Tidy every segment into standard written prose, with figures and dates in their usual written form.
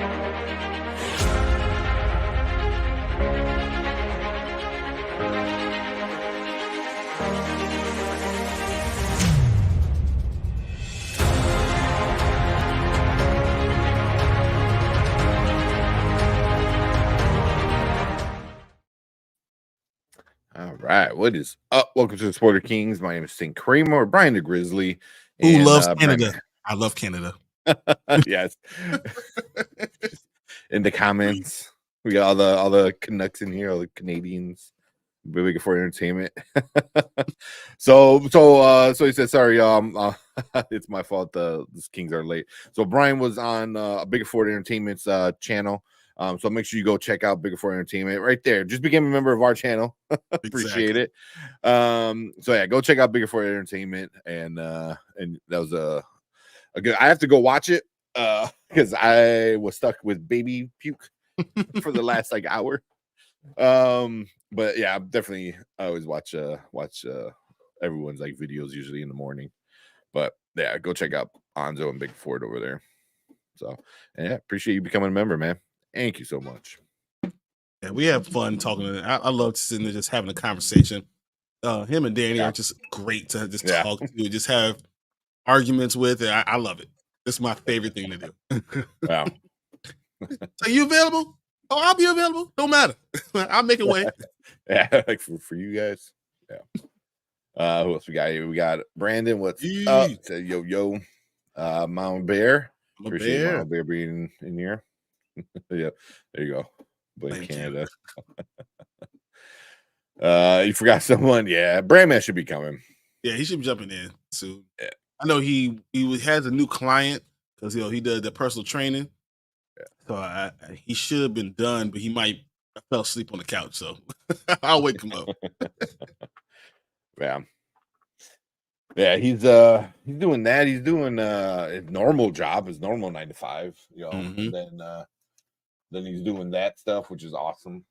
All right, what is up? Welcome to the Spoiler Kings. My name is St. Kramer, Brian the Grizzly, Who and loves Brian. Canada? I love Canada. Yes. In the comments, we got all the Canucks in here, all the Canadians. Really good for entertainment. So he said, sorry, it's my fault. The Kings are late. So Brian was on Big Ford Entertainment's channel. So make sure you go check out Big Ford Entertainment right there. Just became a member of our channel. Appreciate it. So yeah, go check out Big Ford Entertainment, and that was a good. I have to go watch it because I was stuck with baby puke for the last hour. But yeah, definitely I always watch everyone's videos usually in the morning. But yeah, go check out Anzo and Big Ford over there. So yeah, appreciate you becoming a member, man. Thank you so much. Yeah, we have fun talking. I love sitting there just having a conversation. Him and Danny are just great to just talk to, just have arguments with. I love it. This is my favorite thing to do. Wow. So you available? Oh, I'll be available. Don't matter. I'll make it way. Yeah, for you guys. Yeah. Who else we got here? We got Brandon. What's up? Yo. Mount Bear. Appreciate Mount Bear being in here. Yeah, there you go. Blame Canada. You forgot someone. Yeah, Brandman should be coming. Yeah, he should be jumping in soon. Yeah. I know he has a new client because he does the personal training. Yeah. So he should have been done, but I fell asleep on the couch, so I'll wake him up. Yeah, he's doing that. He's doing his normal job, his normal 9 to 5. And then he's doing that stuff, which is awesome.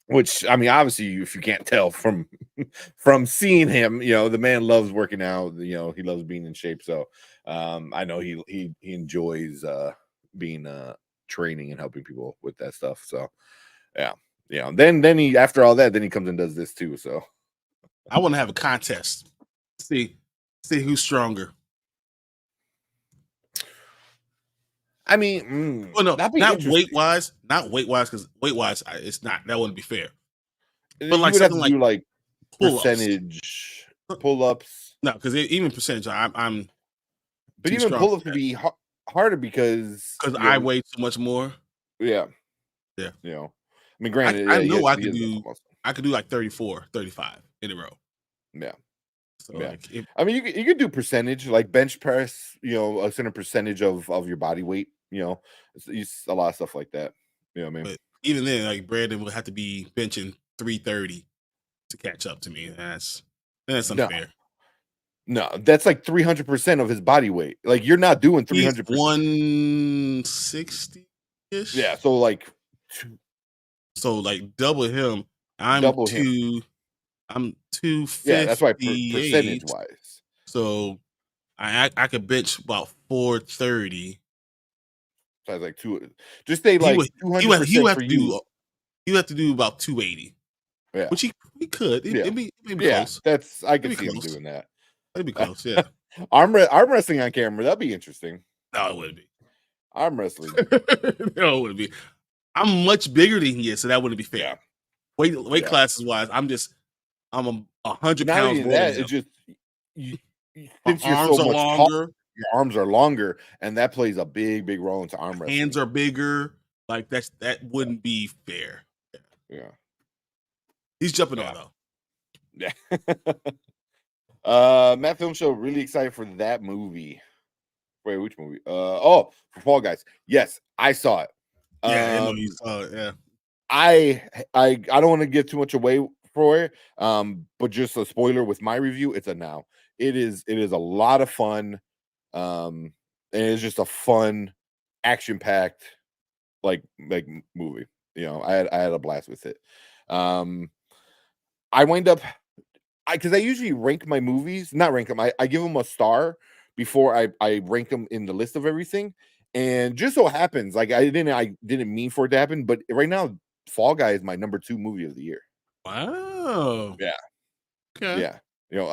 Which, I mean, obviously, if you can't tell from seeing him, the man loves working out. He loves being in shape. So I know he enjoys being training and helping people with that stuff. So yeah. Then he, after all that, then he comes and does this too. So I want to have a contest. See who's stronger. I mean, well, no, not weight wise, because weight wise, it's not. That wouldn't be fair. But like something like percentage pull-ups. No, because even percentage, I'm. But even pull-ups would be harder because I weigh so much more. Yeah. I mean, granted, I know I could do. I could do like 34, 35 in a row. Yeah. So I mean, you could do percentage, like bench press, a certain percentage of your body weight, it's a lot of stuff like that. You know what I mean? But even then, like Brandon would have to be benching 330 to catch up to me. That's unfair. No, that's like 300% of his body weight. Like you're not doing 300%. 160-ish. Yeah, so like double him. I'm 250. Yeah, that's why percentage wise. So I could bench about 430. So I was like just say like 200% for you. You have to do about 280. Yeah, which he could. It'd be close. I could see him doing that. It'd be close. Yeah. arm wrestling on camera. That'd be interesting. No, it wouldn't be. Arm wrestling. No, it wouldn't be. I'm much bigger than he is, so that wouldn't be fair. Yeah. Weight classes wise, I'm 100 pounds more. That it's just since your arms are longer. Your arms are longer, and that plays a big role into arm wrestling. Hands are bigger. Like that wouldn't be fair. Yeah. He's jumping on though. Yeah. Matt Film Show, really excited for that movie. Wait, which movie? For Fall Guys. Yes, I saw it. Yeah, I know you saw it. Yeah. I don't want to give too much away for it. But just a spoiler with my review, it's a now. It is a lot of fun. And it's just a fun, action-packed like movie. I had a blast with it. I wind up because I usually rank my movies, not rank them. I give them a star before I rank them in the list of everything. And just so happens, like I didn't mean for it to happen, but right now, Fall Guy is my number 2 movie of the year. Wow. Yeah, Okay. yeah.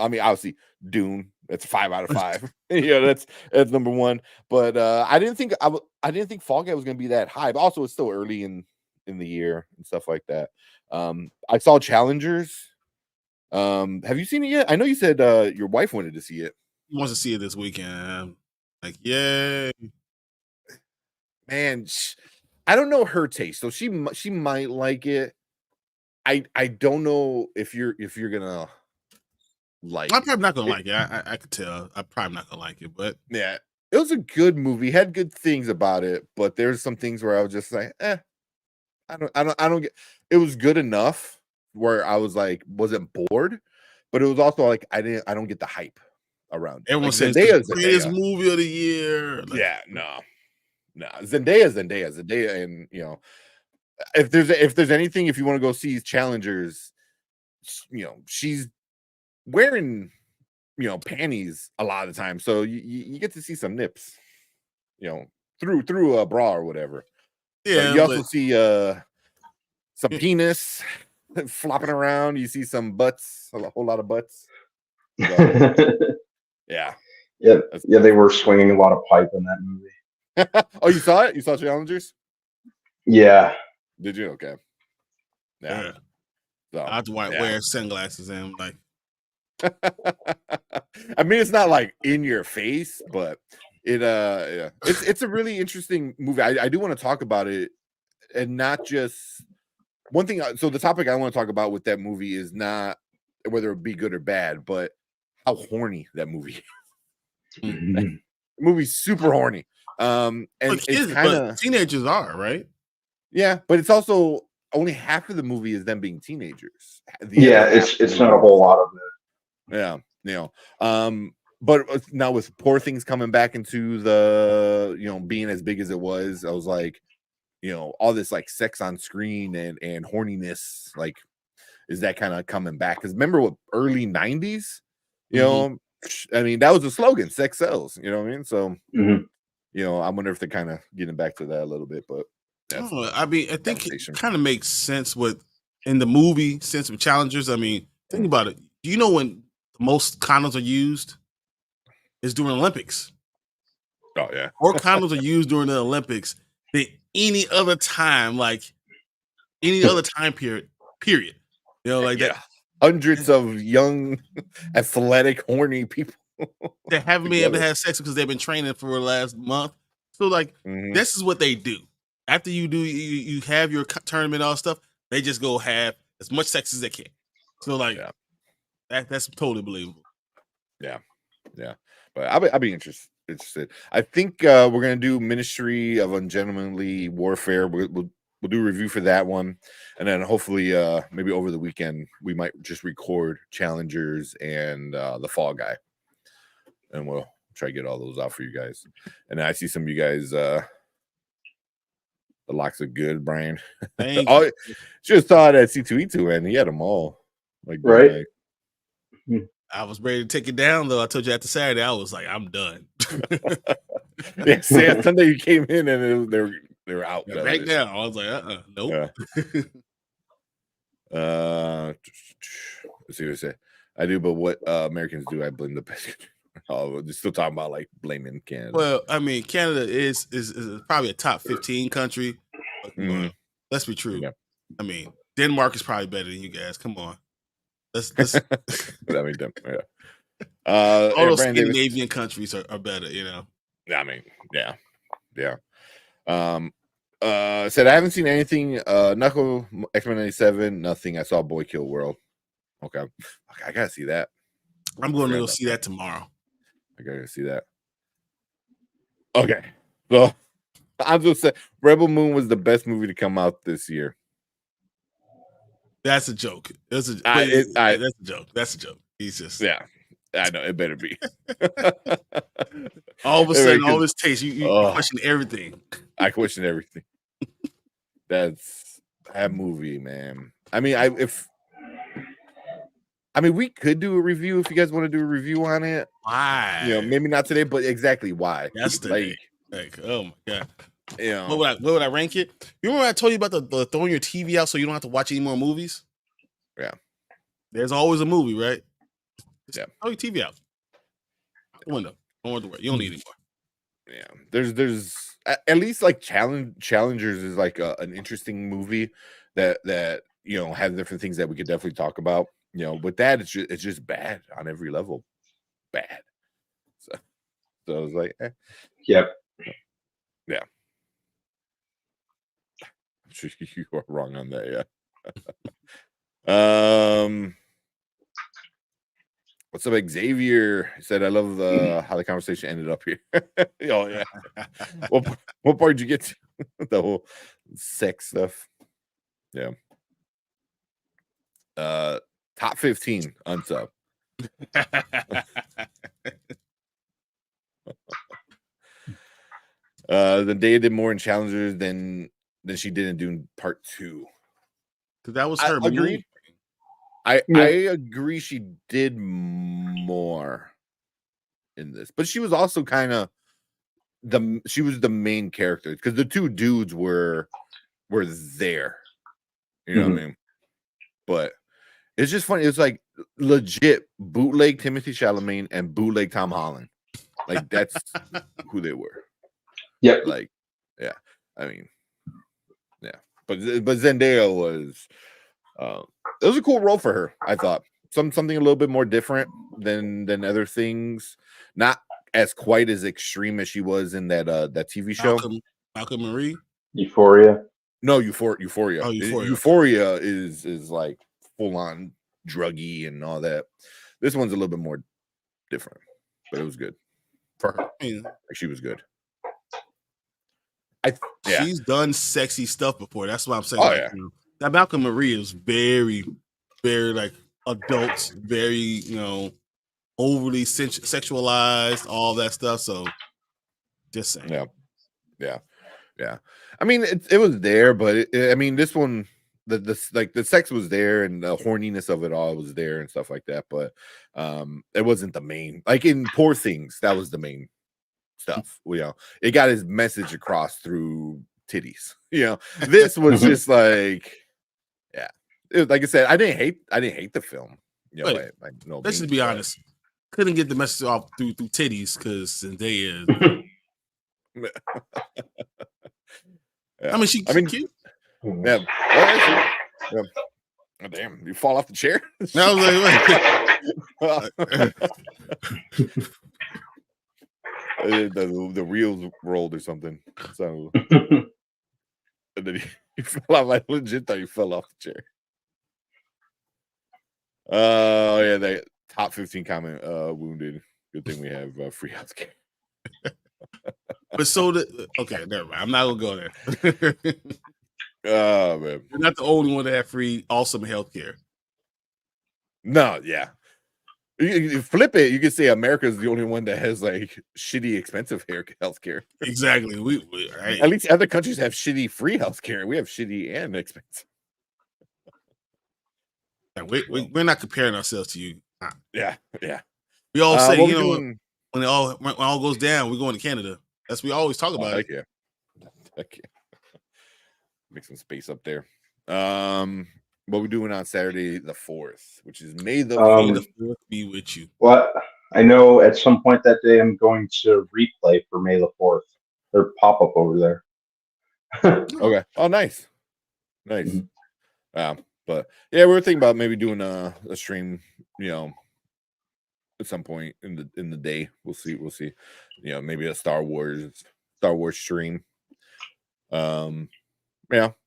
I mean, obviously, Dune. That's 5 out of 5. Yeah, that's number 1. But I didn't think I didn't think Fall Guy was gonna be that high. But also, it's still early in the year and stuff like that. I saw Challengers. Have you seen it yet? I know you said your wife wanted to see it. He wants to see it this weekend. Like, yay. Man, I don't know her taste, so she might like it. I don't know if you're gonna like I'm probably not gonna it. like it. I could tell. I'm probably not gonna like it, but Yeah, it was a good movie. Had good things about it, but there's some things where I was just like, I don't get. It was good enough where I was like, wasn't bored, but it was also like I don't get the hype around it. everyone Like says it's the greatest Zendaya. movie of the year. Like, Yeah, no, Zendaya, and if there's anything, if you want to go see Challengers, she's wearing panties a lot of the time, so you get to see some nips, through a bra or whatever. But yeah, you also but see some penis flopping around. You see some butts, a whole lot of butts. So, yeah, yeah, they were swinging a lot of pipe in that movie. Oh, you saw it? You saw Challengers? Yeah. Did you? Okay. Yeah. So, I have to wear sunglasses and I'm like, I mean, it's not like in your face, but it's a really interesting movie. I do want to talk about it, and not just one thing. So the topic I want to talk about with that movie is not whether it be good or bad, but how horny that movie is. The movie's super horny. And it's kind of teenagers are, right? Yeah, but it's also only half of the movie is them being teenagers. Yeah, it's not a whole lot of it. Yeah, but now with Poor Things coming back into the being as big as it was, I was like, all this like sex on screen and horniness, like, is that kind of coming back? Because remember what early 90s, I mean, that was a slogan, sex sells, you know what I mean? So I wonder if they're kind of getting back to that a little bit, but I mean, I think it kind of makes sense in the movie sense of Challengers. I mean, think about it. Do you know when the most condoms are used is during Olympics? Oh yeah, more condoms are used during the Olympics than any other time, like any other time period. Like that. Hundreds of young, athletic, horny people that haven't been able to have sex because they've been training for the last month. So like, this is what they do. After you have your tournament, all stuff, they just go have as much sex as they can. So like, that's totally believable. Yeah. But I'll be interested. I think we're gonna do Ministry of Ungentlemanly Warfare. We'll do a review for that one, and then hopefully maybe over the weekend we might just record Challengers and the Fall Guy, and we'll try to get all those out for you guys. And I see some of you guys. The locks are good, Brian. Oh, just saw it at C2E2, and he had them all. Like, right. I was ready to take it down, though. I told you after Saturday, I was like, I'm done. Yeah, Sunday you came in and they were out. Right now, I was like, nope. Let's see what I say. I do, but what Americans do, I blame the best. Oh, they're still talking about like blaming Canada. Well, I mean, Canada is probably a top 15 country. Let's be true. Yeah. I mean, Denmark is probably better than you guys. Come on. Let's I mean, yeah. All those Scandinavian countries are better, I mean, yeah. Said I haven't seen anything. Knuckle, X-Men 97, nothing. I saw Boy Kill World. Okay, I gotta see that. I'm going to go see that tomorrow. I gotta see that. Okay, so I'm just saying, Rebel Moon was the best movie to come out this year. That's a joke. That's a joke. That's a joke. He's just I know it better be. All of a sudden, all this taste, you question everything. I question everything. That's that movie, man. I mean, we could do a review if you guys want to do a review on it. Why? Maybe not today, but exactly why. Yesterday. Like, oh my god. You know, Where would I rank it? You remember I told you about the throwing your TV out so you don't have to watch any more movies? Yeah. There's always a movie, right? Just Yeah. throw your TV out the window. Don't want to worry. You don't need any more. Yeah, there's at least like challengers is like an interesting movie that you know has different things that we could definitely talk about. You know, with that it's just bad on every level, bad. So I was like, Yep. yeah, I'm sure you are wrong on that. Yeah. What's up, Xavier? He said, I love how the conversation ended up here. Oh yeah. What part did you get to? The whole sex stuff. Yeah. Top 15 unsub. The day did more in challengers than she did in Dune Part 2. Because that was I her agree. movie. I Yeah. agree she did more in this, but she was also kind of she was the main character because the two dudes were there. You know what I mean? But it's just funny. It's like legit bootleg Timothy Chalamet and bootleg Tom Holland. Like that's who they were. Yep. Like, yeah. I mean, yeah. But Zendaya was it was a cool role for her, I thought. Something a little bit more different than other things. Not as quite as extreme as she was in that TV show. Malcolm Marie. Euphoria. No, Euphoria. Oh, Euphoria. Euphoria is like full on druggy and all that. This one's a little bit more different, but it was good for her. I mean, Like she was good. She's done sexy stuff before. That's why I'm saying. Oh, like, yeah. you know, that Malcolm Marie is very, very like adult, very, you know, overly sexualized, all that stuff. So, just saying. Yeah. I mean, it was there, but I mean, this one, the sex was there and the horniness of it all was there and stuff like that. But it wasn't the main. Like in Poor Things, that was the main stuff. You know, it got his message across through titties. You know, this was just like, yeah. It was, like I said, I didn't hate the film. You know, no. Let's just be honest. Couldn't get the message off through titties because Zendaya. Yeah. I mean, she's cute. Yeah. Yeah. Oh, damn, you fall off the chair? No, the wheels rolled or something. So and then you fell off. I legit thought you fell off the chair. Oh yeah, the top 15 comment wounded. Good thing we have free healthcare. But okay, never mind. I'm not gonna go there. Oh man, you're not the only one to have free awesome healthcare. No, yeah. You flip it, you can say America's the only one that has like shitty, expensive healthcare. Exactly. Right. At least other countries have shitty free healthcare. We have shitty and expensive. We're not comparing ourselves to you. Yeah. We all say, you know, when it all goes down, we're going to Canada. That's we always talk about it. Heck yeah. Make some space up there. What we're doing on Saturday the 4th, which is May the 4th. Be with you. Well, I know at some point that day I'm going to replay for May the 4th. Their pop up over there. Okay. Oh, nice. Mm-hmm. But yeah, we were thinking about maybe doing a stream, you know, at some point in the day. We'll see. You know, maybe a Star Wars stream. Yeah.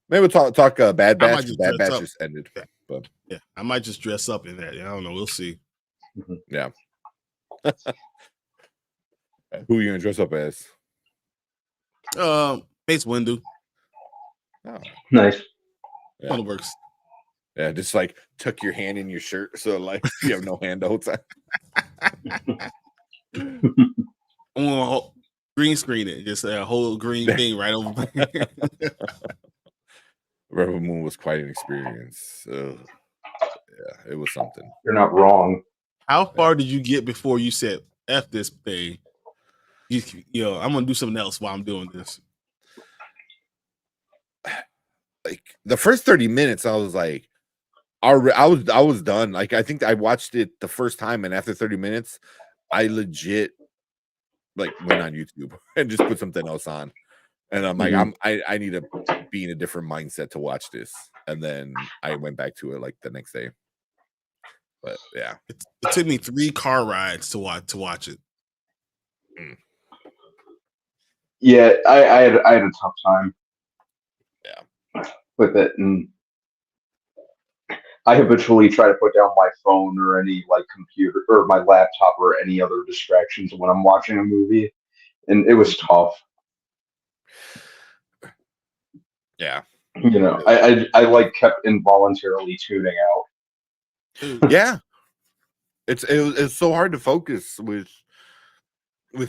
Maybe we'll talk Bad Batch. Bad Batch just ended. Yeah. But yeah, I might just dress up in that. I don't know. We'll see. Yeah. Who are you gonna dress up as? Mace Windu. Oh, nice. Yeah. One works. Yeah, just like tuck your hand in your shirt so like you have no hand the whole time. I'm gonna green screen it, just a whole green thing right over. Rebel Moon was quite an experience. Yeah, it was something. You're not wrong. How far did you get before you said F this thing? I'm gonna do something else while I'm doing this. Like the first 30 minutes, I was like, I was done. Like I think I watched it the first time, and after 30 minutes, I legit like went on YouTube and just put something else on. And I'm like, I need to be in a different mindset to watch this. And then I went back to it like the next day. But yeah, It took me 3 car rides to watch it. Yeah, I had a tough time. Yeah. With it, and I habitually try to put down my phone or any like computer or my laptop or any other distractions when I'm watching a movie, and it was tough. Yeah. You know, I like kept involuntarily tuning out. Yeah. It's so hard to focus with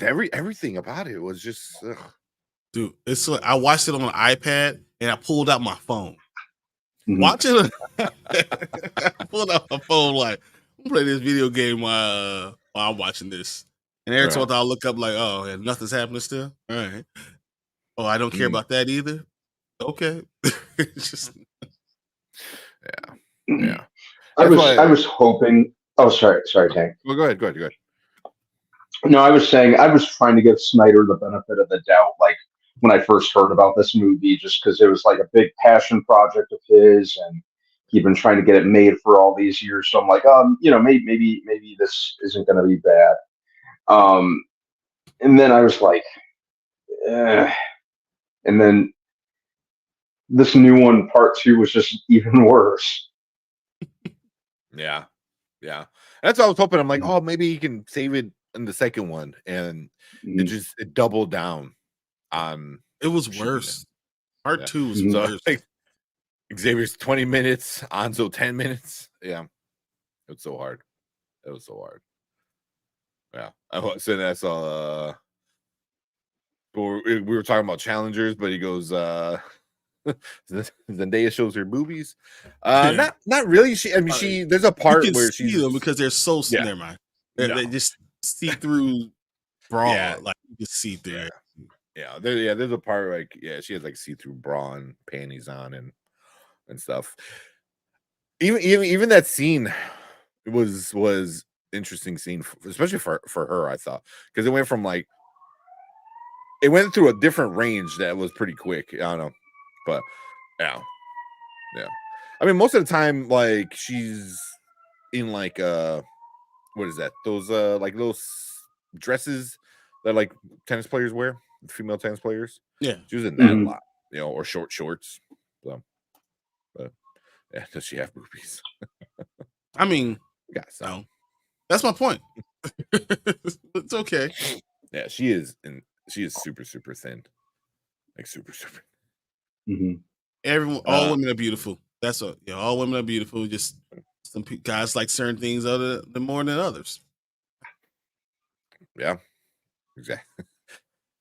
everything about it. It was just Dude, it's like I watched it on an iPad and I pulled out my phone. Mhm. Watching it, I pulled out my phone like I'm playing this video game while I'm watching this. And every time I'll look up like, oh, yeah, nothing's happening still. All right. Oh, I don't care about that either. Okay. Just yeah. I was hoping. Oh, sorry, Tank. Well, go ahead. No, I was saying I was trying to give Snyder the benefit of the doubt, like when I first heard about this movie, just because it was like a big passion project of his, and he'd been trying to get it made for all these years. So I'm like, maybe this isn't going to be bad. And then I was like, eh. And then this new one, part 2, was just even worse. Yeah. That's what I was hoping. I'm like, oh, maybe he can save it in the second one, and it doubled down on. It was worse. Part 2 was worse. Like, Xavier's 20 minutes, Anzo 10 minutes. Yeah, it was so hard. Yeah, I saw. We were talking about challengers, but he goes, Zendaya shows her boobies. Not really. There's a part you can where see she's them because they're so never mind. They just see through bra, like you can see through it. Yeah, there's a part like she has like see-through bra and panties on and stuff. Even that scene was interesting scene, especially for her, I thought, because it went from like it went through a different range that was pretty quick. I don't know, but yeah. I mean, most of the time, like she's in like what is that? Those like those dresses that like tennis players wear, female tennis players. Yeah, she was in that a lot, or short shorts. So, but yeah, does she have boobies? I mean, no, that's my point. It's okay. Yeah, she is super thin, like super. All women are beautiful. That's what. All women are beautiful. Just some guys like certain things more than others. Yeah, exactly.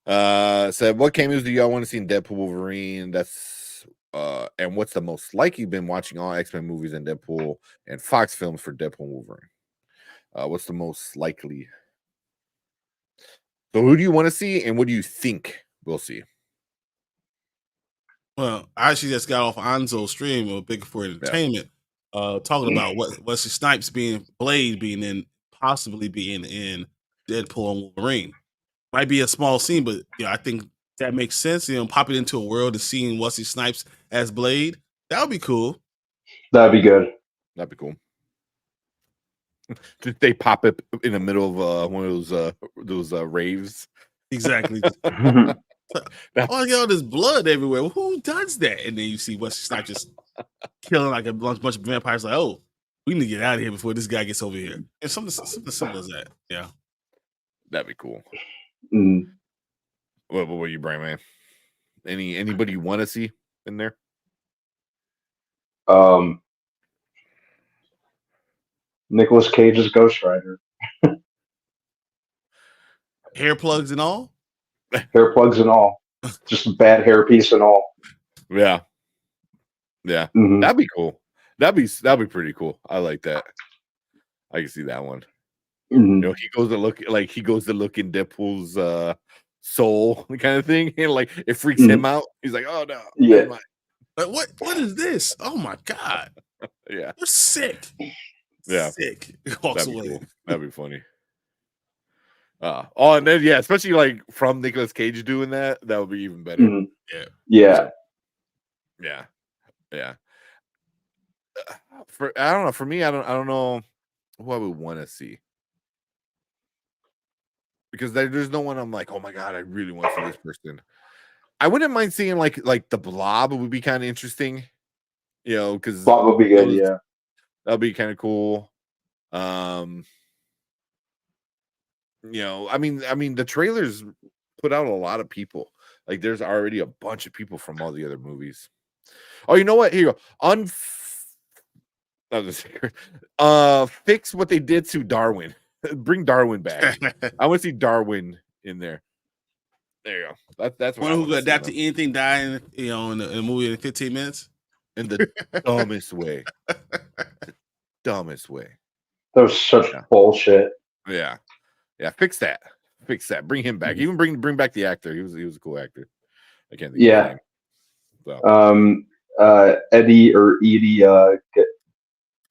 Said, what cameos do y'all want to see in Deadpool Wolverine? That's and what's the most like you've been watching all X-Men movies and Deadpool and Fox films for Deadpool Wolverine? What's the most likely? So who do you want to see and what do you think we'll see? Well, I actually just got off Anzo's stream of Big for Entertainment, talking about Wesley Snipes Blade possibly being in Deadpool and Wolverine. Might be a small scene, but I think that makes sense. Popping into a world and seeing Wesley Snipes as Blade, that would be cool. That'd be good. That'd be cool. Did they pop it in the middle of one of those raves? Exactly. There's blood everywhere. Well, who does that? And then you see Wesley Snipes just killing like a bunch of vampires. Like, oh, we need to get out of here before this guy gets over here. And something simple as that. Yeah, that'd be cool. What were you, Brian, man? Anybody you want to see in there? Nicolas Cage's Ghost Rider. Hair plugs and all? Hair plugs and all. Just a bad hairpiece and all. Yeah. That'd be cool. That'd be pretty cool. I like that. I can see that one. Mhm. You know, he goes to look in Deadpool's soul kind of thing, and like it freaks Mhm. him out. He's like, "Oh no, Yeah. never mind." Like, what is this? Oh my god, Yeah, you're sick. yeah, Sick. He walks that'd be away. cool. That'd be funny. Oh, and then yeah, especially like from Nicolas Cage doing that would be even better. Mhm. Yeah. Yeah. Yeah, yeah. I don't know. For me, I don't know who I would want to see, because there's no one I'm like, oh my god, I really want to see this person. I wouldn't mind seeing like the Blob would be kind of interesting, you know, because Bob would be good. Yeah. that'd be kind of cool. Um, you know, I mean, the trailers put out a lot of people. Like, there's already a bunch of people from all the other movies. Oh, you know what? Here you go. Fix what they did to Darwin. Bring Darwin back. I want to see Darwin in there. There you go. That's what One I who want could to see. adapt to anything, die in, in a movie in 15 minutes. In the dumbest way. Dumbest way. That was such Yeah. bullshit. Yeah. Yeah. Fix that. Fix that. Bring him back. Even bring back the actor. He was a cool actor. I can't think of his Yeah. name. Eddie or Edie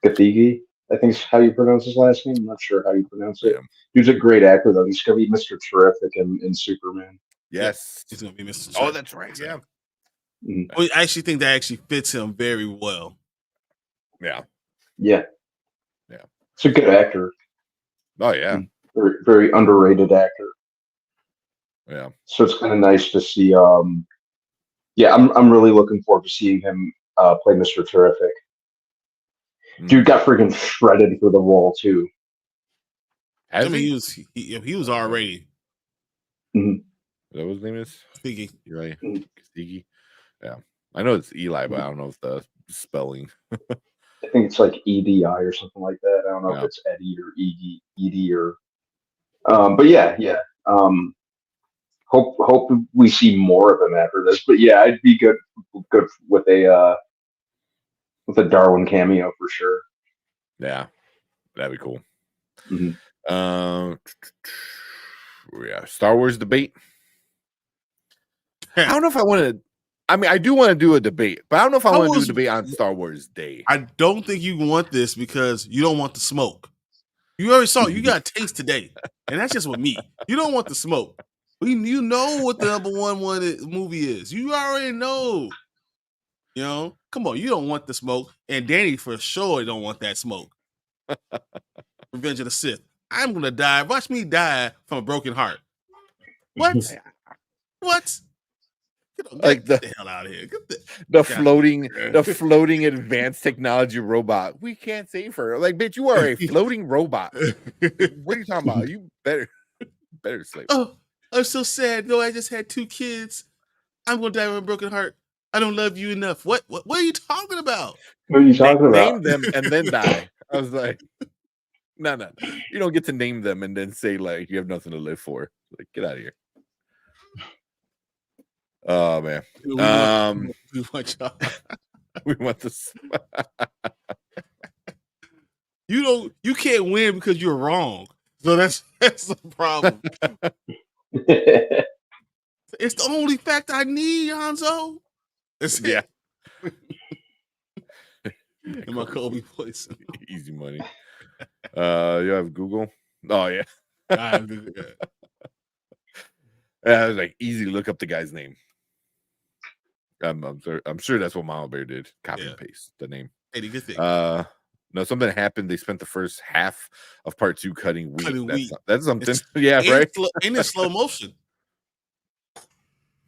Gathegi, I think is how you pronounce his last name. I'm not sure how you pronounce it. Yeah. He was a great actor, though. He's going to be Mr. Terrific in Superman. Yes. He's gonna be Mr. Oh, Chuck. that's right. Yeah. Mhm. I actually think that actually fits him very well. Yeah. Yeah. Yeah. It's a good actor. Oh, yeah. Very, very underrated actor. Yeah. So it's kind of nice to see. Yeah, I'm really looking forward to seeing him play Mr. Terrific. Dude got freaking shredded for the role too. Has I mean, he? he was already Mhm. Is that what his name is? thinking. You're right. Mhm. Kastigi. Yeah. I know it's Eli, but I don't know if the spelling. I think it's like EDI or something like that. I don't know if Yeah. it's Eddie or Edie or. But yeah. Hope we see more of him after this. But yeah, I'd be good with a Darwin cameo for sure. Yeah. That'd be cool. Mhm. Yeah. Star Wars debate. I don't know if I want to. I mean, I do want to do a debate, but I don't know if I want to do a debate on Star Wars Day. I don't think you want this because you don't want the smoke. You already saw you got a taste today, and that's just with me. You don't want the smoke. You know what the number one movie is. You already know. You know, come on. You don't want the smoke, and Danny for sure don't want that smoke. Revenge of the Sith. I'm gonna die. Watch me die from a broken heart. What? What? Like get the hell out of here. the floating advanced technology robot. We can't save her. Like, bitch, you are a floating robot. What are you talking about? You better sleep. Oh, I'm so sad. No, I just had 2 kids. I'm gonna die with a broken heart. I don't love you enough. What are you talking about? What are you talking about? Name them and then die. I was like, no. You don't get to name them and then say like you have nothing to live for. Like, get out of here. Oh man. We want y'all. We want this. You can't win because you're wrong. So that's the problem. It's the only fact I need, Hanzo. That's it. Yeah. In my Kobe voice. Easy money. You have Google? Oh yeah. I do, yeah. Yeah, it was like easy to look up the guy's name. I'm sure that's what Mama Bear did. Copy and paste the name. Hey, good thing. No, something happened. They spent the first half of part 2 cutting wheat. That's something. It's, right? In slow motion.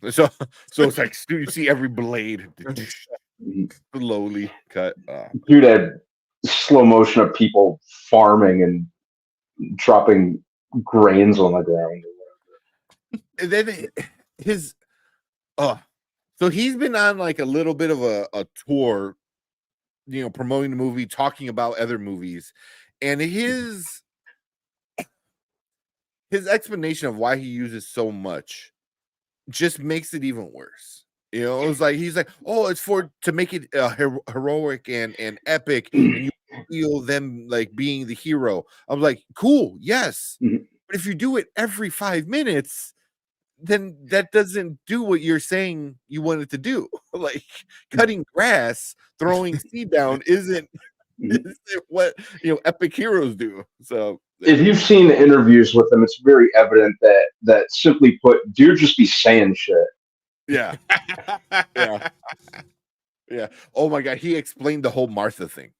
So it's like you see every blade slowly cut. Dude had slow motion of people farming and dropping grains on the ground. And then so he's been on like a little bit of a tour, you know, promoting the movie, talking about other movies, and his explanation of why he uses so much just makes it even worse. You know, it was like he's like, oh, it's to make it heroic and epic, and you feel them like being the hero. I'm like, cool, yes. Mhm. But if you do it every 5 minutes, then that doesn't do what you're saying you want it to do. Like cutting grass, throwing seed down isn't what epic heroes do. So If you've seen interviews with him, it's very evident that simply put, dude just be saying shit. yeah, yeah, yeah. Oh my god, he explained the whole Martha thing.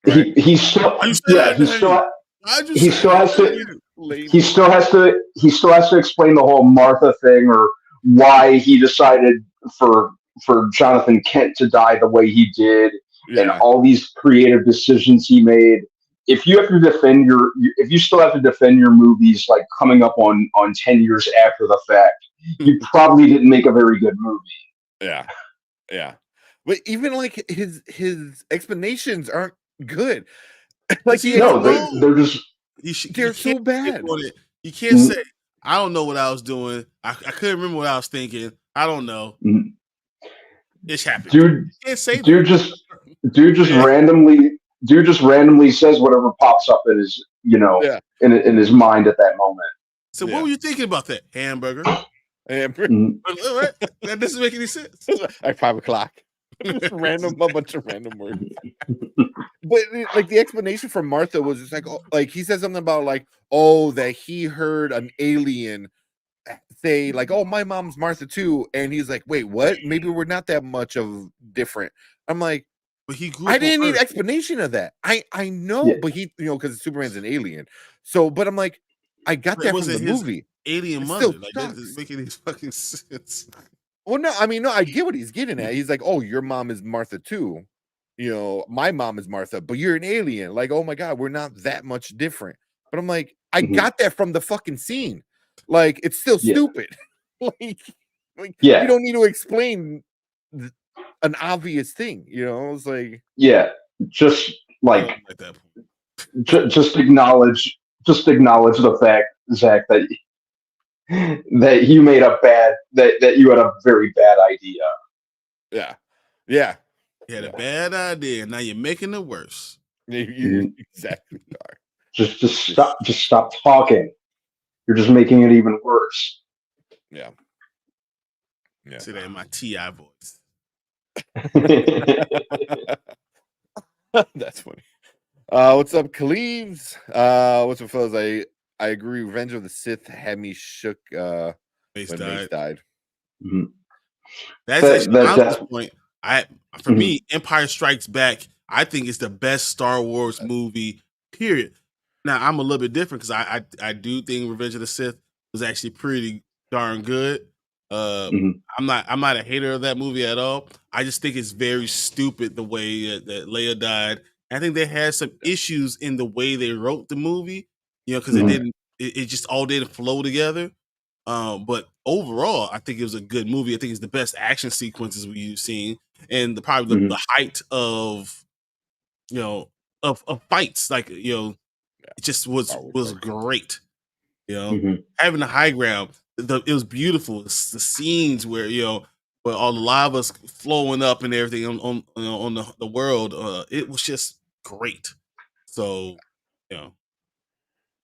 Right? He still Why you say yeah that name? Why'd you he say still that has to name? Lame. he still has to explain the whole Martha thing, or why he decided for Jonathan Kent to die the way he did, and Yeah, all these creative decisions he made. If you have to defend if you still have to defend your movies like coming up on 10 years after the fact, you probably didn't make a very good movie. yeah, yeah. But even like his explanations aren't good. Like He he No, don't explains, know. they're just He they're can't so skip bad. on it. You can't say, I don't know what I was doing. I couldn't remember what I was thinking. I don't know. It's happened. dude You can't say that. dude just Yeah. randomly says whatever pops up in his Yeah. in his mind at that moment. So Yeah. what were you thinking about that? Hamburger. And What? That doesn't make any sense. at 5:00. Just a bunch of random words. But like the explanation from Martha was just like, oh, like he said something about like, oh, that he heard an alien say like, oh, my mom's Martha too, and he's like, wait, what? Maybe we're not that much of different. I'm like, But he grew I up on didn't need Earth. explanation of that. I know, Yeah. but he, because Superman's an alien. So, but I'm like, I got It that from wasn't the his movie. alien It mother. still Like that sucks. doesn't make any fucking sense. Well, no, I mean, no, I get what he's getting at. He's like, oh, your mom is Martha too. My mom is Martha, but you're an alien. Like, oh my God, we're not that much different. But I'm like, I Mhm. got that from the fucking scene. Like, it's still Yeah. stupid. like, Yeah. you don't need to explain an obvious thing. It's like, Yeah, just I like don't like that point. just acknowledge the fact, Zach, that you made a bad that you had a very bad idea. yeah, yeah. You had a bad idea. Now you're making it worse. You exactly are. Just stop talking. You're just making it even worse. Yeah. Yeah. Say that in my TI voice. That's funny. What's up, Cleaves? What's up, fellas? I agree. Revenge of the Sith had me shook when Mace died. Mhm. That's That- actually that- my that- point. For me, Empire Strikes Back, I think it's the best Star Wars movie, period. Now I'm a little bit different because I do think Revenge of the Sith was actually pretty darn good. Mhm. I'm not a hater of that movie at all. I just think it's very stupid the way that Leia died. I think they had some issues in the way they wrote the movie, because Mhm. it just all didn't flow together. But overall, I think it was a good movie. I think it's the best action sequences we've seen, and probably the height of of fights. Like it just was great. Having the high ground, it was beautiful. The scenes where where all the lava's flowing up and everything on the world, it was just great. So,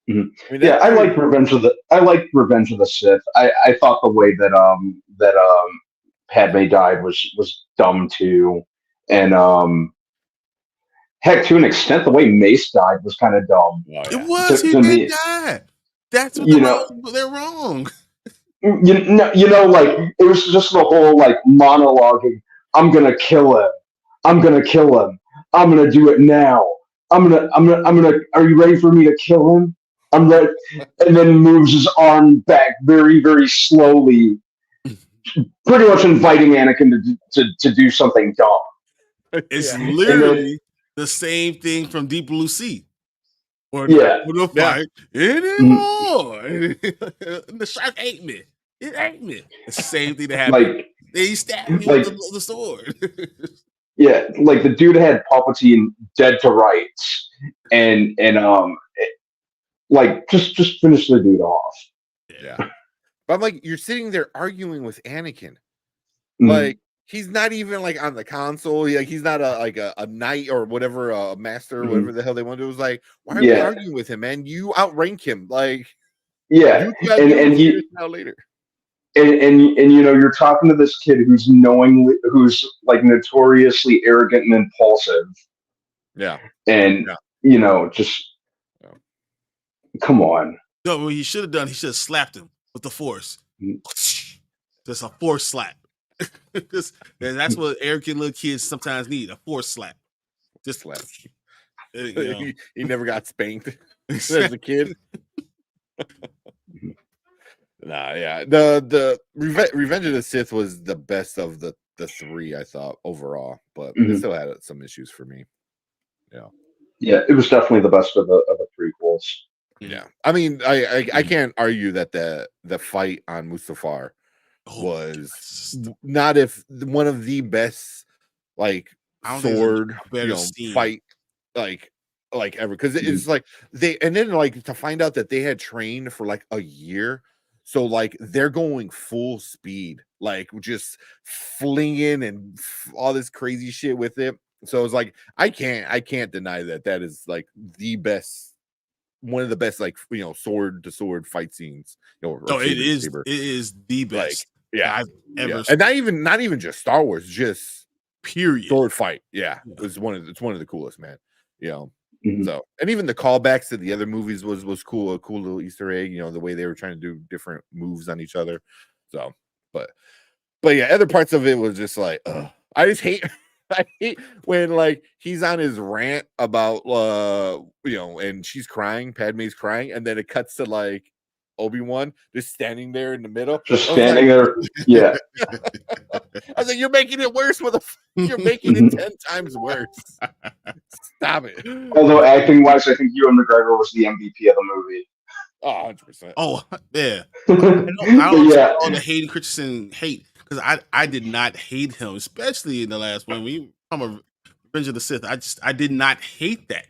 Mhm. Yeah, I like Revenge of the Sith. I thought the way that Padme died was dumb too, and heck, to an extent, the way Mace died was kind of dumb. It was. He To did me, die. That's what they're wrong. Like it was just the whole like monologuing. I'm gonna kill him. I'm gonna kill him. I'm gonna do it now. I'm gonna. Are you ready for me to kill him? I'm ready. And then moves his arm back very, very slowly, pretty much inviting Anakin to do something dumb. It's literally the same thing from Deep Blue Sea. Or Yeah. the fight anymore. The shark ate me. It ate me. It's the same thing that happened. They stabbed me with the sword. Yeah, like the dude had Palpatine dead to rights, and like just finish the dude off. Yeah. But I'm like, you're sitting there arguing with Anakin. Mhm. Like, he's not even like on the console. He's not a knight or whatever, a master, or whatever the hell they want to do. It was like, why are we arguing with him, man? You outrank him. Like, yeah, do what you gotta and do, and figure you it out later. and you know, you're talking to this kid who's like notoriously arrogant and impulsive, Yeah, and yeah. you know, just come on. No, what he should have done, he should have slapped him with the force. Just a force slap. That's what arrogant little kids sometimes need, a force slap. Just slap. You know. He never got spanked as a kid. Nah, yeah. The Revenge of the Sith was the best of the three, I thought, overall, but it still had some issues for me. Yeah. Yeah, it was definitely the best of the prequels. Yeah, I mean, I can't argue that the fight on Mustafar was not if one of the best like sword fight like ever, because it's like and then like to find out that they had trained for like a year, so like they're going full speed, like just flinging and all this crazy shit with it. So it's like I can't deny that is like the best. One of the best, like, you know, sword to sword fight scenes. You know, no, it is the best. Like, yeah, I've ever and not even just Star Wars, just period sword fight. Yeah, it's one of the coolest, man. You know, so and even the callbacks to the other movies was cool, a cool little Easter egg. You know, the way they were trying to do different moves on each other. So, but yeah, other parts of it was just like, I just hate. I hate when like he's on his rant about you know, and she's crying, Padme's crying, and then it cuts to like Obi-Wan just standing there in the middle. Just standing there. Yeah. I was like, you're making it worse you're making it 10 times worse. Stop it. Although acting wise, I think Ewan McGregor was the MVP of the movie. Oh, 100%. Oh, yeah. I don't Yeah. all the Hayden Christensen hate, because I did not hate him, especially in the last one. When you come a Revenge of the Sith, I did not hate that.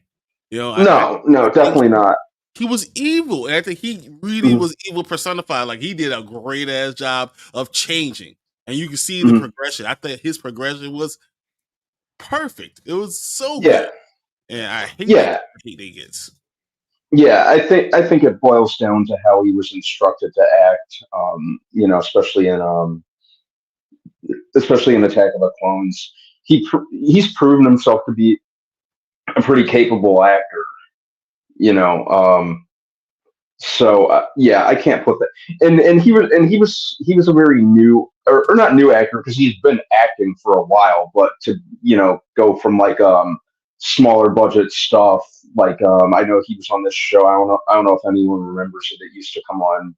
You know, no, definitely not. He was evil, and I think he really was evil personified. Like, he did a great ass job of changing, and you can see the progression. I think his progression was perfect. It was so good, and I hate the hate he gets. Yeah, I think it boils down to how he was instructed to act. You know, especially in Attack of the Clones. He's proven himself to be a pretty capable actor. You know, so yeah, I can't put that. And he was a very new or not new actor, because he's been acting for a while, but to, you know, go from like smaller budget stuff, like I know he was on this show. I don't know if anyone remembers it. It used to come on,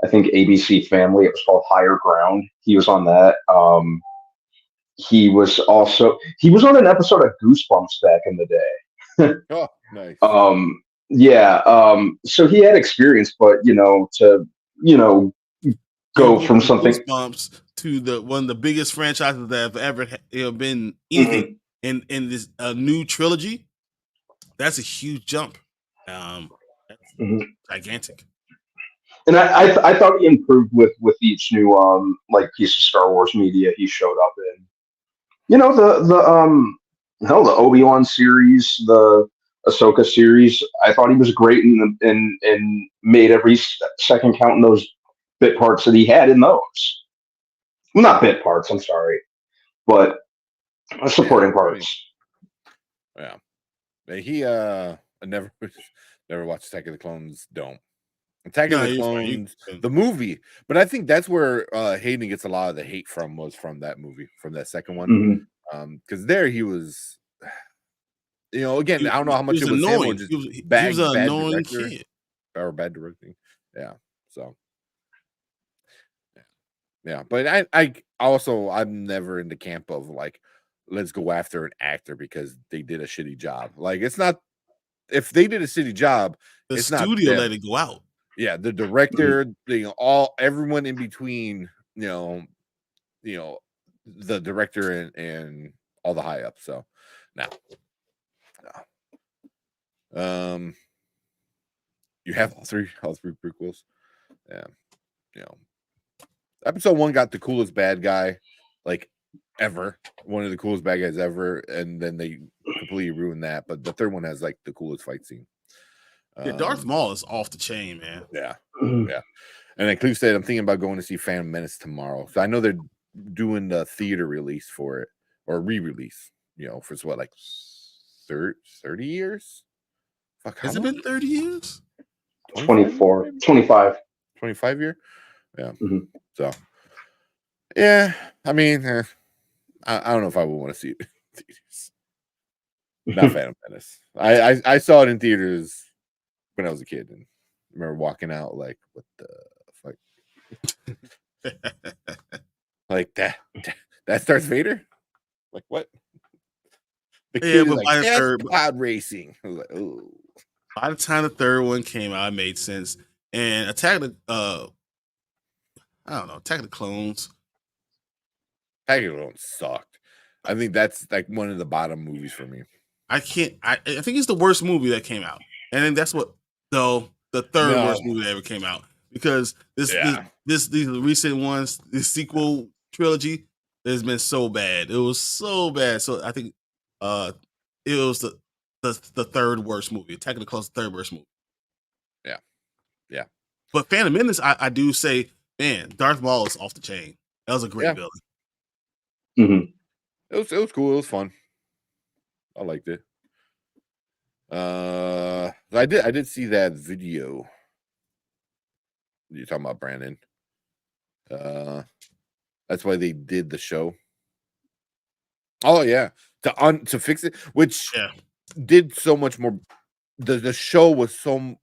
I think, ABC Family. It was called Higher Ground. He was on that. He was on an episode of Goosebumps back in the day. Oh, nice. So he had experience, but you know, to, you know, go from something Goosebumps to one of the biggest franchises that have ever been anything in this new trilogy, that's a huge jump. That's gigantic. And I thought he improved with each new like piece of Star Wars media he showed up in. You know, the Obi-Wan series, the Ahsoka series. I thought he was great and made every second count in those bit parts that he had in those. Well, not bit parts, I'm sorry, but supporting parts. Yeah, he I never watched Attack of the Clones. Don't. Attack of the Clones, the movie, but I think that's where Hayden gets a lot of the hate from, was from that movie, from that second one. Because there he was, you know, again, I don't know how much it was him or just bad, he was an annoying director kid or bad directing. Yeah, so yeah, but I'm never in the camp of like, let's go after an actor because they did a shitty job. Like, it's not, if they did a shitty job, the it's studio not let it go out. Yeah, the director, you know, everyone in between, you know, the director and all the high ups. So now, you have all three prequels. Yeah, you know, episode 1 got the coolest bad guy. Like, ever, one of the coolest bad guys ever, and then they completely ruined that. But the third one has like the coolest fight scene. Yeah, Darth Maul is off the chain, man. Yeah, yeah. And then Cleve said, "I'm thinking about going to see Phantom Menace tomorrow." So I know they're doing the theater release for it or re-release. You know, for what, like 30 years? Fuck, Has it been 30 years? 24, 25. 25 year? Yeah. Mhm. So, yeah, I mean, I don't know if I would want to see it in theaters. Not Phantom Menace. I saw it in theaters when I was a kid, and I remember walking out like, what the fuck? Like that's Darth Vader? Like, what? The Yeah, kid is but like, by the that's third, pod racing. I was like, oh. by the time the third one came out, it made sense. And Attack of the I don't know, Attack of the Clones. Attack of the Clones sucked. I think that's like one of the bottom movies for me. I think it's the worst movie that came out. And then that's what the third No. worst movie that ever came out. Because these recent ones, this sequel trilogy has been so bad. It was so bad. So I think it was the third worst movie. Attack of the Clones, third worst movie. Yeah. Yeah. But Phantom Menace, I do say, man, Darth Maul is off the chain. That was a great villain. Mhm. It was cool. It was fun. I liked it. I did see that video. You're talking about Brandon. That's why they did the show. Oh yeah, to fix it, which did so much more. The show was so.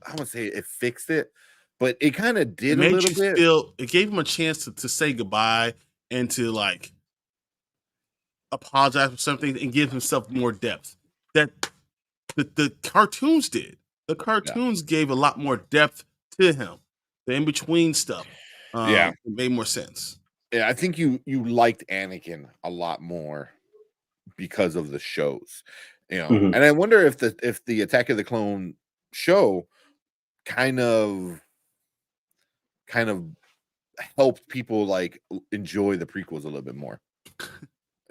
I won't say it fixed it, but it kind of did a little bit. It gave him a chance to say goodbye and to like apologize for something and give himself more depth. That the cartoons did. The cartoons gave a lot more depth to him. The in between stuff, it made more sense. Yeah, I think you liked Anakin a lot more because of the shows, you know. Mhm. And I wonder if the Attack of the Clone show kind of helped people like enjoy the prequels a little bit more.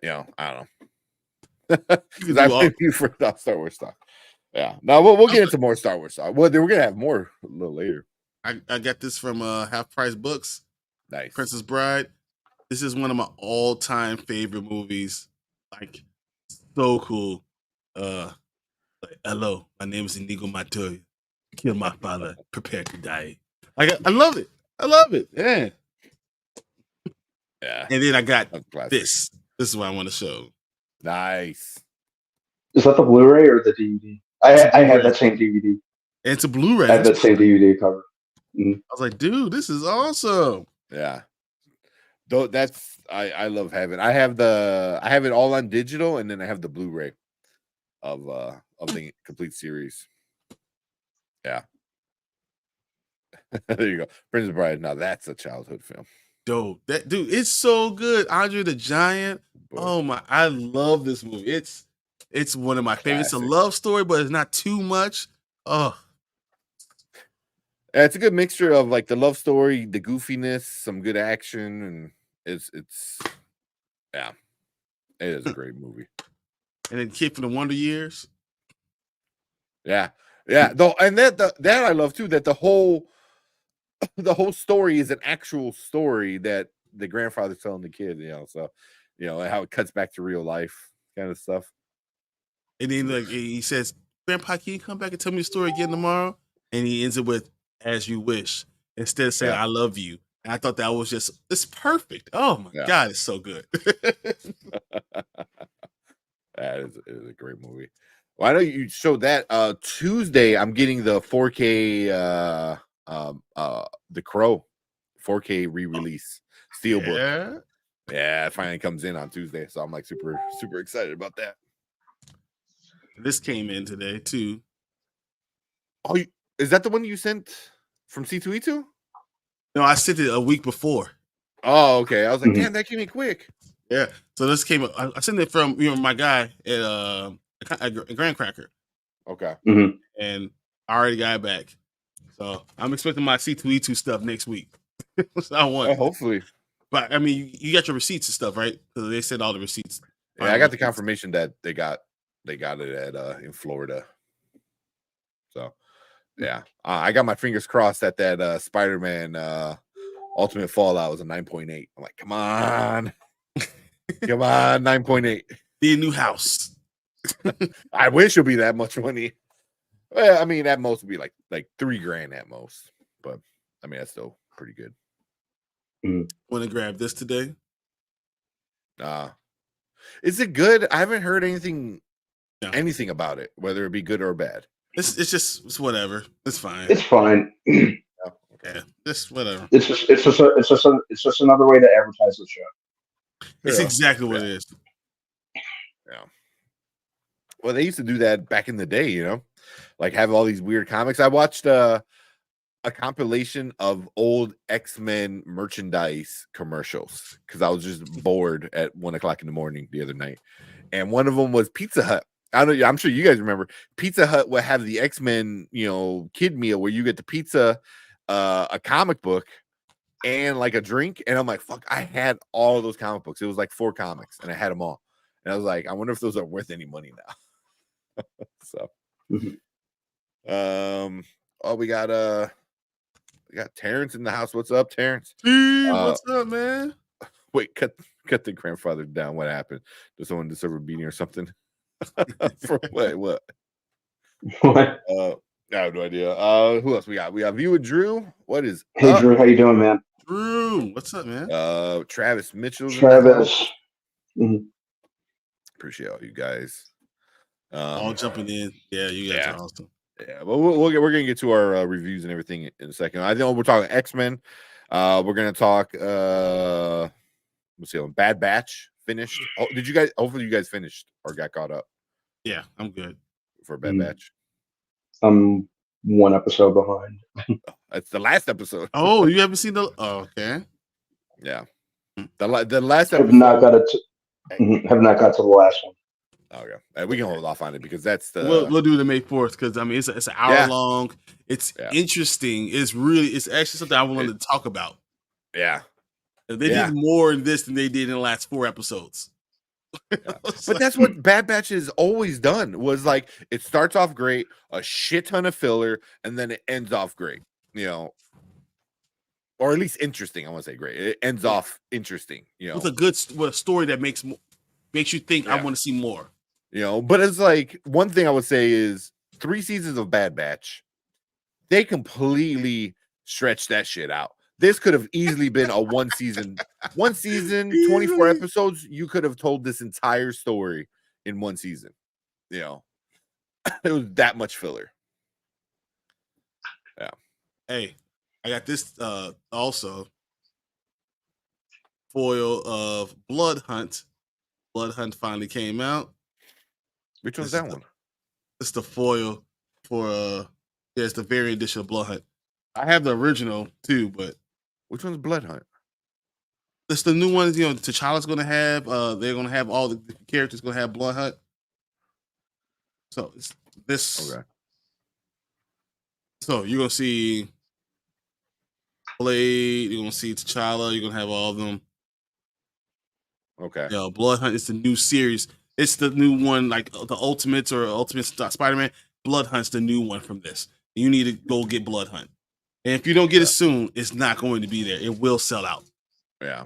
You know, I don't know. Because I blame you for Star Wars stuff. Yeah. Now we'll get into more Star Wars stuff. Well, we're gonna have more a little later. I got this from Half Price Books. Nice. Princess Bride. This is one of my all-time favorite movies. Like, so cool. Like, hello, my name is Inigo Montoya. Kill my father. Prepare to die. Like, I love it. I love it. Yeah. Yeah. And then I got this. This is what I want to show. Nice. Is that the Blu-ray or the DVD? I have that same DVD. It's a Blu-ray. I have that same DVD cover. I was like, dude, this is awesome. Yeah. Though that's I love having. I have it all on digital, and then I have the Blu-ray of the complete series. Yeah. There you go. Princess Bride. Now that's a childhood film. Dude, it's so good. Andre the Giant. Boy. Oh my, I love this movie. It's one of my favorites. It's a love story, but it's not too much. Oh. It's a good mixture of like the love story, the goofiness, some good action, and it's it is a great movie. And then Kid from the Wonder Years. Yeah. Though, and that I love too, that the whole story is an actual story that the grandfather's telling the kid, you know, so how it cuts back to real life kind of stuff. And then like he says, Grandpa, can you come back and tell me the story again tomorrow? And he ends it with "As you wish," instead of saying "I love you." And I thought that was it's perfect. Oh my God, it's so good. That is a great movie. Well, I know you showed that Tuesday. I'm getting the 4K The Crow 4K re-release steelbook. Yeah, it finally comes in on Tuesday, so I'm like super excited about that. This came in today too. Oh, is that the one you sent from C2E2? No, I sent it a week before. Oh, okay. I was like, damn, that came in quick. Yeah. So this came. I sent it from my guy at Grand Cracker. Okay. Mm-hmm. And I already got it back. So I'm expecting my C2E2 stuff next week. I want. Hopefully. But I mean, you got your receipts and stuff, right? So they sent all the receipts. Yeah, I got the confirmation that they got it at in Florida. So yeah, I got my fingers crossed that Spider-Man Ultimate Fallout was a 9.8. I'm like, come on, come on, 9.8. Be a new house. I wish it'd be that much money. Well, I mean, at most would be like $3,000 at most, but I mean that's still pretty good. Want to grab this today? Is it good? I haven't heard anything about it, whether it be good or bad. It's whatever. It's fine. It's fine. Oh, okay. Yeah, just whatever. It's just another way to advertise the show. It's exactly what it is. Yeah. Well, they used to do that back in the day, you know, like have all these weird comics. I watched a compilation of old X-Men merchandise commercials because I was just bored at 1:00 in the morning the other night, and one of them was Pizza Hut. I'm sure you guys remember Pizza Hut would have the X-Men, kid meal where you get the pizza, a comic book, and like a drink. And I'm like, fuck, I had all of those comic books. It was like 4 comics, and I had them all. And I was like, I wonder if those are worth any money now. So, we got Terrence in the house. What's up, Terrence? What's up, man? Wait, cut the grandfather down. What happened? Does someone deserve a beating or something? For what? What? I have no idea. Who else we got? We got View Drew. What is Hey, Drew, how you doing, man? Drew, what's up, man? Travis Mitchell. Travis. Appreciate all you guys. All jumping in. Yeah, you guys are awesome. Yeah, but we're gonna get to our reviews and everything in a second. I know we're talking X-Men. We're gonna talk. Let's see, Bad Batch finished. Oh, did you guys? Hopefully, you guys finished or got caught up. Yeah, I'm good for Bad Batch. I'm 1 episode behind. That's the last episode. Oh, you haven't seen the? Oh, okay. Yeah, the last episode. Have not got to the last one. Okay, we can hold off on it because that's the. We'll do the May 4th because I mean it's an hour long. It's interesting. It's actually something I wanted to talk about. Yeah, they did more in this than they did in the last 4 episodes. But that's what Bad Batch has always done. Was like it starts off great, a shit ton of filler, and then it ends off great. Or at least interesting. I want to say great. It ends off interesting. It's a good story that makes you think I want to see more. But it's like one thing I would say is 3 seasons of Bad Batch, they completely stretched that shit out. This could have easily been a 1 season, 24 episodes. You could have told this entire story in 1 season. It was that much filler. Yeah. Hey, I got this also foil of Blood Hunt. Blood Hunt finally came out. Which one's that one? It's the foil for it's the variant edition of Blood Hunt. I have the original too, but which one's Blood Hunt? It's the new ones. T'Challa's gonna have. They're gonna have all the characters gonna have Blood Hunt. So it's this. Okay. So you're gonna see Blade. You're gonna see T'Challa. You're gonna have all of them. Okay. Blood Hunt is the new series. It's the new one, like the Ultimates or Ultimate Spider-Man. Blood Hunt's the new one from this. You need to go get Blood Hunt. And if you don't get it soon, it's not going to be there. It will sell out. Yeah.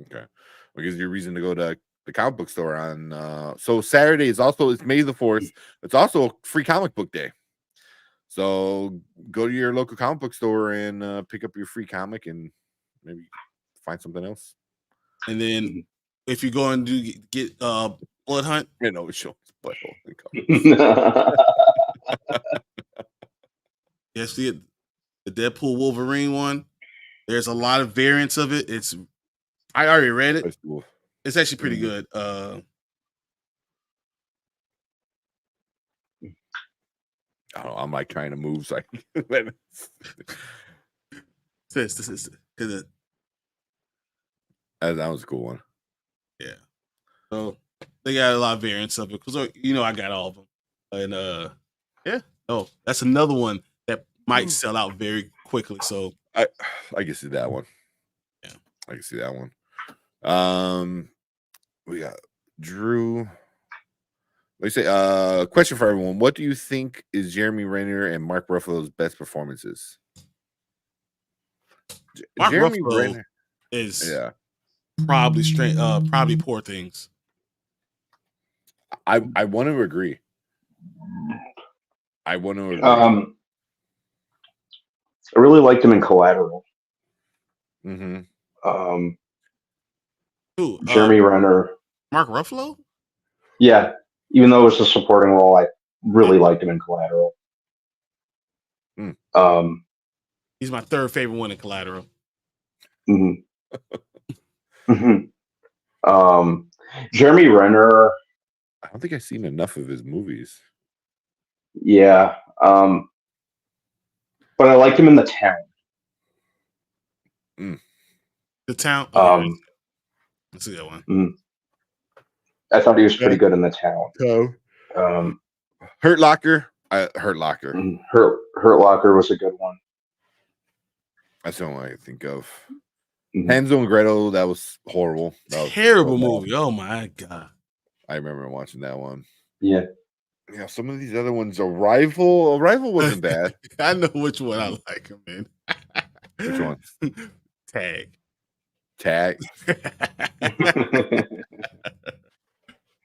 Okay. Well, gives you a reason to go to the comic book store on. So Saturday is also, it's May the 4th. It's also a free comic book day. So go to your local comic book store and pick up your free comic and maybe find something else. And then if you go and get Blood Hunt, it shows butthole. Yes, the Deadpool Wolverine one. There's a lot of variants of it. I already read it. Cool. It's actually pretty good. I don't know. I'm like trying to move so I can. That was a cool one. Yeah. So they got a lot of variants of it because I got all of them. And yeah. Oh, that's another one that might sell out very quickly. So I guess it's that one. Yeah. I can see that one. We got Drew. Let me say, question for everyone: what do you think is Jeremy Renner and Mark Ruffalo's best performances? Mark Jeremy Ruffalo Renner is probably Poor Things. I want to agree. I want to agree. I really liked him in Collateral. Mm-hmm. Jeremy Renner. Mark Ruffalo? Yeah. Even though it was a supporting role, I really liked him in Collateral. He's my third favorite one in Collateral. Jeremy Renner. I don't think I've seen enough of his movies. Yeah. But I liked him in The Town. The Town? Let's see that one. I thought he was pretty good in The Town. Hurt Locker. Hurt Locker. Hurt Locker was a good one. That's the only one I can think of. Hansel and Gretel, that was horrible. That was terrible movie. Oh my God. I remember watching that one. Yeah. Yeah, some of these other ones, Arrival wasn't bad. I know which one I like him in. Which one? Tag.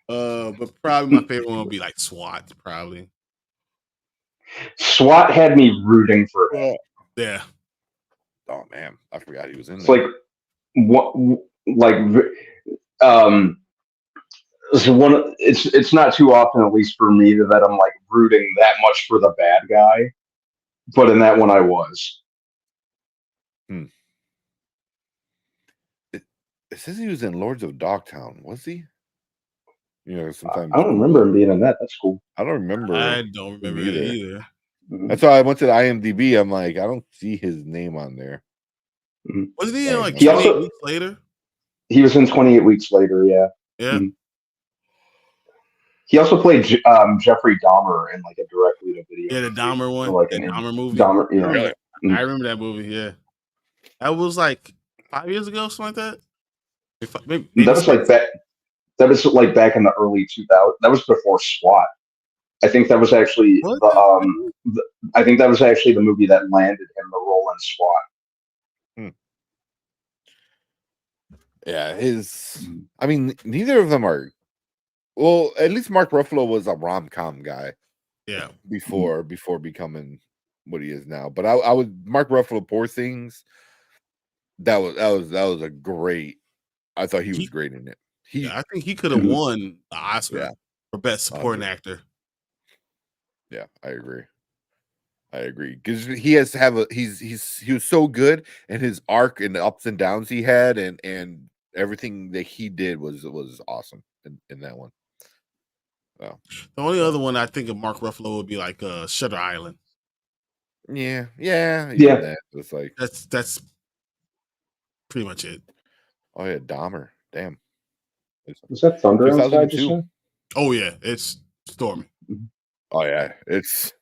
But probably my favorite one would be like SWAT, probably. SWAT had me rooting for him. Yeah. Oh man, I forgot he was in there. It's not too often, at least for me, that I'm like rooting that much for the bad guy. But in that one, I was. It says he was in Lords of Dogtown. Was he? You know, sometimes I don't remember him being in that. That's cool. I don't remember either. That's why I went to the IMDb. I'm like, I don't see his name on there. Wasn't he in like 28 Weeks Later? He was in 28 Weeks Later, yeah. Yeah. He also played Jeffrey Dahmer in like a directly to video. Yeah, the Dahmer one, like the Dahmer movie. Dahmer, yeah. Really? I remember that movie. Yeah, that was like 5 years ago, something like that. Maybe that was like back. That was like back in the early 2000s. That was before SWAT. I think that was actually I think that was actually the movie that landed him the role in SWAT. Yeah, I mean, neither of them are. Well, at least Mark Ruffalo was a rom-com guy. Yeah. Before becoming what he is now. But I would Mark Ruffalo, Poor Things. That was a great. I thought he was great in it. I think he could have won the Oscar for Best Supporting Actor. Yeah, I agree because he has to have he was so good, and his arc and the ups and downs he had, and everything that he did was awesome in that one. Wow. The only other one I think of Mark Ruffalo would be like Shutter Island. Yeah. It's like that's pretty much it. Oh yeah, Dahmer. Damn. Was that thunder outside? Oh yeah, it's stormy. Oh yeah, it's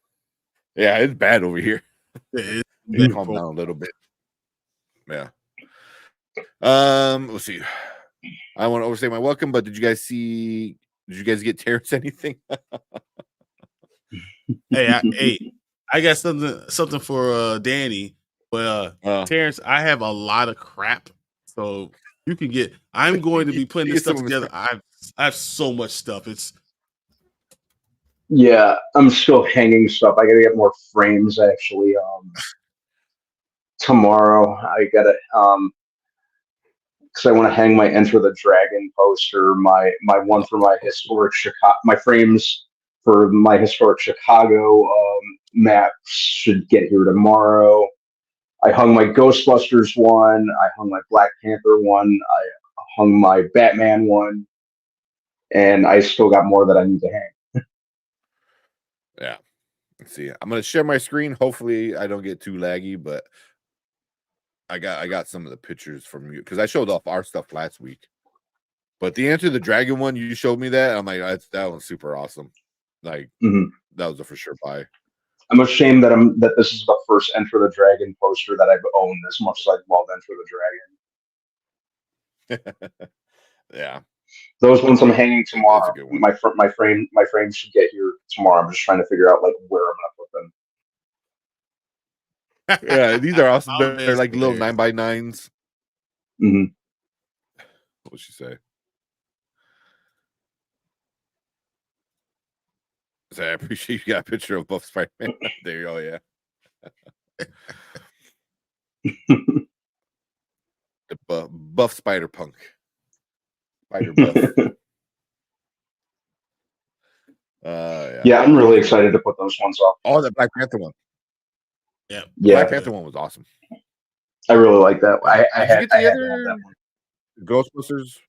bad over here. Yeah, calm down a little bit. Yeah. Let's see. I want to overstay my welcome, but did you guys get Terrence anything? I got something for Danny. But Terrence, I have a lot of crap, so you can get. I'm going to be putting this stuff together. I have so much stuff. Yeah, I'm still hanging stuff. I gotta get more frames actually. Tomorrow I gotta because I want to hang my Enter the Dragon poster, my one for my historic Chicago, my frames for my historic Chicago maps should get here tomorrow. I hung my Ghostbusters one. I hung my Black Panther one. I hung my Batman one, and I still got more that I need to hang. Yeah. Let's see. I'm gonna share my screen. Hopefully, I don't get too laggy, but I got some of the pictures from you because I showed off our stuff last week. But the Enter the Dragon one, you showed me that. I'm like, that one's super awesome. Like that was a for sure buy. I'm ashamed that this is the first Enter the Dragon poster that I've owned as much as I love Enter the Dragon. Yeah. Those ones I'm hanging tomorrow. That's a good one. My frame should get here tomorrow. I'm just trying to figure out like where I'm gonna put them. Yeah, these are awesome. Oh, They're like little hilarious. 9x9s. Hmm. What would she say? So I appreciate you got a picture of Buff Spider-Man. There you go, yeah. The buff Spider Punk. Spider Buff. Yeah. Yeah, I'm really excited to put those ones up. Oh, the Black Panther one. Yeah. Yeah. Black Panther one was awesome. I really like that. I Did had you get to the have other that one. Ghostbusters?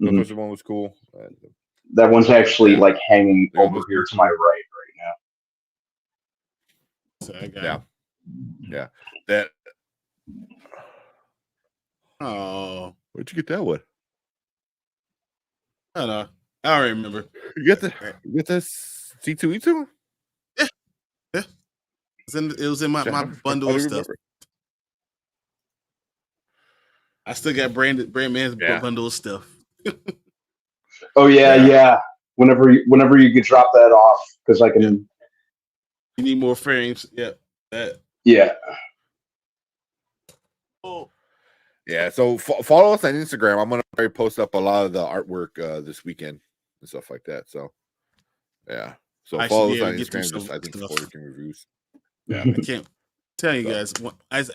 Mhm. Ghostbusters one was cool. That one's actually Yeah. like hanging It was over here to my right now. So I got Yeah. Yeah. That. Oh, Where'd you get that one? I don't know. I don't remember. You get the C2E2? Yeah. It was in my bundle of stuff. I still got Brandman's bundle of stuff. Oh yeah. Whenever you could drop that off, because I can. Yeah. You need more frames. Yeah. Yeah. Oh. Yeah. So follow us on Instagram. I'm gonna post up a lot of the artwork this weekend and stuff like that. So yeah. So follow us on Instagram. Just I think spoiler reviews. Yeah. I can't tell you guys. As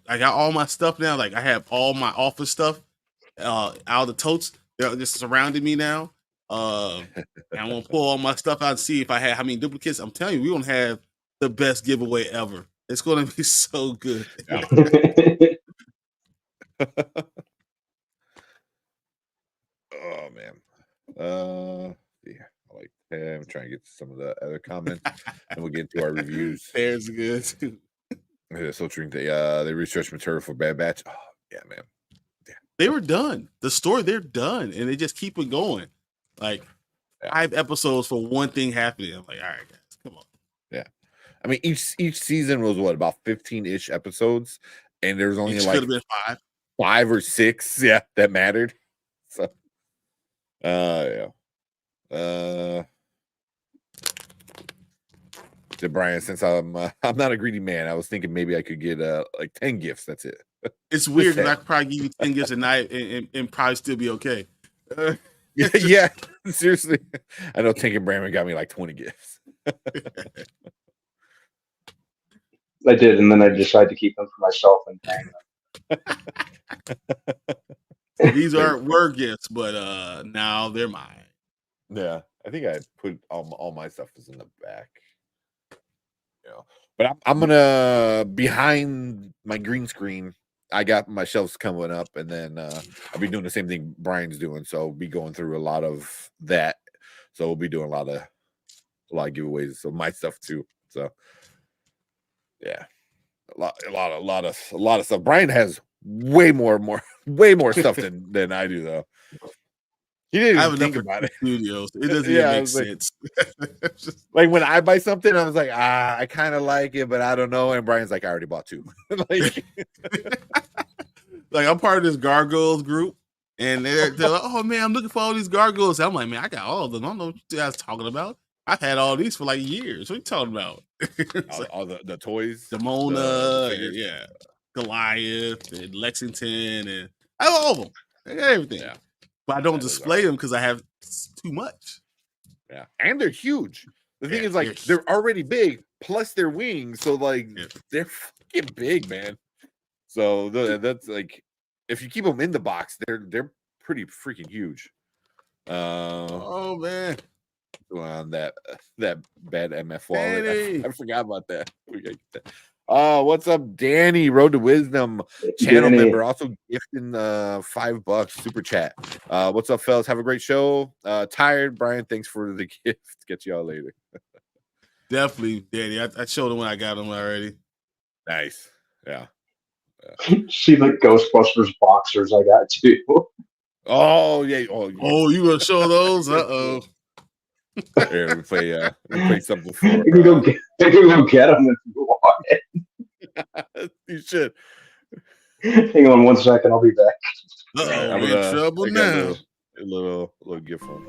I got all my stuff now. Like I have all my office stuff out of the totes. They're just surrounding me now. And I'm gonna pull all my stuff out and see if I have how many duplicates. I'm telling you, we're gonna have the best giveaway ever. It's gonna be so good. Yeah. Oh man. Yeah. I like that. I'm trying to get to some of the other comments and we'll get into our reviews. There's good too. Yeah, so true. They researched material for Bad Batch. Oh yeah, man. Yeah. They were done. The story, they're done, and they just keep it going. Like 5 episodes for one thing happening. I'm like, all right, guys, come on. Yeah, I mean each season was what, about 15-ish episodes, and there's only like could have been 5 or 6, yeah, that mattered. So, yeah. To Brian, since I'm not a greedy man, I was thinking maybe I could get like 10 gifts. That's it. It's weird because I could probably give you 10 gifts a night and probably still be okay. Yeah, seriously. I know Tank and Brandon got me like 20 gifts. I did, and then I decided to keep them for myself and hang them. These were gifts, but now they're mine. Yeah, I think I put all my stuff is in the back. Yeah, but I'm gonna behind my green screen. I got my shelves coming up, and then I'll be doing the same thing Brian's doing. So we'll be going through a lot of that. So we'll be doing a lot of giveaways. So my stuff too. So yeah, a lot of stuff. Brian has way more stuff than I do though. He didn't even think about it. Studios. It doesn't even make sense. Like when I buy something, I was like, I kind of like it, but I don't know. And Brian's like, I already bought 2. like I'm part of this Gargoyles group, and they're like, oh man, I'm looking for all these Gargoyles. I'm like, man, I got all of them. I don't know what you guys talking about. I've had all these for like years. What are you talking about? all the toys, Demona, yeah, Goliath, and Lexington, and I have all of them. I got everything. Yeah. But I don't display them because I have too much. Yeah, and they're huge. The thing is, like, they're already big, plus their wings, so like they're fucking big, man. So that's like, if you keep them in the box, they're pretty freaking huge. Oh man, on that bad MF wallet, I forgot about that. We gotta get that. What's up, Danny? Road to Wisdom channel member, also gifting $5 super chat. What's up, fellas? Have a great show. Tired, Brian. Thanks for the gift. Get you all later. Definitely, Danny. I showed him when I got them already. Nice. Yeah. See the Ghostbusters boxers I got too. Oh yeah. Oh, you gonna show those? Uh-oh. Here, we play something for. You can go get them if you want it. You should. Hang on 1 second, I'll be back. Uh-oh, I'm we're in trouble I got now. a little gift for him.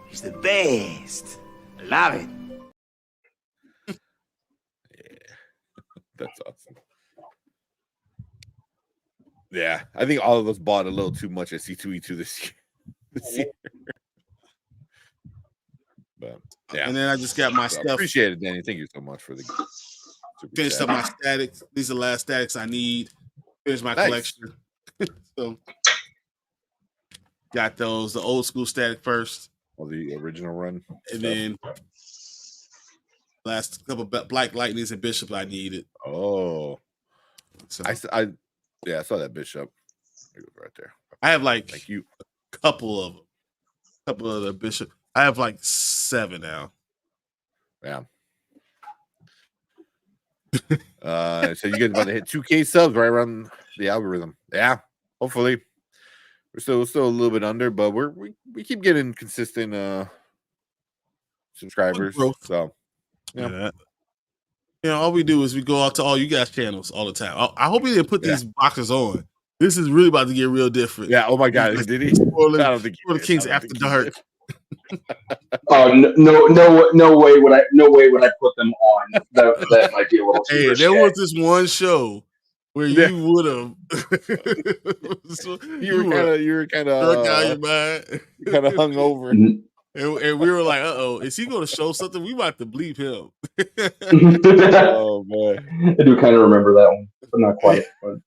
He's the best. I love it. That's awesome. Yeah, I think all of us bought a little too much at C2E2 this year. But yeah, And then I just got my so stuff. Appreciate it, Danny. Thank you so much for the super Finished chat. up my statics. These are the last statics I need. Finished my collection. So got those, the old school static first. Well, the original run. And then last couple of Black Lightnings and Bishop I needed. Oh. So I saw that Bishop. Right there. I have like Thank you. a couple of the Bishop. I have like 7 now. Yeah. So you guys about to hit 2K subs right around the algorithm. Yeah. Hopefully. We're still a little bit under, but we keep getting consistent subscribers. So yeah. You know, all we do is we go out to all you guys' channels all the time. I hope he didn't put these boxes on. This is really about to get real different. Yeah. Oh my God. Did he? Spoiling, I don't think the Kings After Dark. Oh no way would I put them on. That might be a little too risque. There was this one show where you would have you were kind of out your mind. Kind of hung over. And we were like, "Uh-oh, is he going to show something? We might have to bleep him." Oh man, I do kind of remember that one, but not quite. But.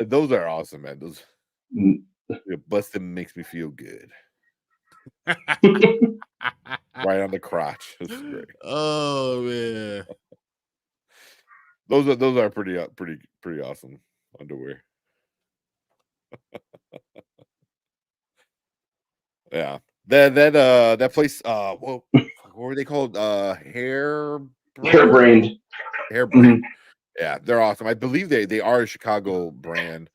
Those are awesome, man. Those busting makes me feel good. Right on the crotch. That's great. Oh man, those are pretty awesome underwear. Yeah, that place. What were they called? Hairbrained. Mm-hmm. Yeah, they're awesome. I believe they are a Chicago brand.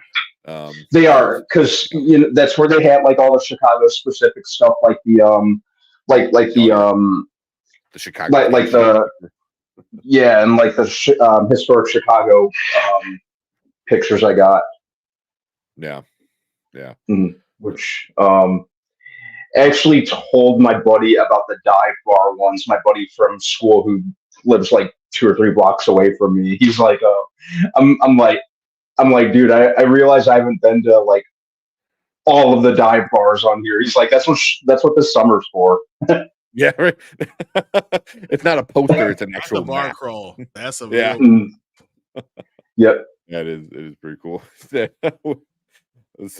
They are, because that's where they had like all the Chicago specific stuff, like the the Chicago, and like the historic Chicago pictures I got. Yeah. Which actually told my buddy about the dive bar ones. My buddy from school who lives like 2 or 3 blocks away from me. He's like, I'm like, dude, I realize I haven't been to like all of the dive bars on here. He's like, that's what this summer's for. Yeah, right. It's not a poster; it's an actual bar map. crawl. That's a real... Yep. That is pretty cool. It's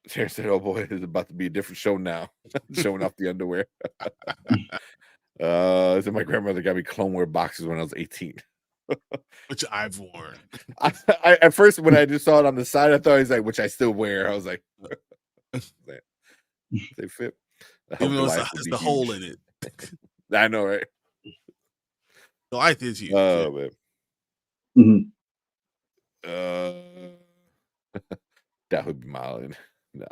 Sharon said, "Oh boy, it's about to be a different show now." Showing off the underwear. So my grandmother got me Clone Wars boxes when I was 18. Which I've worn. I at first when I just saw it on the side, I thought he was like, which I still wear. I was like, they fit. Even though it's the hole in it. I know, right? The life is huge. Oh man. That would be Marlon. Nah.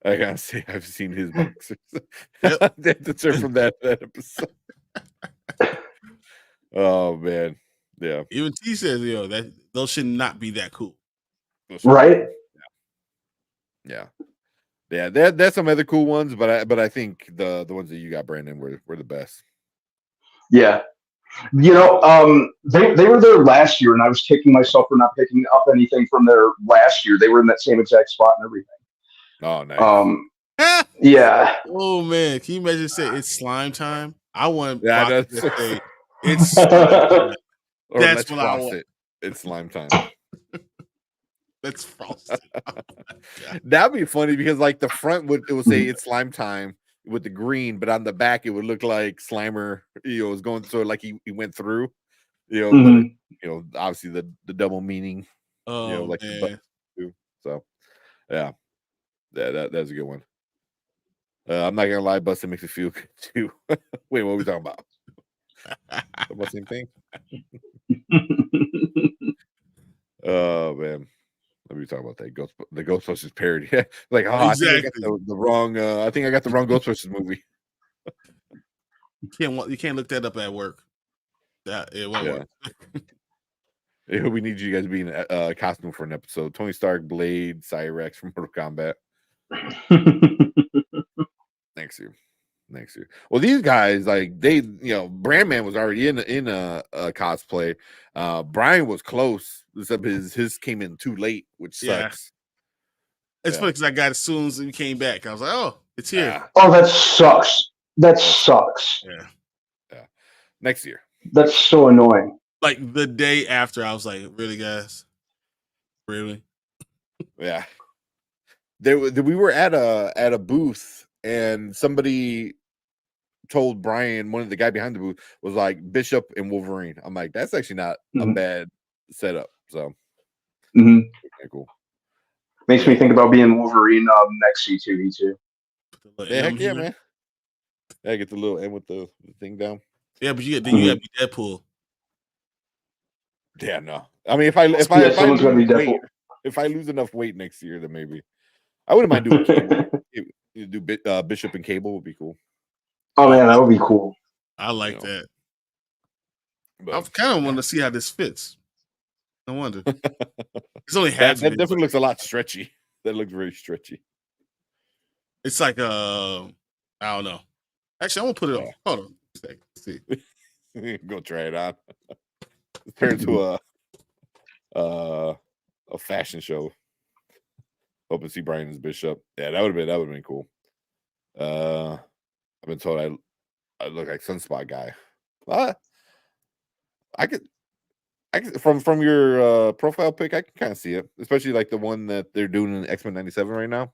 I gotta say, I've seen his boxers. That's from that episode. Oh man, yeah. Even T says, that those should not be that cool, right? Yeah. That's some other cool ones, but I think the ones that you got, Brandon, were the best. Yeah. They were there last year, and I was kicking myself for not picking up anything from there last year. They were in that same exact spot and everything. Oh, nice. Yeah. Oh man, can you imagine say it's slime time? I want to say it's slime time. Or That's let's what I frost want. it. It's slime time. Let's frost it. Oh, that'd be funny because like the front would say it's slime time with the green, but on the back it would look like Slimer, was going through like he went through, but obviously the double meaning, like man. the button too. So yeah, that's a good one. I'm not gonna lie, Bustin makes me feel good too. Wait, what are we talking about? About the same thing. Oh man. Let me talk about that the Ghostbusters parody. Like, exactly. I think I got the wrong. I think I got the wrong Ghostbusters movie. You can't look that up at work. It won't work. We need you guys to be in a costume for an episode. Tony Stark, Blade, Cyrex from Mortal Kombat. Next year. Well, these guys, like Brandman was already in a cosplay. Brian was close, except his came in too late, which sucks. It's funny because I got it as soon as we came back. I was like, oh, it's here. Oh, that sucks. That sucks. Yeah. Next year. That's so annoying. Like the day after, I was like, really, guys? Really? Yeah. We were at a booth, and somebody told Brian, one of the guy behind the booth, was like Bishop and Wolverine. I'm like, that's actually not a bad setup. So okay, cool. Makes me think about being Wolverine next C2E2. Yeah, heck yeah, man. Yeah, get the little M with the thing down. Yeah, but you got to be Deadpool. Yeah, no. I mean, if I lose enough weight next year, then maybe I wouldn't mind doing Cable. Do Bishop and Cable would be cool. Oh man, that would be cool. I like that. But I kind of want to see how this fits. I wonder. It's only half. That definitely looks a lot stretchy. That looks very stretchy. It's like I don't know. Actually, I'm gonna put it on. Hold on. Let's see. Go try it on. Turn into a fashion show. Hope to see Brian as Bishop. Yeah, that would have been cool. I've been told I look like Sunspot guy. I could from your profile pic, I can kind of see it, especially like the one that they're doing in X-Men 97 right now.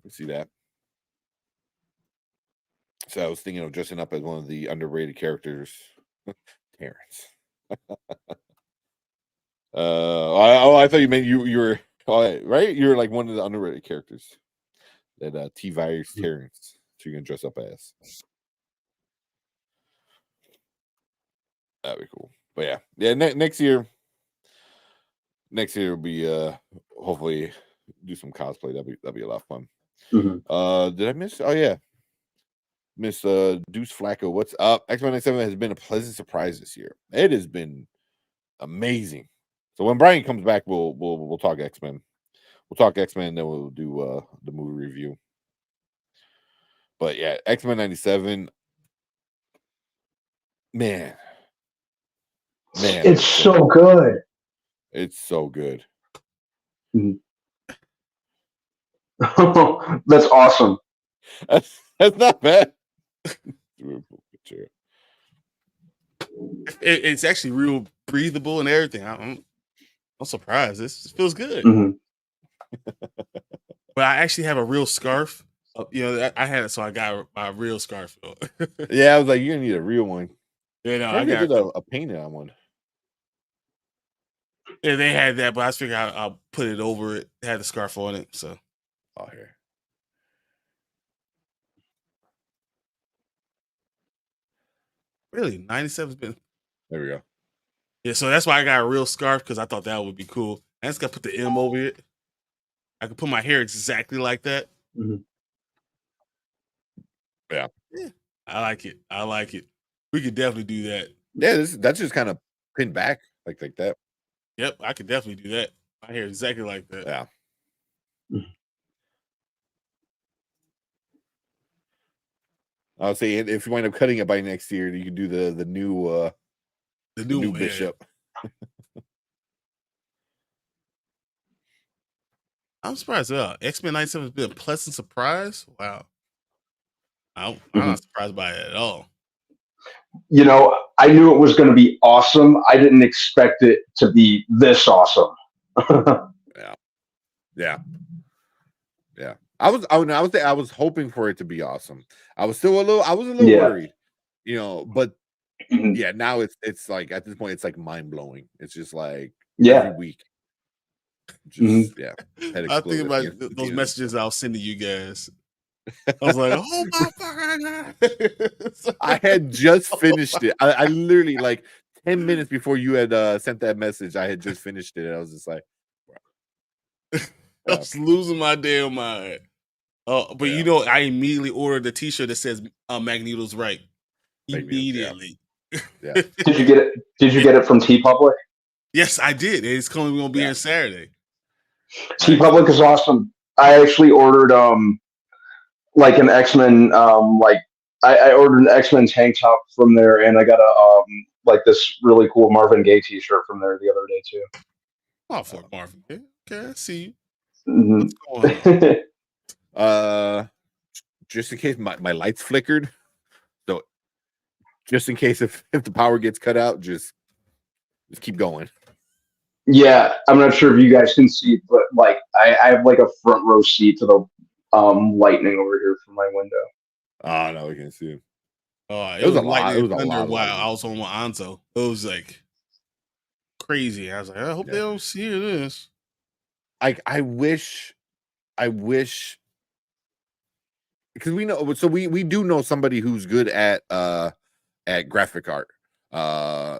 You see that? So I was thinking of dressing up as one of the underrated characters, Terrence. I thought you meant you were right. You're like one of the underrated characters that T-Virus Terrence. So you're gonna dress up as. That'd be cool. But yeah. Next year will be hopefully do some cosplay. That'd be a lot of fun. Did I miss? Oh yeah, Miss Deuce Flacco. What's up? X-Men 97 has been a pleasant surprise this year. It has been amazing. So when Brian comes back, we'll talk X-Men. We'll talk X-Men, then we'll do the movie review. But yeah, X-Men 97. Man. It's so good. It's so good. That's awesome. That's not bad. It's actually real breathable and everything. I'm surprised. This feels good. But I actually have a real scarf. I had it, so I got my real scarf. Yeah, I was like, you're gonna need a real one. Yeah, no, I got a painted on one. Yeah, they had that, but I figured I'll put it over it. It had the scarf on it, so. Oh, here. Really, 97's been. There we go. Yeah, so that's why I got a real scarf, because I thought that would be cool. I just got to put the M over it. I could put my hair exactly like that. Yeah, I like it. We could definitely do that. Yeah, that's just kind of pinned back like that. Yep, I could definitely do that. My hair exactly like that. Yeah. I'll say if you wind up cutting it by next year, you can do the new Bishop. I'm surprised. X-Men 97 has been a pleasant surprise. Wow. I'm not surprised by it at all. I knew it was going to be awesome. I didn't expect it to be this awesome. Yeah. I was hoping for it to be awesome. I was a little worried, but yeah, now it's like at this point it's like mind blowing. It's just like every week. I think about those messages I was sending you guys. I was like, oh my fucking God. I had just finished it. I literally like 10 minutes before you had sent that message, I had just finished it. And I was just like, I was losing my damn mind. But I immediately ordered the t-shirt that says Magneto's right. Immediately. Yeah. Did you get it? Did you get it from T Public? Yes, I did. It's going to be Yeah. here Saturday. T Nice. Public is awesome. I actually ordered like an X-Men I ordered an X-Men tank top from there, and I got a like this really cool Marvin Gaye T-shirt from there the other day too. Oh, Fort Marvin. Okay, I see you. Mhm. What's going on? Just in case my lights flickered. So just in case if the power gets cut out, just keep going. Yeah, I'm not sure if you guys can see, but like I have like a front row seat to the lightning over here from my window. Oh no, we can see it. Oh, It it was was a lot. It lightning was a and thunder lot of while lightning. I was on my Anzo. It was like crazy. I was like, I hope they Yeah. don't see this. I wish because we know, so we do know somebody who's good at graphic art.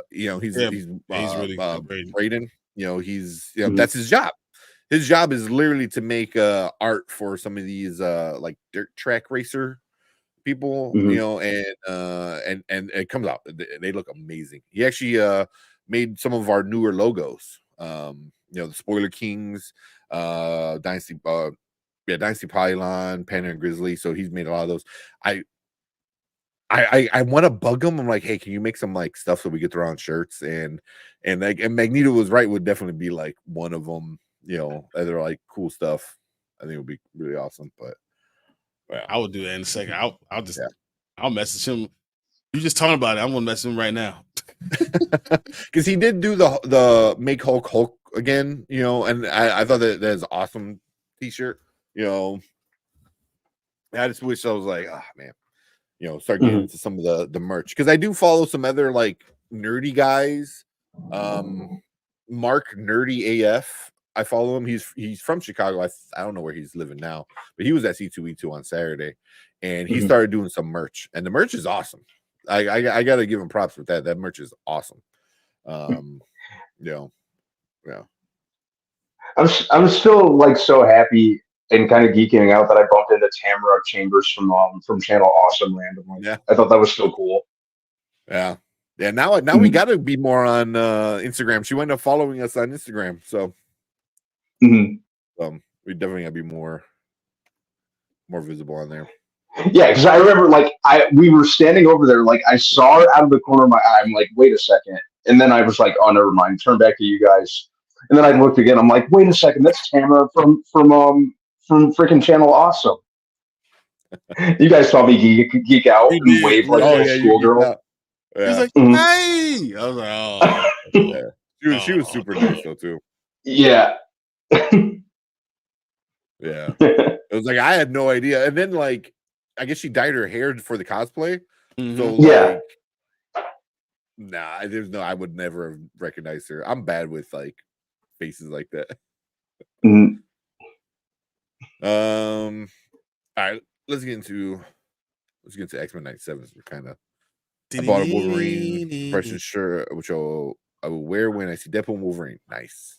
He's Yeah, he's really great. Braden. He's Mhm. that's his job. His job is literally to make art for some of these like dirt track racer people, Mhm. and it comes out. They look amazing. He actually made some of our newer logos. The Spoiler Kings, Dynasty, Dynasty Pylon, Panda and Grizzly. So he's made a lot of those. I want to bug him. I'm like, hey, can you make some like stuff so we could throw on shirts? And Magneto was right. Would definitely be like one of them. They're like cool stuff. I think it would be really awesome. But yeah, I would do that in a second. I'll just Yeah. I'll message him. You just talking about it. I'm gonna message him right now. because he did do the make Hulk again. And I thought that is an awesome T-shirt. I just wish I was like, oh man. Start getting Mhm. into some of the merch because I do follow some other like nerdy guys. Mark Nerdy AF. I follow him. He's from Chicago. I don't know where he's living now, but he was at C2E2 on Saturday, and he Mhm. started doing some merch, and the merch is awesome. I gotta give him props with that. That merch is awesome. Yeah. I'm still like so happy and kind of geeking out that I bumped into Tamara Chambers from Channel Awesome randomly. Yeah. I thought that was so cool. Yeah. Now we got to be more on Instagram. She wound up following us on Instagram, so Mhm. we definitely got to be more visible on there. Yeah, because I remember like we were standing over there, like I saw it out of the corner of my eye. I'm like, wait a second, and then I was like, oh, never mind. Turn back to you guys, and then I looked again. I'm like, wait a second, that's Tamara from freaking Channel Awesome. You guys saw me geek out You and did. wave like a Oh little yeah, you geeked schoolgirl. out. He's Yeah, like, Mhm. hey. I was like, oh. yeah. She was super nice though too. Yeah. Yeah, it was like I had no idea, and then like I guess she dyed her hair for the cosplay. So Yeah. like, nah, I would never have recognized her. I'm bad with like faces like that. Mhm. All right, let's get into X-Men 97. We're kind of. I bought a Wolverine compression shirt, which I will wear when I see Deadpool and Wolverine. Nice.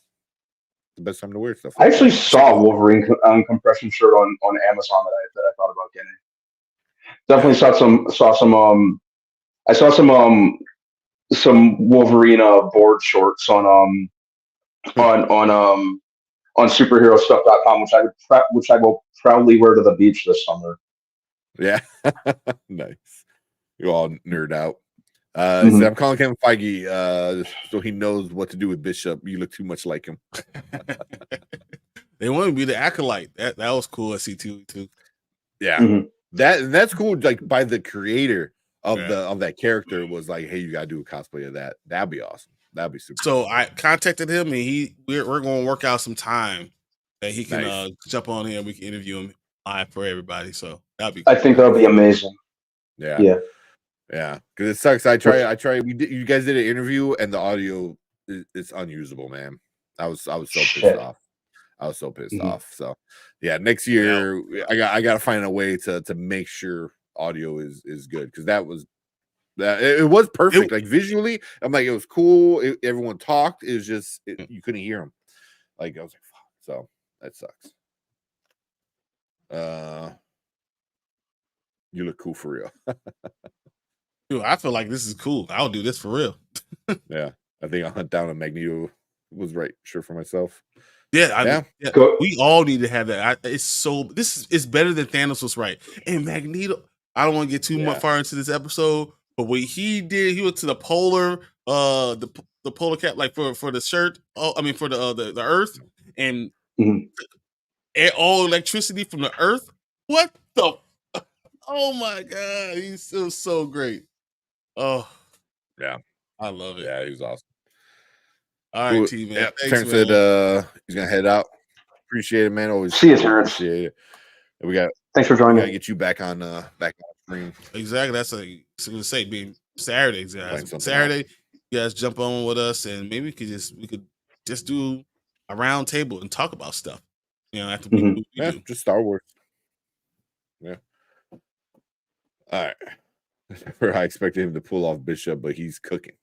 The best time to wear stuff I like actually that. saw a Wolverine compression shirt on Amazon that I thought about getting. Definitely saw some I saw some Wolverine board shorts on superherostuff.com, which I will proudly wear to the beach this summer. Yeah. Nice. You all nerd out. He Mhm. said, I'm calling Kevin Feige so he knows what to do with Bishop. You look too much like him. They wanted to be the acolyte. That was cool at C2 too. Yeah. Mhm. That's cool. Like by the creator of Yeah. that character was like, hey, you gotta do a cosplay of that. That'd be awesome. That'd be super. So I contacted him and we're going to work out some time that he can Nice. jump on here and we can interview him live for everybody. So that'd be I cool. think that would be amazing. Yeah. Yeah. Yeah. Because it sucks. I try. You guys did an interview and the audio is unusable, man. I was so Shit. pissed off. I was so pissed Mhm. off. So yeah, next year I got to find a way to make sure audio is good because that was it was perfect. Like visually, I'm like it was cool. Everyone talked. It was just you couldn't hear them. Like I was like, fuck. So that sucks. You look cool for real. Dude, I feel like this is cool. I'll do this for real. Yeah, I think I'll hunt down a Magneto. Was right, sure for myself. Yeah, Yeah. Go. we all need to have that. It's better than Thanos was right. And Magneto, I don't want to get too much far into this episode, but what he did, he went to the polar, the polar cap, like for the shirt. Oh, I mean for the Earth, and Mhm. all electricity from the Earth. What the? Oh my god, he's so great. Oh Yeah, I love it. yeah, he was awesome. All right, Cool. T man. Yeah, Thanks, Terrence man. said he's gonna head out. Appreciate it, man. Always See you, Terrence. appreciate it. And we got Thanks for we joining. gotta get you back on stream. Exactly. That's I was gonna say being Saturdays, Playing guys. something Saturday, you guys jump on with us, and maybe we could just do a round table and talk about stuff. You know, after we do what we Yeah, do. just Star Wars. Yeah. All right. I expected him to pull off Bishop, but he's cooking.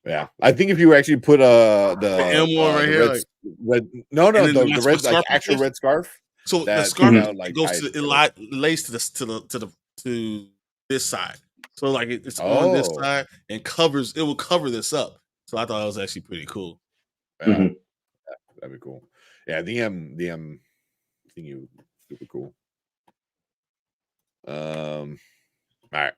Yeah, I think if you actually put The M one right here, red no and then the red scarf actual red scarf. So the that scarf like goes to lays to this side. So like it's on this side and it will cover this up. So I thought it was actually pretty cool. Yeah, that'd be cool. Yeah, the M thing you super cool. All right.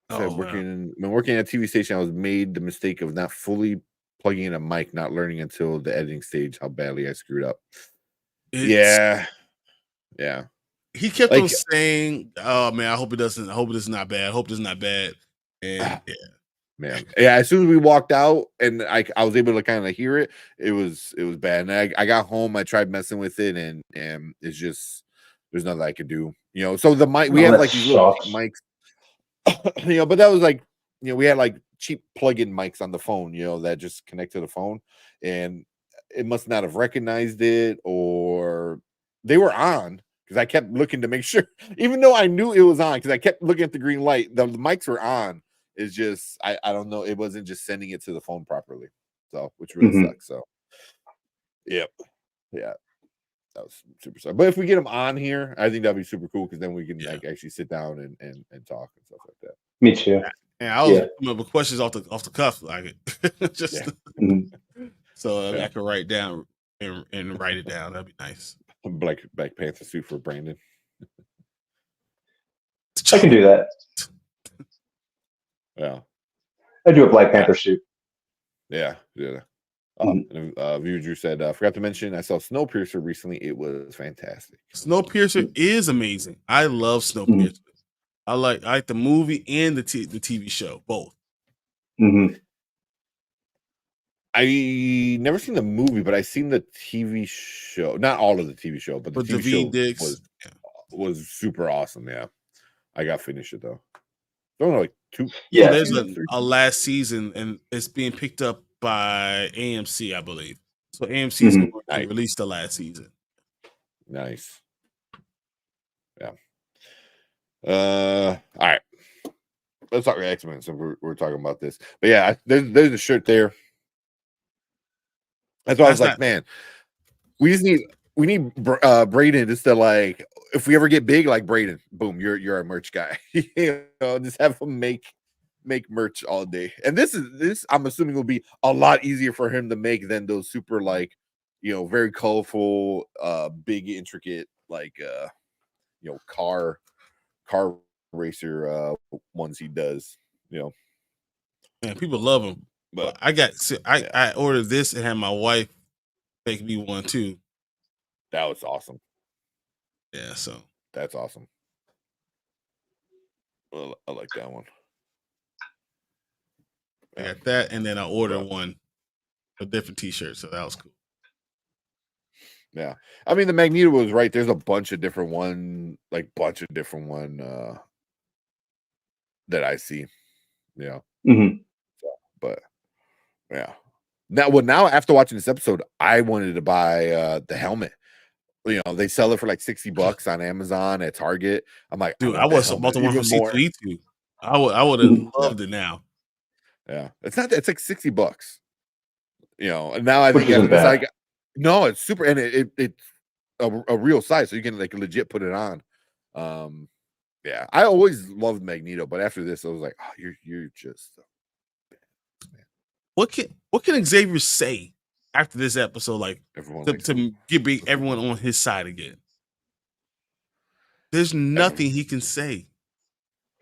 So when working at a TV station, I was made the mistake of not fully plugging in a mic, not learning until the editing stage how badly I screwed up. Yeah. He kept on saying, "Oh man, I hope it doesn't. I hope this is not bad. I hope this is not bad." And man, yeah. As soon as we walked out, and I was able to kind of hear it, it was bad. And I got home, I tried messing with it, and it's just there's nothing I could do. You know, so the mic we have like these little mics. You know, but that was like, you know, we had like cheap plug-in mics on the phone, you know, that just connect to the phone, and it must not have recognized it, or they were on because I kept looking to make sure, even though I knew it was on because I kept looking at the green light. The mics were on. It's just I don't know, it wasn't just sending it to the phone properly, so which really sucks. So yeah, that was super sad. But if we get them on here, I think that'd be super cool because then we can like actually sit down and talk and stuff like that. Me too. And I was coming up with questions off the cuff, like it. Just so I could write down and write it down. That'd be nice. Black Panther suit for Brandon. I can do that. Yeah, I do a Black Panther suit. Yeah. Viewer Drew said, forgot to mention, I saw Snowpiercer recently. It was fantastic. Snowpiercer is amazing. I love Snowpiercer. I like the movie and the TV show, both. I never seen the movie, but I seen the TV show. Not all of the TV show, but the TV show was super awesome. Yeah, I got finished it though. Don't know, like 2. Yeah, there's a last season, and it's being picked up by AMC, I believe. So AMC is going to release the last season. Nice. Yeah. All right. Let's talk about X-Men. So we're talking about this, but yeah, there's a shirt there. That's why I was like, man, we need Braden just to, like, if we ever get big, like Braden, boom, you're our merch guy. You know, just have him make merch all day. And this I'm assuming will be a lot easier for him to make than those super, like, you know, very colorful, big, intricate, like, you know, car racer ones he does. You know, man, people love him. But I ordered this and had my wife make me one too. That was awesome. Yeah, so that's awesome. Well, I like that one. I got that, and then I ordered a different T-shirt, so that was cool. Yeah, I mean the Magneto was right. There's a bunch of different one that I see. Yeah. So, but yeah. Now after watching this episode, I wanted to buy the helmet. You know, they sell it for like $60 on Amazon, at Target. I'm like, dude, I was about to want from C2E2. I would have loved it now. Yeah, it's like $60. You know, and now I think it's like, no, it's super, and it's a real size, so you can like legit put it on. Yeah, I always loved Magneto, but after this, I was like, oh, you're just What can Xavier say after this episode, like everyone to, likes him. to bring everyone on his side again? There's nothing he can say.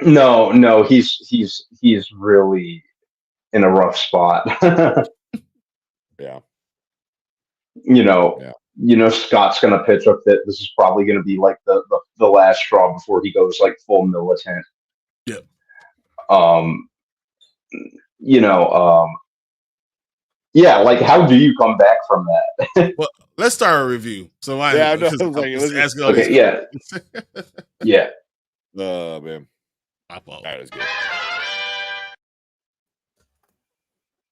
No, he's really in a rough spot. Yeah. Scott's gonna pitch up that this is probably gonna be like the last straw before he goes like full militant. Yep. Yeah, like how do you come back from that? Well, let's start a review. So I Yeah, I know. was I was like, let's asking all Okay, these yeah. Oh man, My fault. that is good.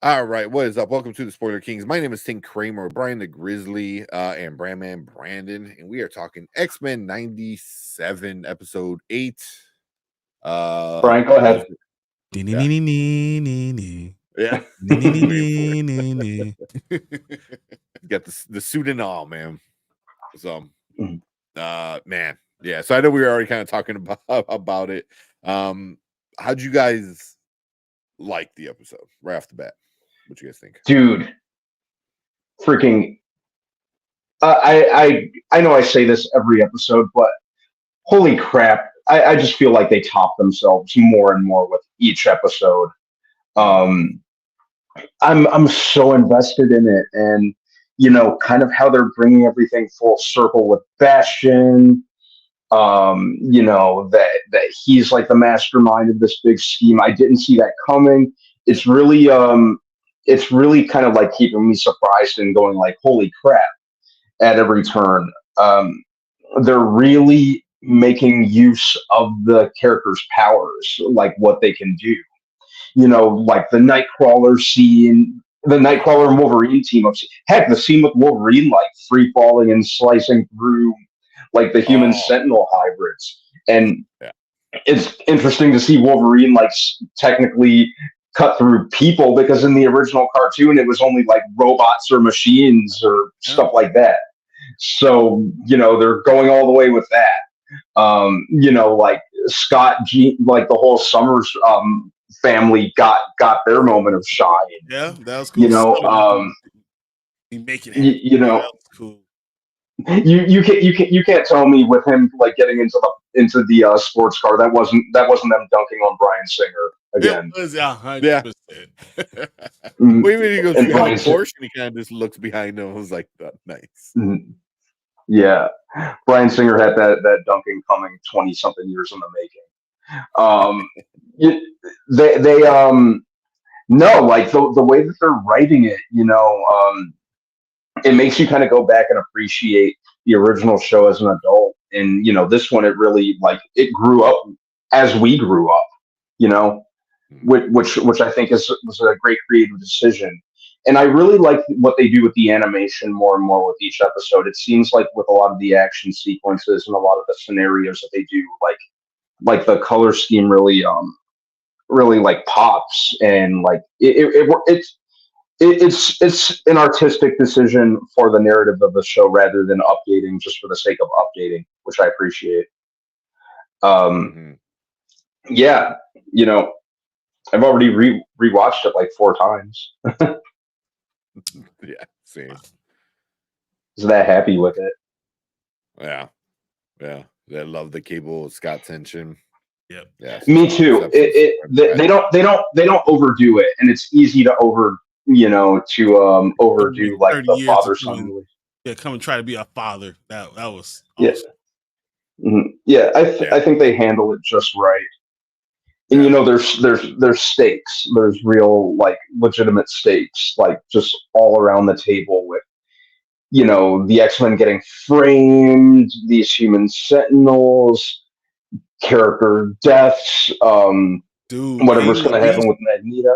All right, what is up? Welcome to the Spoiler Kings. My name is Tim Kramer, Brian the Grizzly, and Brandman Brandon, and we are talking X-Men 97, episode 8. Brian, go ahead. Yeah. Got the suit and all, man. So man. Yeah. So I know we were already kind of talking about it. How'd you guys like the episode right off the bat? What you guys think? Dude, freaking I know I say this every episode, but holy crap, I just feel like they top themselves more and more with each episode. I'm so invested in it, and kind of how they're bringing everything full circle with Bastion. That he's like the mastermind of this big scheme. I didn't see that coming. It's really kind of like keeping me surprised and going like, holy crap, at every turn. They're really making use of the characters' powers, like what they can do. Like the Nightcrawler scene, the Nightcrawler and Wolverine team up. Heck, the scene with Wolverine like free falling and slicing through like the human Sentinel hybrids. And it's interesting to see Wolverine like technically cut through people, because in the original cartoon it was only like robots or machines or stuff like that. So they're going all the way with that. Like Scott G, like the whole Summers family got their moment of shine. Yeah, that was cool. He make it happen. That was cool. You can't tell me with him like getting into the sports car that wasn't them dunking on Bryan Singer again. It was 100%. Well, even he goes behind Bryan Porsche and he kind of just looks behind him. I was like, nice. Yeah, Bryan Singer had that dunking coming 20 something years in the making. They no, like the way that they're writing it, it makes you kind of go back and appreciate the original show as an adult. And this one, it really like it grew up as we grew up, which I think was a great creative decision. And I really like what they do with the animation more and more with each episode. It seems like with a lot of the action sequences and a lot of the scenarios that they do, like the color scheme really like pops, and like it's an artistic decision for the narrative of the show rather than updating just for the sake of updating, which I appreciate. Yeah, I've already rewatched it like 4 times. Yeah, same. Is that happy with it? Yeah. I love the Cable Scott tension. Yep. Yeah. Me too. They don't overdo it, and it's easy to overdo like the father son. Yeah, come and try to be a father. That was awesome. Yeah. I think they handle it just right. And there's stakes. There's real like legitimate stakes, like just all around the table with the X-Men getting framed, these human Sentinels, character deaths, whatever's going to happen with Magneto.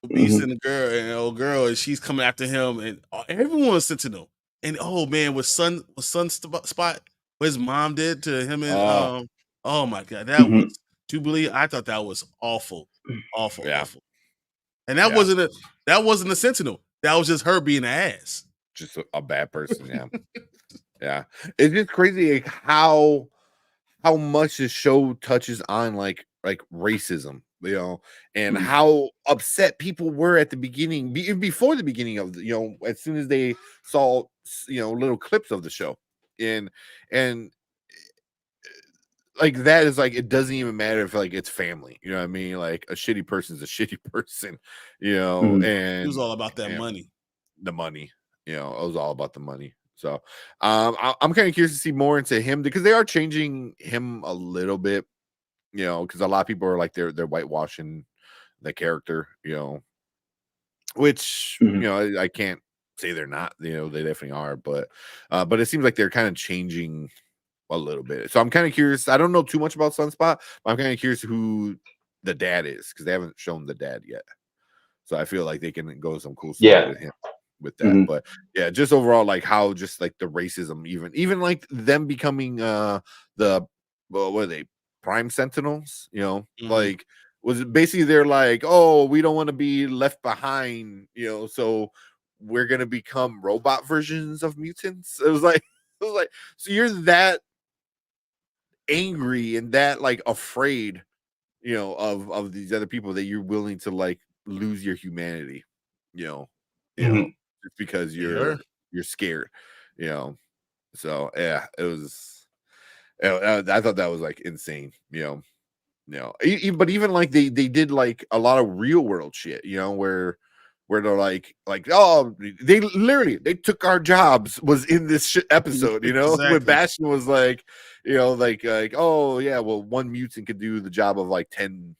Beast and the old girl, and she's coming after him, and everyone's Sentinel. And oh man, with Sunspot, what his mom did to him, and oh my god, that was Jubilee. I thought that was awful. And that wasn't a Sentinel. That was just her being an ass. Just a bad person, yeah. Yeah. It's just crazy like how how much the show touches on like racism, and how upset people were at the beginning, before the beginning of as soon as they saw little clips of the show, and like that is like, it doesn't even matter if like it's family, you know what I mean? Like a shitty person is a shitty person, It was and all about that money. the money, it was all about the money. So I'm kind of curious to see more into him, because they are changing him a little bit, because a lot of people are like they're whitewashing the character, which I can't say they're not, they definitely are, but it seems like they're kind of changing a little bit. So I'm kind of curious. I don't know too much about Sunspot, but I'm kind of curious who the dad is, because they haven't shown the dad yet. So I feel like they can go some cool story with him with that. But yeah, just overall, like how just like the racism, even like them becoming what are they, Prime Sentinels, like was basically they're like, oh, we don't want to be left behind, so we're gonna become robot versions of mutants. It was like so you're that angry and that like afraid, of these other people, that you're willing to like lose your humanity, just because you're scared, so yeah, it was, I thought that was like insane, but even like they did like a lot of real world shit, where they're like, oh, they literally they took our jobs, was in this episode, when Exactly. Bastion was like, like oh yeah, well, one mutant could do the job of like 10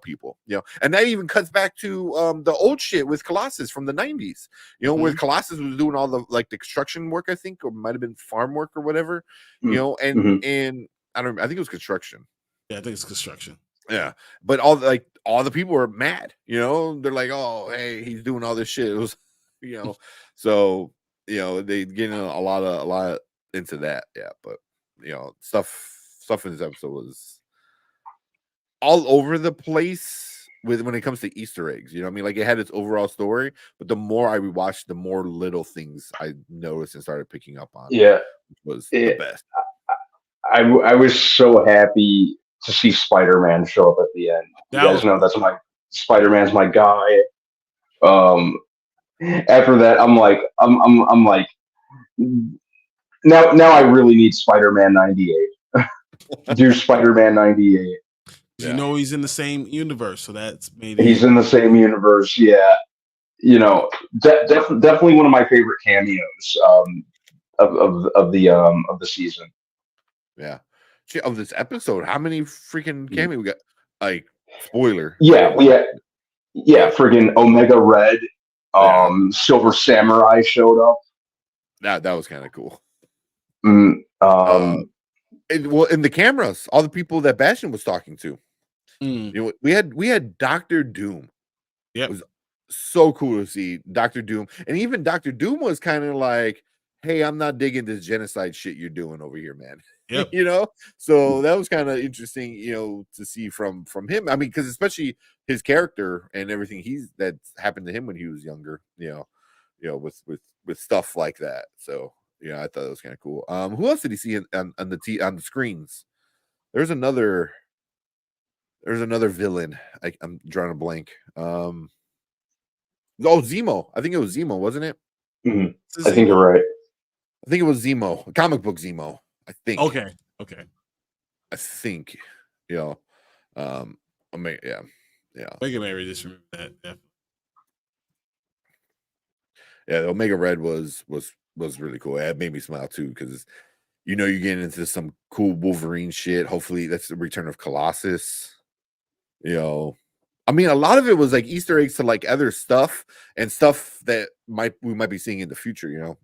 people, and that even cuts back to the old shit with Colossus from the 90s, where Colossus was doing all the like the construction work, I think, or might have been farm work or whatever, and I think it was construction. Yeah, I think it's construction. Yeah, but all the people were mad, they're like, oh, hey, he's doing all this shit. It was, so they getting a lot into that. Yeah, but stuff in this episode was all over the place when it comes to Easter eggs. You know what I mean? Like it had its overall story, but the more I rewatched, the more little things I noticed and started picking up on. Yeah, which was the best. I was so happy to see Spider-Man show up at the end. You guys know that's Spider-Man's my guy. After that, I'm like now I really need Spider-Man 98. Do Spider-Man 98. You know he's in the same universe, so that's made he's in the same universe. Yeah, definitely one of my favorite cameos of the season. Yeah. Of this episode, how many freaking cameos we got? Like, spoiler. Yeah, we had friggin' Omega Red, Silver Samurai showed up. That was kind of cool. Well, in the cameras, all the people that Bastion was talking to. We had Dr. Doom. Yeah, it was so cool to see Dr. Doom, and even Dr. Doom was kind of like, hey, I'm not digging this genocide shit you're doing over here, man. Yep. So that was kind of interesting, to see from him. I mean, because especially his character and everything that happened to him when he was younger, with stuff like that. So I thought it was kind of cool. Who else did he see on the screens? There's another villain. I'm drawing a blank. Zemo. I think it was Zemo, wasn't it? I think you're right. I think it was Zemo, comic book Zemo. I think. Okay. I think. I mean, yeah. Omega Mary, just remember that. Yeah, the Omega Red was really cool. It made me smile too, because you're getting into some cool Wolverine shit. Hopefully, that's the return of Colossus. I mean, a lot of it was like Easter eggs to like other stuff and stuff that we might be seeing in the future.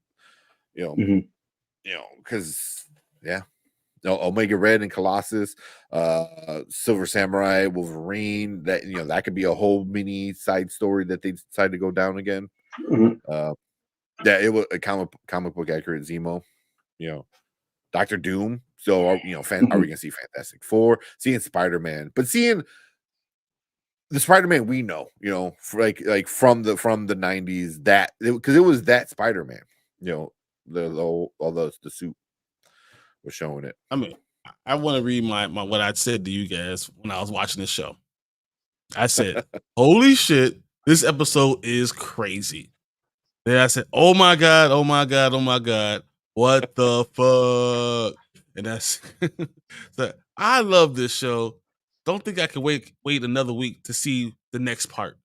Because Omega Red and Colossus, Silver Samurai, Wolverine. That could be a whole mini side story that they decide to go down again. It was a comic book accurate Zemo. Dr. Doom. So are we gonna see Fantastic Four, seeing Spider-Man, but seeing the Spider-Man we know, like from the 90s, that because it was that Spider-Man, the suit was showing it. I mean, I want to read my what I said to you guys when I was watching this show. I said, "Holy shit, this episode is crazy." Then I said, "Oh my god, oh my god, oh my god, what the fuck?" And that's so I love this show. Don't think I can wait another week to see the next part.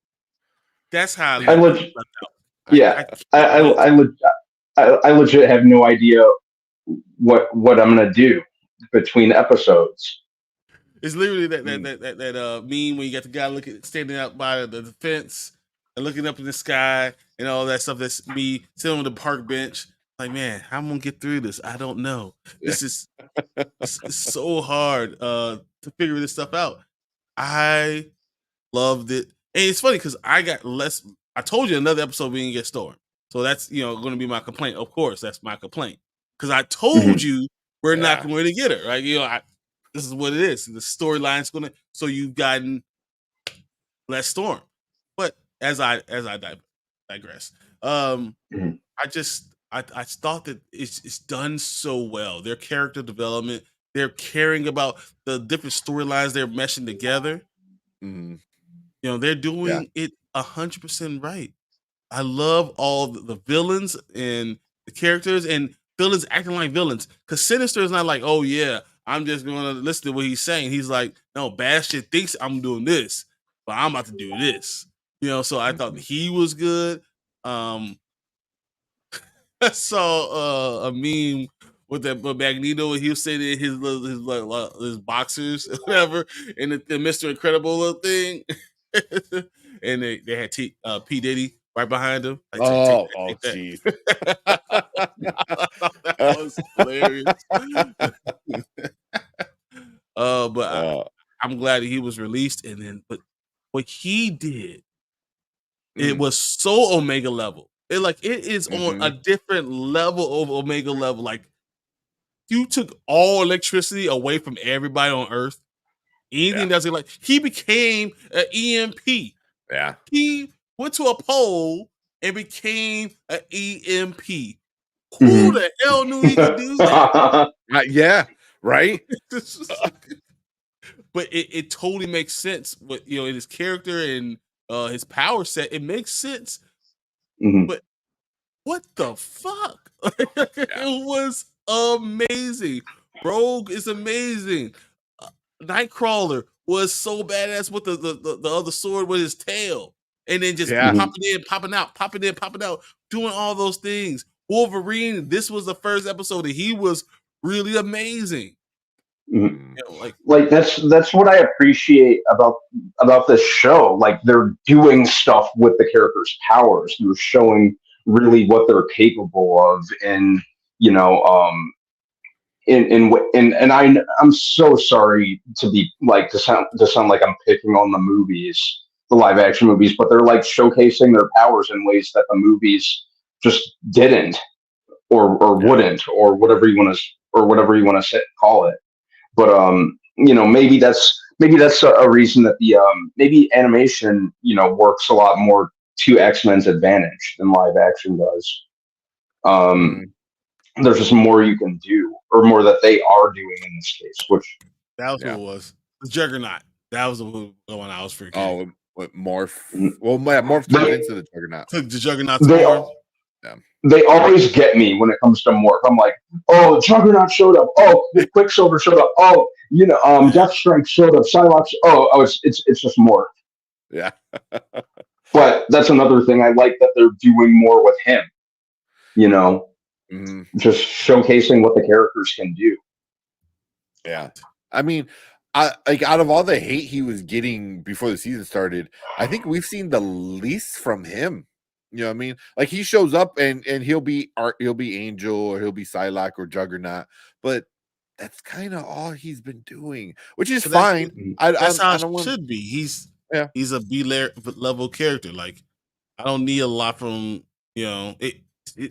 That's how I I leg- left out. yeah, I I can't I, wait. I, leg- I legit have no idea what I'm gonna do between episodes. It's literally that meme when you got the guy standing out by the fence and looking up in the sky and all that stuff. That's me sitting on the park bench. Like, man, how I'm gonna get through this? I don't know. This is it's so hard to figure this stuff out. I loved it. And it's funny because I got less. I told you another episode we didn't get Storm. So that's going to be my complaint. Of course, that's my complaint. Because I told you we're not going to get her, right? This is what it is. The storyline's gonna so you've gotten less Storm. But as I digress. I thought that it's done so well. Their character development, they're caring about the different storylines they're meshing together. They're doing it 100% right. I love all the villains and the characters and villains acting like villains. Because Sinister is not like, oh yeah, I'm just going to listen to what he's saying. He's like, no, Bastion thinks I'm doing this, but I'm about to do this. So I thought he was good. I saw a meme with Magneto, and he was sitting in his boxers, or whatever, and the Mr. Incredible little thing, and they had P Diddy right behind him. Like, take that. Jeez. That was hilarious. But I'm glad that he was released, but what he did, it was so Omega level. It is on a different level of Omega level. Like, you took all electricity away from everybody on Earth. Anything that's like, he became an EMP. Yeah. He went to a pole and became an EMP. Who the hell knew he could do that? Yeah, right. But it totally makes sense. But in his character and his power set, it makes sense. But what the fuck? It was amazing. Rogue is amazing. Nightcrawler was so badass with the other sword with his tail, and then just popping in, popping out, popping in, popping out, doing all those things. Wolverine. This was the first episode that he was really amazing. Like that's what I appreciate about this show. Like, they're doing stuff with the characters' powers. They're showing really what they're capable of, and and I'm so sorry to be like to sound like I'm picking on the movies, the live action movies, but they're like showcasing their powers in ways that the movies just didn't, or wouldn't, or whatever you want to call it. But maybe that's a reason that the maybe animation works a lot more to X-Men's advantage than live action does. There's just more you can do, or more that they are doing in this case. Which that was what it was. The Juggernaut. That was the one I was freaking. Oh, with Morph. Well, Morph turned into the Juggernaut. Took the Juggernaut's form. They always get me when it comes to Morph. I'm like, oh, Juggernaut showed up. Oh, Quicksilver showed up. Oh, Deathstrike showed up. Psylocke. Oh, it's just Morph. Yeah. But that's another thing I like, that they're doing more with him. Just showcasing what the characters can do. Yeah. I mean, out of all the hate he was getting before the season started, I think we've seen the least from him. You know what I mean? Like, he shows up and he'll be Angel, or he'll be Psylocke or Juggernaut, but that's kind of all he's been doing, which is fine. That's how it should be. He's a B level character. Like, I don't need a lot from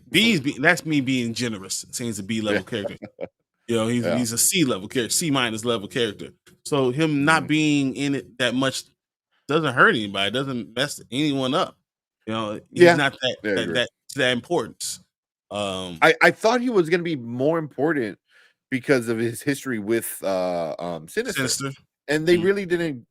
that's me being generous. Saying he's a B level character. He's a C level character, C- level character. So him not being in it that much doesn't hurt anybody. Doesn't mess anyone up. He's not that importance. I thought he was going to be more important because of his history with Sinister. And they Mhm. really didn't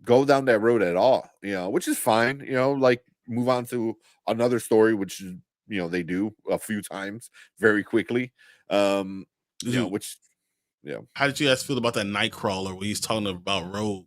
go down that road at all, which is fine, like move on to another story, which is, they do a few times very quickly. Which How did you guys feel about that Nightcrawler where he's talking about Rogue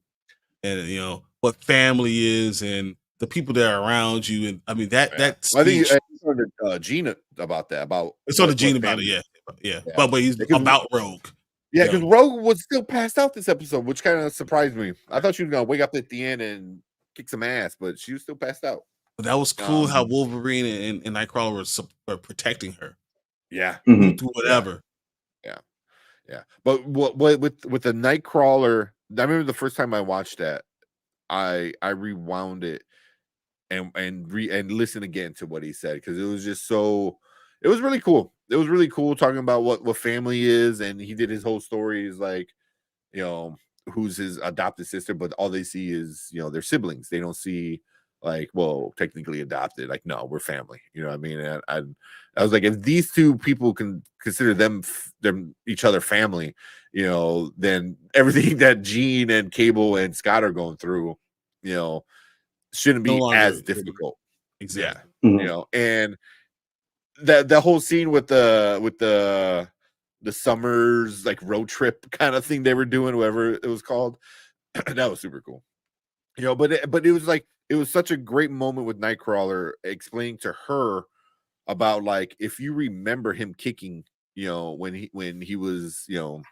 and what family is and the people that are around you? And I mean that I think speech. it's on the Gina about that, about It's on the Gene what about it, family. yeah. Yeah. But he's Because- about Rogue. Yeah, because Rogue was still passed out this episode, which kind of surprised me. I thought she was gonna wake up at the end and kick some ass, but she was still passed out. But that was cool how Wolverine and Nightcrawler were protecting her. Yeah, Mhm. Through whatever. Yeah. But what with the Nightcrawler? I remember the first time I watched that, I rewound it and listen again to what he said, because it was just so. It was really cool. It was really cool talking about what family is, and he did his whole story is like, who's his adopted sister, but all they see is their siblings. They don't see like, well, technically adopted. Like, no, we're family. You know what I mean? And I was like, if these two people can consider them each other family, then everything that Gene and Cable and Scott are going through, shouldn't be No longer as difficult. Exactly. Mhm. And that whole scene with the Summers like road trip kind of thing they were doing, whatever it was called, that was super cool. But it was like, it was such a great moment with Nightcrawler explaining to her about, like, if you remember him kicking, when he was, when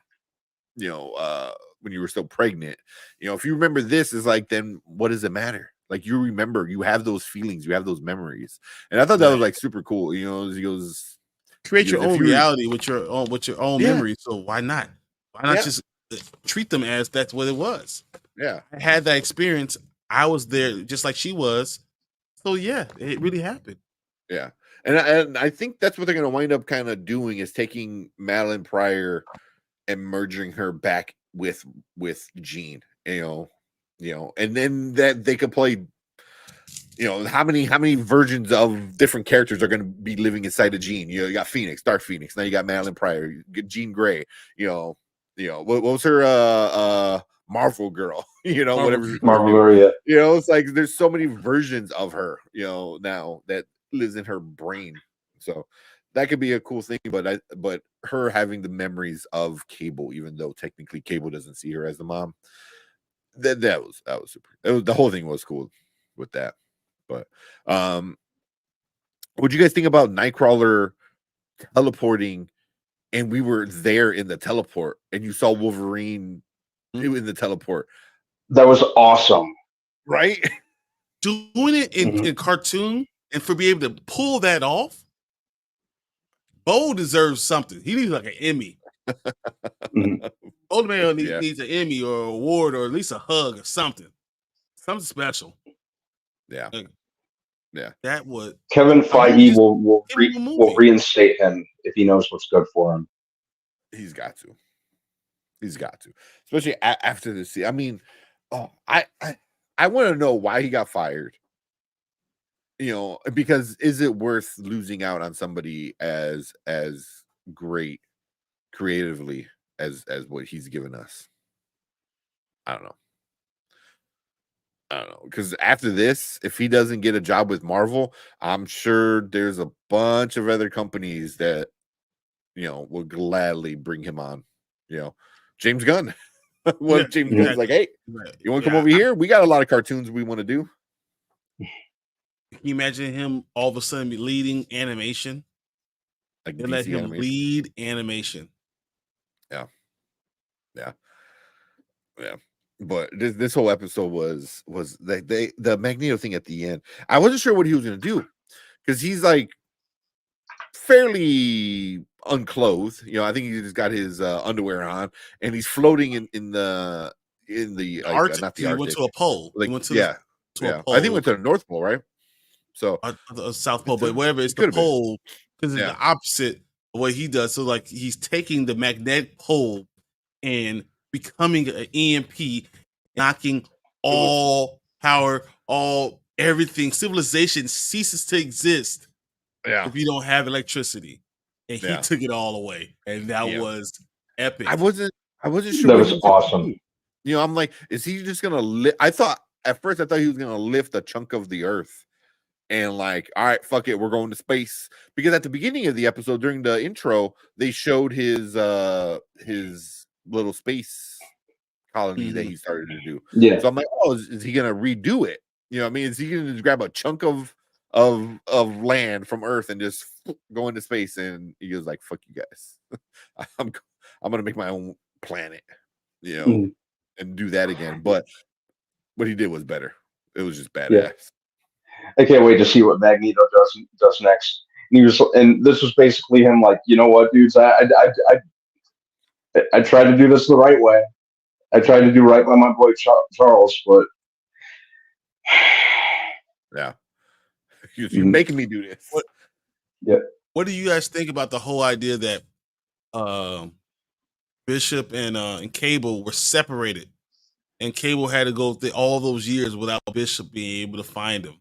you were still pregnant, if you remember this, is like, then what does it matter? Like, you remember, you have those feelings, you have those memories. And I thought that was like super cool. He goes, create your if own you- reality with your own Yeah. memories. So why not? Why not Yeah. just treat them as that's what it was? Yeah. I had that experience. I was there just like she was. So yeah, it really happened. Yeah. And I think that's what they're going to wind up kind of doing, is taking Madeline Pryor and merging her back with Jean, and then that they could play, how many versions of different characters are going to be living inside of Jean. You got Phoenix, Dark Phoenix. Now you got Madeline Pryor, you get Jean Grey. What was her Marvel girl? Whatever. Marvel, yeah. It's like there's so many versions of her, now that lives in her brain. So that could be a cool thing. But her having the memories of Cable, even though technically Cable doesn't see her as the mom, that was super. The whole thing was cool with that. But what'd you guys think about Nightcrawler teleporting, and we were there in the teleport, and you saw Wolverine in the teleport? That was awesome. Right? Doing it in cartoon and for being able to pull that off, Bo deserves something. He needs like an Emmy. Old man needs an Emmy or an award, or at least a hug or something special. Yeah. Yeah. That would Kevin Feige will reinstate him if he knows what's good for him. He's got to. Especially after this. I mean, I want to know why he got fired. Because is it worth losing out on somebody as great creatively as what he's given us? I don't know. Because after this, if he doesn't get a job with Marvel, I'm sure there's a bunch of other companies that will gladly bring him on. James Gunn. What if James Gunn's like, hey, you want to come over here? We got a lot of cartoons we want to do. Can you imagine him all of a sudden be leading animation? Like, and let him animation. lead animation. Yeah. But this whole episode was the Magneto thing at the end. I wasn't sure what he was going to do, because he's like fairly unclothed. I think he just got his underwear on, and he's floating in the Arctic. not the He Arctic. went to a pole. Like, he went to a pole. I think he went to the North Pole, right? So South Pole, but whatever, it's the pole, because it's the opposite of what he does. So like he's taking the magnetic pole and becoming an EMP, knocking all power, everything. Civilization ceases to exist if you don't have electricity. And he took it all away. And that was Epic. I wasn't sure That what was he was gonna awesome. do. You know, I'm like, is he just gonna lift? I thought at first he was gonna lift a chunk of the earth and like, all right, fuck it, we're going to space. Because at the beginning of the episode, during the intro, they showed his little space colony that he started to do. Yeah. So I'm like, oh, is he gonna redo it? You know what I mean? Is he gonna just grab a chunk of land from Earth and just go into space? And he was like, fuck you guys. I'm gonna make my own planet, you know, Mhm. and do that again. But what he did was better. It was just badass. Yeah. I can't wait to see what Magneto does next. And this was basically him like, you know what, dudes, I tried to do this the right way. I tried to do right by my boy Charles, but Yeah, you're making me do this. What do you guys think about the whole idea that Bishop and Cable were separated, and Cable had to go through all those years without Bishop being able to find him?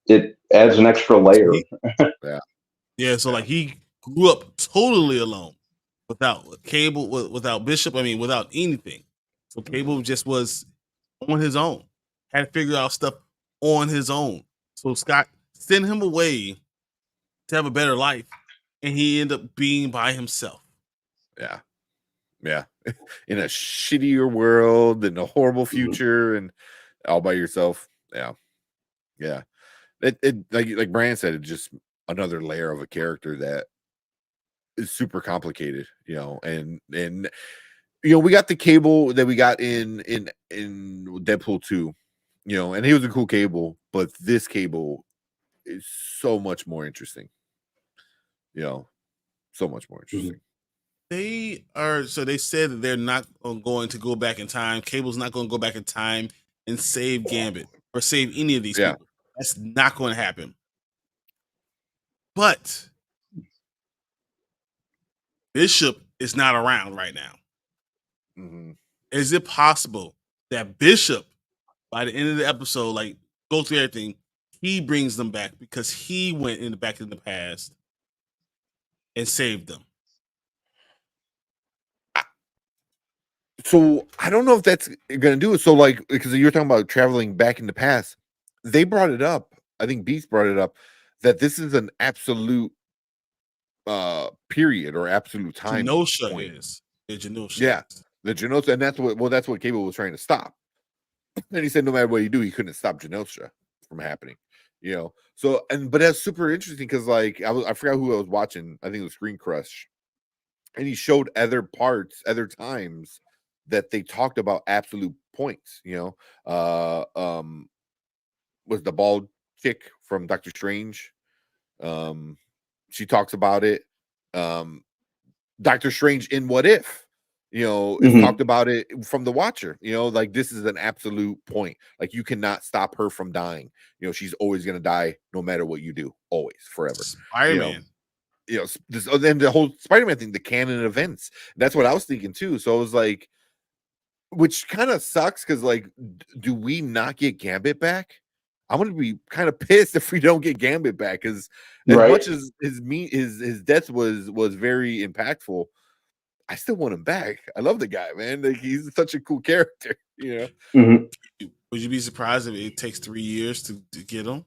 it adds an extra layer. Yeah, so like he grew up totally alone, without Cable, without Bishop. I mean, without anything. So Cable just was on his own, had to figure out stuff on his own. So Scott sent him away to have a better life, and he ended up being by himself. Yeah, in a shittier world and a horrible future, and all by yourself. Yeah. It like Brian said, it's just another layer of a character that is super complicated, you know, and you know, we got the Cable that we got in Deadpool 2, you know, and he was a cool Cable, but this Cable is so much more interesting, you know, so much more interesting. They said that they're not going to go back in time. Cable's not going to go back in time and save Gambit or save any of these people. That's not going to happen. But Bishop is not around right now. Is it possible that Bishop, by the end of the episode, like go through everything, he brings them back because he went back in the past and saved them? So I don't know if that's gonna do it. So like, because you're talking about traveling back in the past, they brought it up. I think Beast brought it up that this is an absolute period or absolute time Genosha point. is. The Genosha. Yeah, the Genosha, and that's what Cable was trying to stop. And he said no matter what you do, he couldn't stop Genosha from happening. You know, so but that's super interesting because like I forgot who I was watching. I think it was Screen Crush, and he showed other parts, other times that they talked about absolute points. You know, was the bald chick from Doctor Strange? She talks about it. Doctor Strange in What If, you know, is talked about it from the Watcher. You know, like this is an absolute point. Like you cannot stop her from dying. You know, she's always gonna die no matter what you do, always, forever. Spider-Man. You know, then the whole Spider-Man thing, the canon events. That's what I was thinking too. So it was like, which kind of sucks because like, do we not get Gambit back? I'm gonna be kind of pissed if we don't get Gambit back because as much as his death was very impactful, I still want him back. I love the guy, man. Like he's such a cool character, you know. Would you be surprised if it takes 3 years to get him?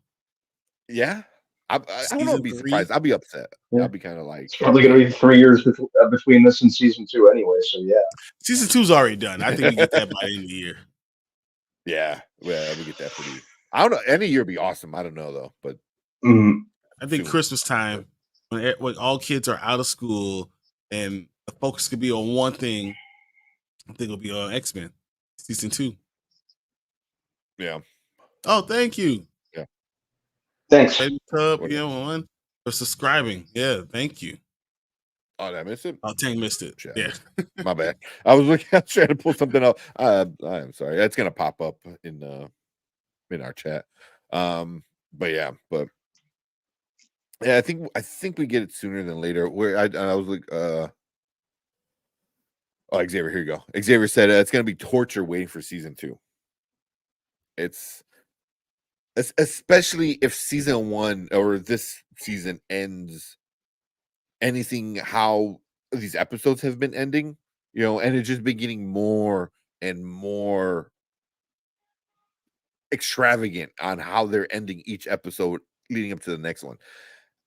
Yeah, I don't know. Be surprised. I'll be upset. I'll be kind of like it's probably going to be 3 years between this and season 2 anyway. So yeah, season 2's already done. I think we get that by the end of the year. Yeah, well, we get that pretty. I don't know. Any year would be awesome. I don't know though, but I think Christmas time when all kids are out of school and the focus could be on one thing, I think it'll be on X-Men season 2. Yeah. Oh, thank you. Yeah. Thanks. One for subscribing. Yeah, thank you. Oh, did I miss it? Oh, Tank missed it. Yeah. My bad. I was trying to pull something up. I'm sorry. That's gonna pop up in our chat. But yeah, I think we get it sooner than later. Where I was like, oh, Xavier, here you go. Xavier said it's gonna be torture waiting for season 2. It's especially if season 1 or this season ends anything how these episodes have been ending, and it's just been getting more and more extravagant on how they're ending each episode leading up to the next one.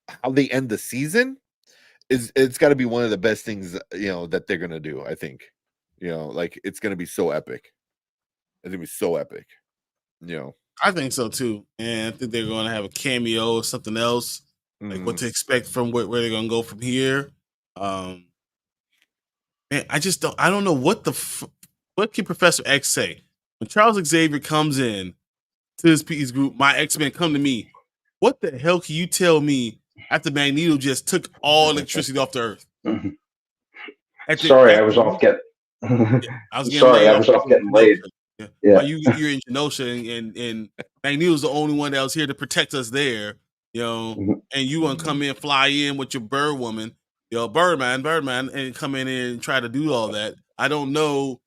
How they end the season it's got to be one of the best things that they're gonna do. I think, like it's gonna be so epic. It's gonna be so epic. I think so too, and I think they're going to have a cameo or something else, like what to expect from where they're going to go from here. Man, I don't know what what can Professor X say when Charles Xavier comes in to his group. My X-Men come to me. What the hell can you tell me after Magneto just took all electricity off the Earth? Sorry, I was off getting. I was Sorry, I was off getting laid. Yeah. While you're in Genosha and Magneto's the only one that was here to protect us there, and you want to come in, fly in with your bird woman, Birdman, and come in and try to do all that. I don't know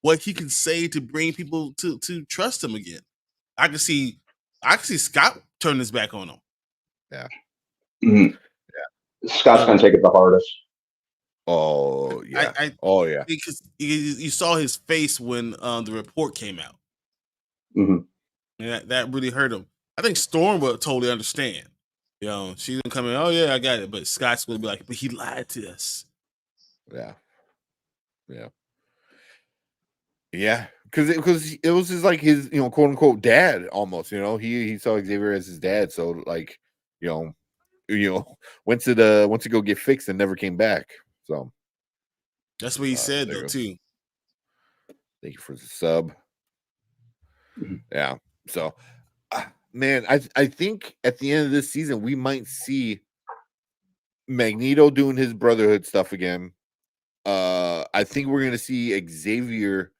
what he can say to bring people to trust him again. I can see Scott turn his back on him. Yeah. Yeah. Scott's gonna take it the hardest. Oh yeah. Because you saw his face when the report came out. And that really hurt him. I think Storm will totally understand. She's gonna come in. Oh yeah, I got it. But Scott's gonna be like, but he lied to us. Yeah. Because it was just like his quote unquote dad almost. He saw Xavier as his dad. So like went to go get fixed and never came back. So that's what he said though too. Thank you for the sub. Yeah. So, man, I think at the end of this season we might see Magneto doing his Brotherhood stuff again. I think we're gonna see Xavier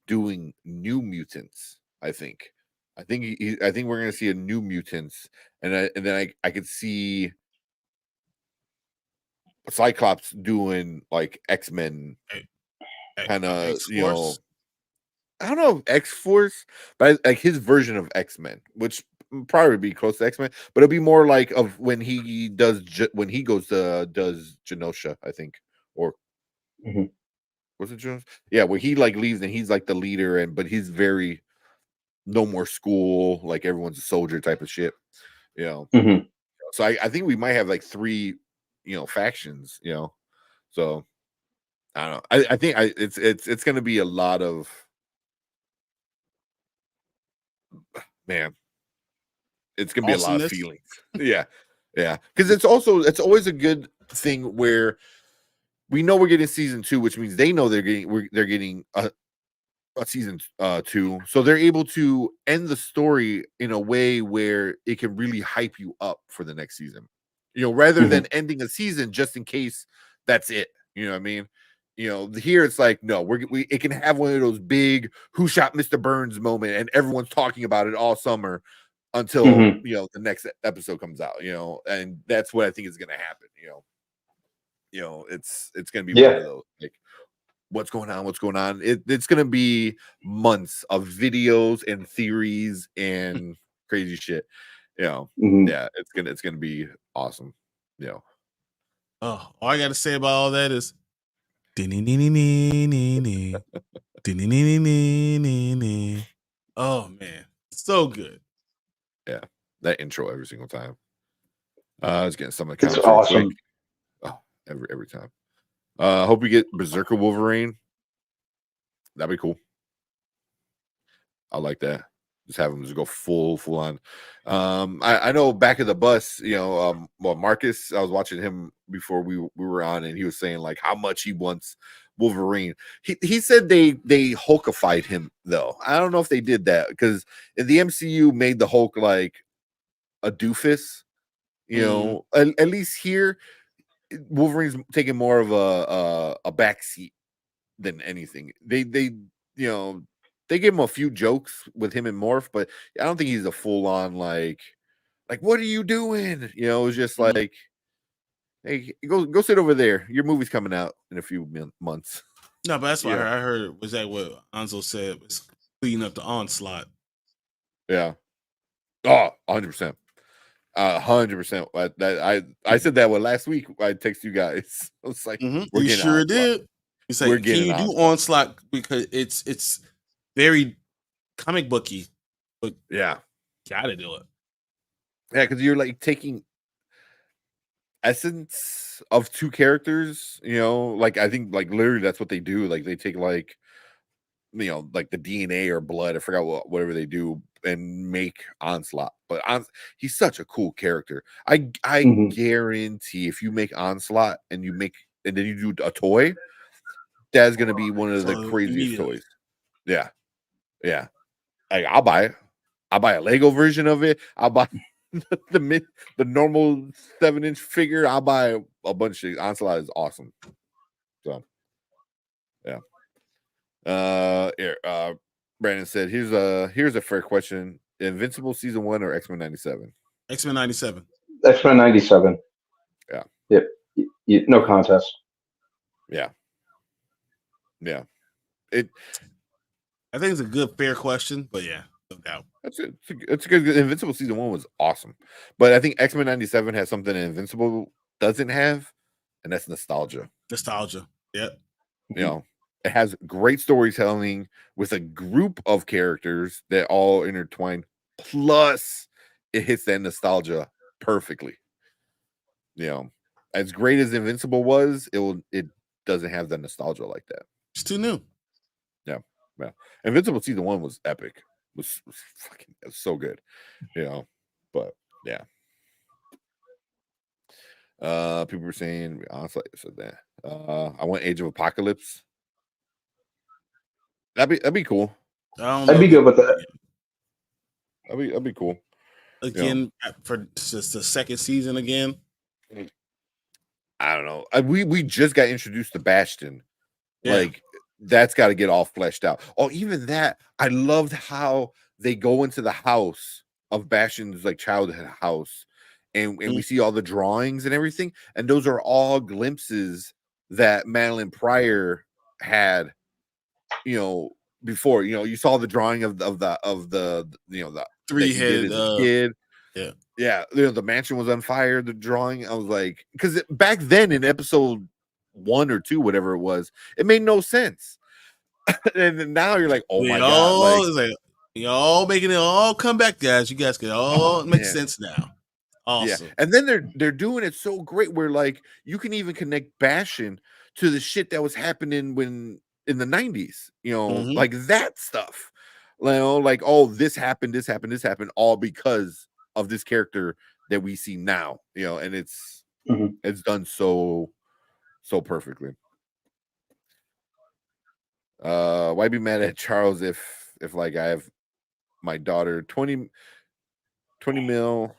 doing New Mutants. I think we're gonna see a New Mutants, and then I could see Cyclops doing like X-Men kind of, I don't know if X-Force, but like his version of X-Men, which probably be close to X-Men, but it'll be more like of when he goes to does Genosha, I think, or was it Genosha? Yeah, where he like leaves and he's like the leader, but he's very no more school, like everyone's a soldier type of shit, So I think we might have like 3, factions, So I don't know. I think it's going to be a lot of. Man, it's gonna be a lot of feelings. Yeah, because it's always a good thing where we know we're getting season 2, which means they know they're getting a season 2, so they're able to end the story in a way where it can really hype you up for the next season. Rather than ending a season just in case that's it. You know what I mean? Here it's like, no, it can have one of those big "Who Shot Mr. Burns" moment, and everyone's talking about it all summer until the next episode comes out. And that's what I think is going to happen. It's going to be one of those like, what's going on? It's going to be months of videos and theories and crazy shit. Yeah, it's gonna be awesome. Oh, all I got to say about all that is. Oh man, so good. Yeah, that intro every single time. I was getting some of the comments. It's awesome. Oh, every time. Hope we get Berserker Wolverine. That'd be cool. I like that. Just have him just go full on. I know back at the bus, Marcus, I was watching him before we were on, and he was saying like how much he wants Wolverine. He said they Hulkified him though. I don't know if they did that because the MCU made the Hulk like a doofus. At least here, Wolverine's taking more of a back seat than anything. They gave him a few jokes with him and Morph, but I don't think he's a full on like what are you doing? It was just like, hey, go sit over there. Your movie's coming out in a few months. No, but that's what I heard. Was that what Anzo said was cleaning up the onslaught? Yeah. Oh, 100%. 100%. I said that last week. I text you guys. I was like, You getting sure Onslaught. did. It's like, We're can getting you do Onslaught. Onslaught because it's very comic booky, but Yeah, gotta do it. yeah, because you're like taking essence of two characters. Like I think like literally that's what they do. Like they take like like the DNA or blood. I forgot whatever they do and make Onslaught. But he's such a cool character. I guarantee if you make Onslaught and then you do a toy, that's gonna be one of the craziest toys. Yeah, yeah. Like, I'll buy it. I'll buy a Lego version of it. I'll buy the normal 7-inch figure. I'll buy a bunch of Onslaught is awesome. So yeah. Brandon said, here's a fair question. Invincible season 1 or X-Men 97? X-Men 97. X-Men 97. Yeah. Yep. No contest. Yeah. Yeah. I think it's a good, fair question, but yeah, no doubt. It's a good. Invincible season 1 was awesome, but I think X-Men 97 has something that Invincible doesn't have, and that's nostalgia. Nostalgia. Yep. It has great storytelling with a group of characters that all intertwine. Plus, it hits that nostalgia perfectly. As great as Invincible was, it doesn't have the nostalgia like that. It's too new. Yeah. Invincible season 1 was epic. Was so good. But yeah. People were saying honestly said that. I want Age of Apocalypse. That'd be cool. I'd be good with that. That'd be cool. Again, for just the second season again. I don't know. We just got introduced to Bastion. Yeah. Like that's got to get all fleshed out. Oh, even that. I loved how they go into the house of Bastion's like childhood house, and we see all the drawings and everything, and those are all glimpses that Madeline Pryor had. Before you saw the drawing of the 3-headed kid. Yeah. The mansion was on fire. The drawing, I was like, because back then in episode 1 or 2, whatever it was, it made no sense. And now you're like, oh my god, like y'all making it all come back, guys. You guys can all make sense now. Awesome. Yeah. And then they're doing it so great where like you can even connect Bastion to the shit that was happening when in the 90s, like that stuff. Like, oh, this happened, all because of this character that we see now, and it's done so perfectly. Why be mad at Charles if like I have my daughter 20 mil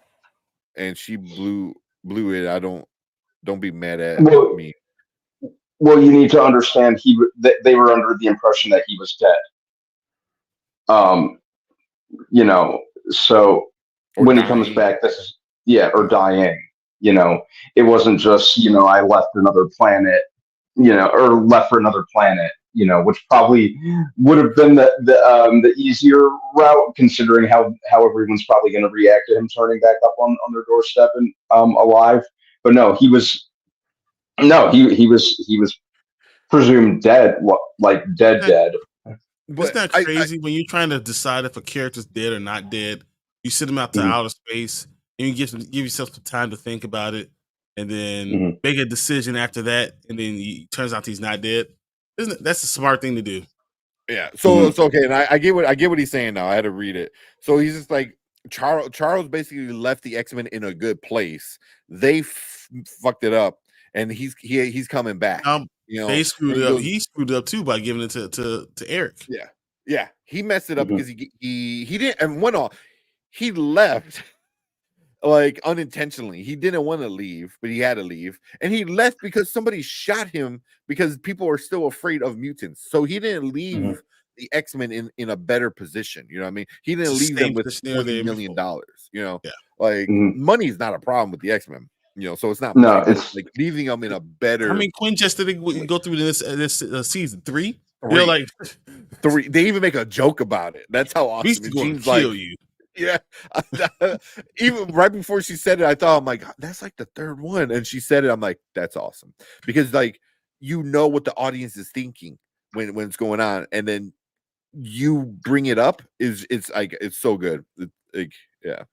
and she blew it? I don't be mad at me. Well, you need to understand they were under the impression that he was dead. So or when dying. He comes back, or dying. It wasn't just I left another planet, or left for another planet, which probably would have been the easier route, considering how everyone's probably going to react to him turning back up on their doorstep and alive. But no, he was presumed dead, like dead. But isn't that crazy when you're trying to decide if a character's dead or not dead? You send them out to outer space and you give yourself some time to think about it, and then make a decision after that, and then it turns out he's not dead. That's a smart thing to do? Yeah. So it's okay, and I get what he's saying now. I had to read it. So he's just like Charles basically left the X-Men in a good place. They fucked it up, and he's coming back. They screwed it up. He screwed it up too by giving it to Eric. Yeah. He messed it up because he didn't. And he left like unintentionally. He didn't want to leave, but he had to leave, and he left because somebody shot him because people are still afraid of mutants. So he didn't leave the X-Men in a better position. You know what I mean? He didn't leave them with $20 million. Like money's not a problem with the X-Men. So it's not. No, it's like leaving them in a better. I mean, Quinn just didn't go through this season 3. They're like 3. They even make a joke about it. That's how awesome. He's going to kill you. Yeah. Even right before she said it, I thought, I'm like, that's like the third one. And she said it, I'm like, that's awesome. Because like you know what the audience is thinking when it's going on, and then you bring it up it's like it's so good. Like, yeah.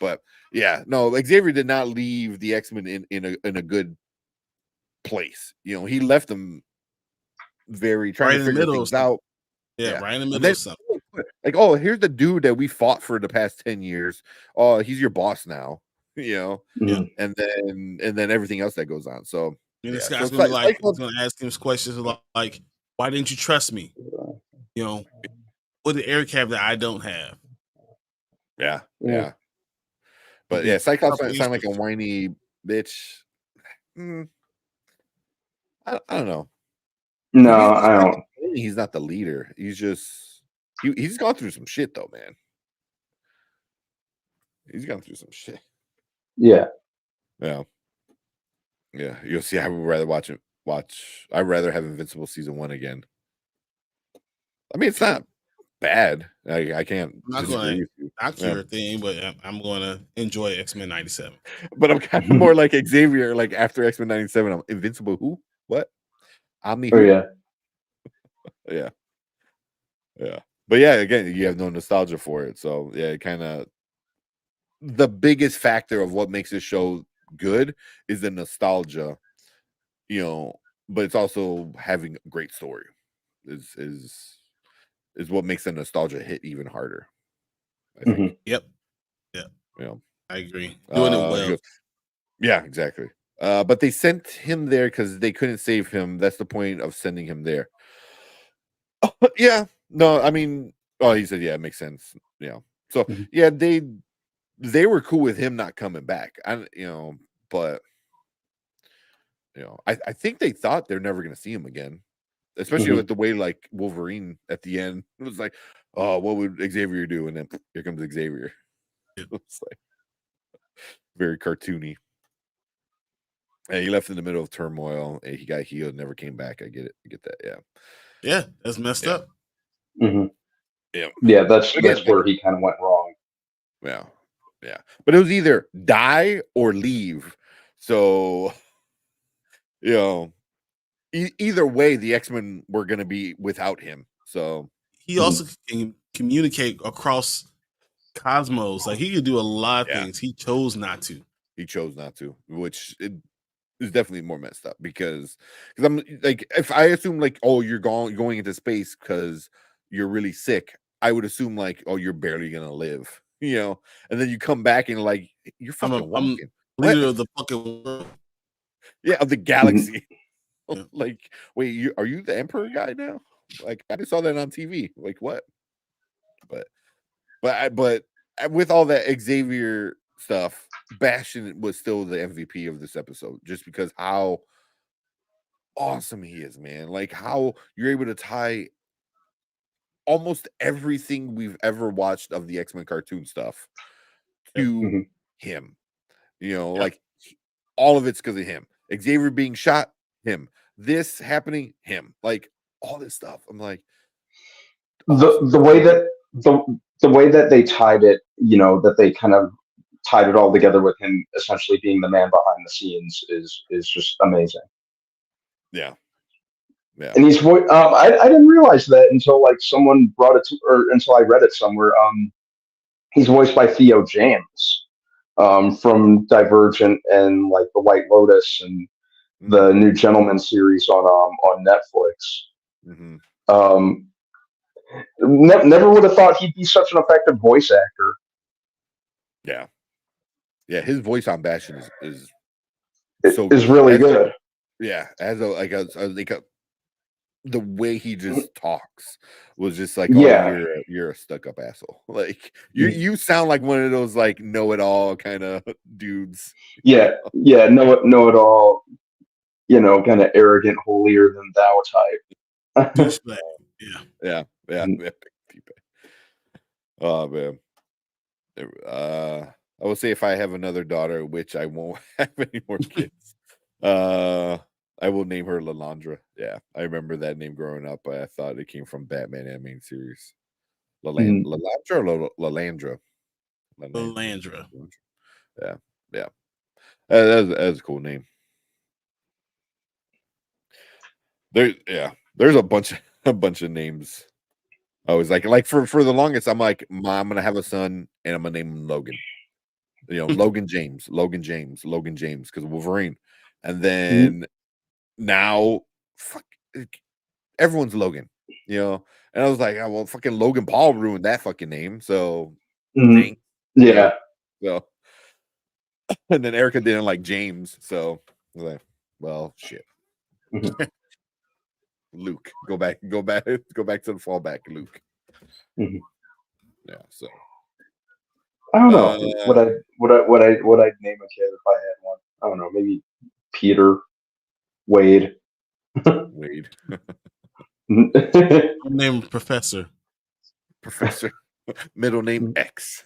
But yeah, no, like Xavier did not leave the X-Men in a good place. You know, he left them very trying Right to in the figure middle of things something. out. Yeah, Yeah. right in the And middle then of something. like, oh, here's the dude that we fought for the past 10 years. Oh, he's your boss now, you know, Yeah. Mhm. and then everything else that goes on. So And this yeah, so guy's it's gonna be like, like, he's gonna ask him questions like, why didn't you trust me? You know, what did Eric have that I don't have? yeah, Yeah. yeah. But It'd yeah, be Cyclops couple sound like a issues. whiny bitch. Mm, I don't know. No, He's I not don't. he's not the leader. He's just he's gone through some shit though, man. He's gone through some shit. Yeah. Yeah. Yeah. You'll see I would rather watch I'd rather have Invincible season 1 again. I mean, it's not bad. I can't I'm not disagree gonna with you. knock Yeah. your thing, but I'm gonna enjoy X-Men 97. But I'm kind of more like Xavier, like after X-Men 97, I'm Invincible who? What? Omni Oh who? yeah. Yeah. Yeah. But yeah, again, you have no nostalgia for it. So yeah, kind of the biggest factor of what makes this show good is the nostalgia, you know, but it's also having a great story is what makes the nostalgia hit even harder, I think. Mhm. Yep. Yeah, You know. I agree. Doing it He well. goes, yeah, exactly. But they sent him there because they couldn't save him. That's the point of sending him there. Yeah. No, I mean, oh, he said, yeah, it makes sense. Yeah. So Mhm. yeah, they were cool with him not coming back. But I think they thought they're never gonna see him again. Especially Mhm. with the way like Wolverine at the end. It was like, oh, what would Xavier do? And then here comes Xavier. Yeah. It's like very cartoony. And he left in the middle of turmoil. And he got healed, never came back. I get it. I get that. Yeah. Yeah, that's messed Yeah. up. Mhm. Yeah. Yeah, that's Again, where he kind of went wrong. yeah. Yeah. But it was either die or leave. So, you know, either way, the X-Men were going to be without him. So, He Mhm. also can communicate across cosmos. Like he could do a lot of yeah, things. He chose not to. he chose not to, which is definitely more messed up because I'm like, if I assume like, oh, you're going into space because you're really sick, I would assume like, oh, you're barely going to live, you know, and then you come back and like, you're fucking I'm walking. What? leader of the fucking world. Yeah, of the Mhm. galaxy. Yeah. Like, wait, are you the emperor guy now? Like, I just saw that on TV. Like, what? But but with all that Xavier stuff, Bastion was still the MVP of this episode, just because how awesome he is, man. Like how you're able to tie almost everything we've ever watched of the X-Men cartoon stuff Yep. to Mhm. him. You know, Yep. like all of it's because of him. Xavier being shot, him. This happening, him. Like all this stuff. I'm like, awesome. The way that the way that they tied it, that they kind of tied it all together with him essentially being the man behind the scenes is just amazing. Yeah. Yeah. And he's I didn't realize that until like someone brought it to, or until I read it somewhere. He's voiced by Theo James, from Divergent and like The White Lotus and the Mhm. New Gentleman series on Netflix. Mhm. Um, never would have thought he'd be such an effective voice actor. Yeah. Yeah, his voice on Bastion is It so is really good. yeah, as a like a the way he just talks was just like, oh, Yeah, you're a stuck up asshole. Like you sound like one of those like know it all kind of dudes. yeah, yeah. Know it all. Kind of arrogant, holier than thou type. Douchebag. Yeah. Yeah, yeah, yeah. Oh man. I will say if I have another daughter, which I won't have any more kids, I will name her Lalandra. Yeah, I remember that name growing up. I thought it came from Batman animated series. Mhm. Lalandra or Lalandra? Lilandra. Yeah. That's a cool name. There's a bunch of names. I was like for the longest, I'm like, I'm gonna have a son and I'm gonna name him Logan. Logan James, because Wolverine. And then now, fuck, everyone's Logan. And I was like, well, fucking Logan Paul ruined that fucking name. So, yeah. So, and then Erica didn't like James, so I was like, well, shit. Luke, go back to the fallback, Luke. Yeah, so I don't know what I'd name a kid if I had one. I don't know, maybe Peter, Wade. Wade. Name Professor. Middle name X.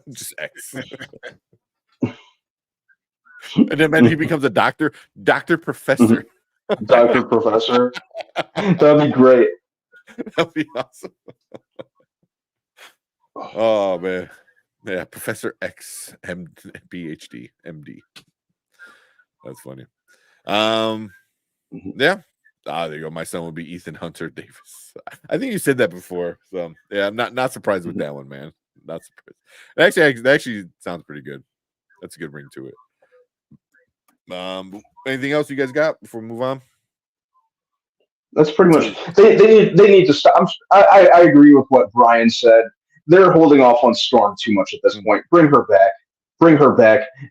Just X. And then he becomes a doctor. Dr. Professor. Dr. Professor. That'd be great. That'd be awesome. Oh man. Yeah, Professor X PhD, MD. That's funny. Yeah. There you go. My son would be Ethan Hunter Davis. I think you said that before. So yeah, I'm not surprised with that one, man. Not surprised. It actually sounds pretty good. That's a good ring to it. Anything else you guys got before we move on? That's pretty much. They need to stop. I agree with what Brian said. They're holding off on Storm too much at this point. Bring her back.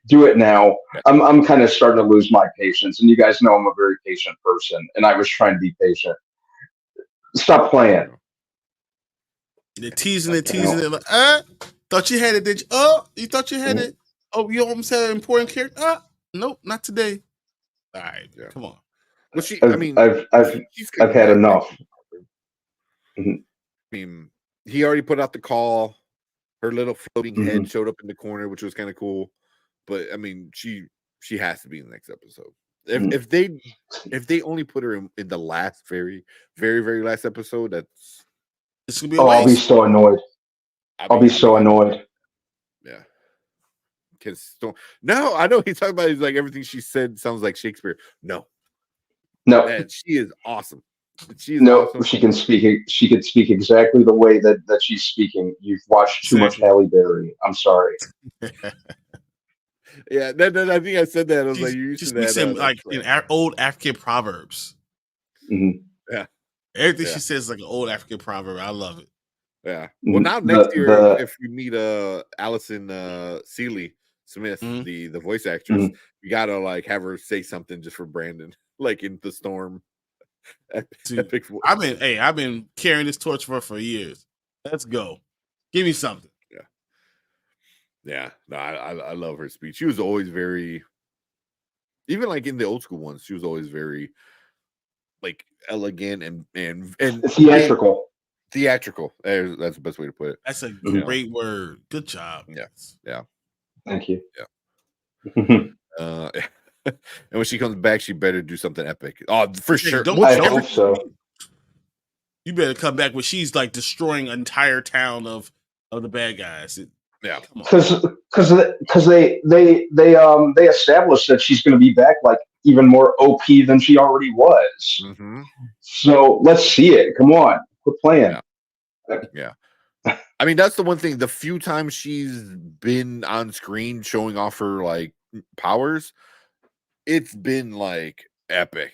Do it now. I'm kind of starting to lose my patience, and you guys know I'm a very patient person, and I was trying to be patient. Stop playing. They're teasing it. Like, thought you had it, did you? You thought you had it? Oh, you almost had an important character? Nope, not today. All right, come on. Well, I've had enough. I mean, he already put out the call. Her little floating head showed up in the corner, which was kind of cool. But I mean, she has to be in the next episode. If they only put her in the last very, very, very last episode, it's gonna be a waste. I'll be so annoyed. I'll be so annoyed. Yeah. Because no, I know he's talking about. He's like, everything she said sounds like Shakespeare. No, man, she is awesome. Awesome. She can speak. She could speak exactly the way that she's speaking. You've watched too much Halle Berry. I'm sorry. Yeah, I think I said that. I was like, you used to that like in old African proverbs. Yeah, everything she says is like an old African proverb. I love it. Yeah. Well, now next year, if we meet Allison Seeley Smith, the voice actress, we gotta like have her say something just for Brandon, like in the Storm. Dude, I've been carrying this torch for years. Let's go. Give me something. Yeah. No, I love her speech. She was always very, even like in the old school ones, she was always very like elegant and theatrical. Theatrical. That's the best way to put it. That's a great word. Good job. Yeah. Thank you. Yeah. And when she comes back, she better do something epic. Oh, for sure. I hope so. You better come back when she's like destroying an entire town of the bad guys. Because they established that she's going to be back like even more OP than she already was. So let's see it. Come on, quit playing. Yeah. I mean, that's the one thing. The few times she's been on screen showing off her like powers, it's been like epic.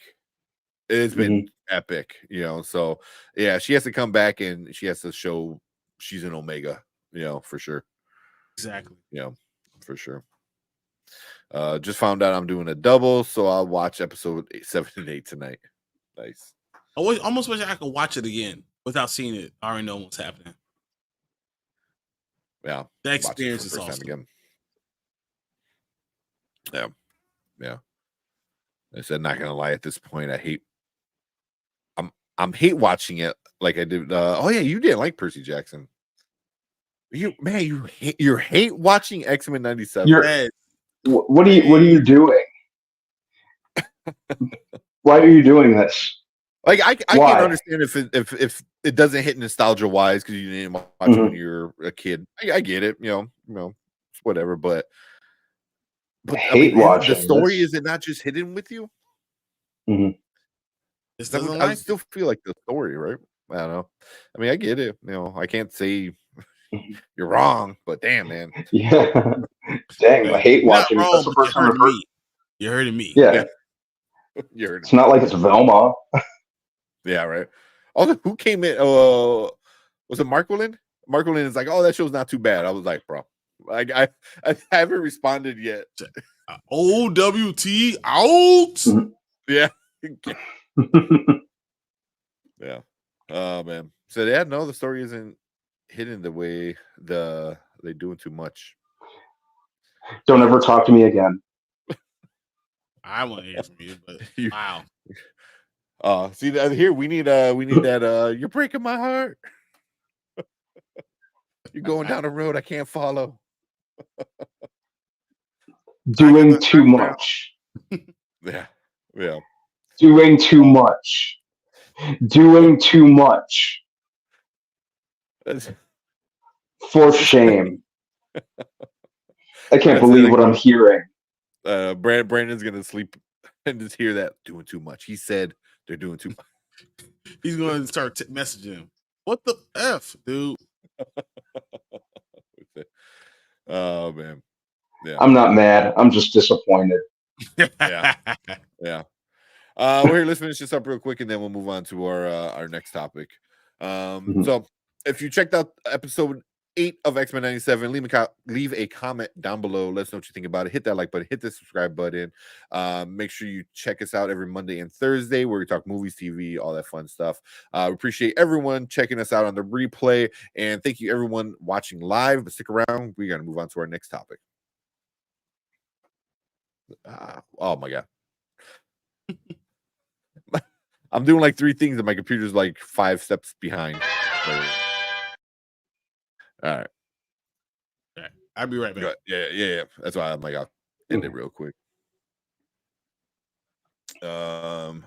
It's been epic, So yeah, she has to come back and she has to show she's an Omega, for sure. Exactly. For sure. Just found out I'm doing a double, so I'll watch episode 7 and 8 tonight. Nice. I almost wish I could watch it again without seeing it. I already know what's happening. Yeah. The experience is awesome. Again. Yeah. I said, not gonna lie, at this point, I'm hate watching it like I did. You didn't like Percy Jackson. You hate watching X-Men 97. What are you doing? Why are you doing this? Like I can't understand if it doesn't hit nostalgia wise because you didn't watch it when you were a kid. I get it, whatever. But I hate watching the story. this. Is it not just hidden with you? Mhm. Just I doesn't would like still feel like the story, right? I don't know. I mean, I get it. I can't say you're wrong, but damn, man. Yeah. Dang, I hate You're not watching it. That's wrong, the but first time I've heard. You're hurting me. Yeah. You heard It's not like it's Velma. Yeah, right. Also, who came in? Was it Marquilin? Marquilin is like, oh, that show's not too bad. I was like, bro, like I haven't responded yet. OWT out. Yeah. Yeah. Oh man. So yeah, no, the story isn't hidden the way they're doing too much. Don't ever talk to me again. I want to hear from you, but wow. See that here we need that you're breaking my heart. You're going down a road I can't follow. Doing too much. Yeah. Yeah. Doing too much. Doing too much. For shame. I can't believe what I'm hearing. Brandon's gonna sleep and just hear that doing too much. He said they're doing too much. He's going to start messaging him. What the F, dude? Oh man. Yeah. I'm not mad. I'm just disappointed. Yeah. Yeah. We're here. Let's finish this up real quick and then we'll move on to our next topic. So if you checked out episode 8 of X-Men 97, leave a comment down below. Let us know what you think about it. Hit that like button, hit the subscribe button. Make sure you check us out every Monday and Thursday where we talk movies, TV, all that fun stuff. We appreciate everyone checking us out on the replay, and thank you everyone watching live. But stick around, we're gonna move on to our next topic. Oh my god. I'm doing like 3 things and my computer's like 5 steps behind. All right. I'll be right back. Yeah. That's why I'm like, I'll end it real quick. Yeah.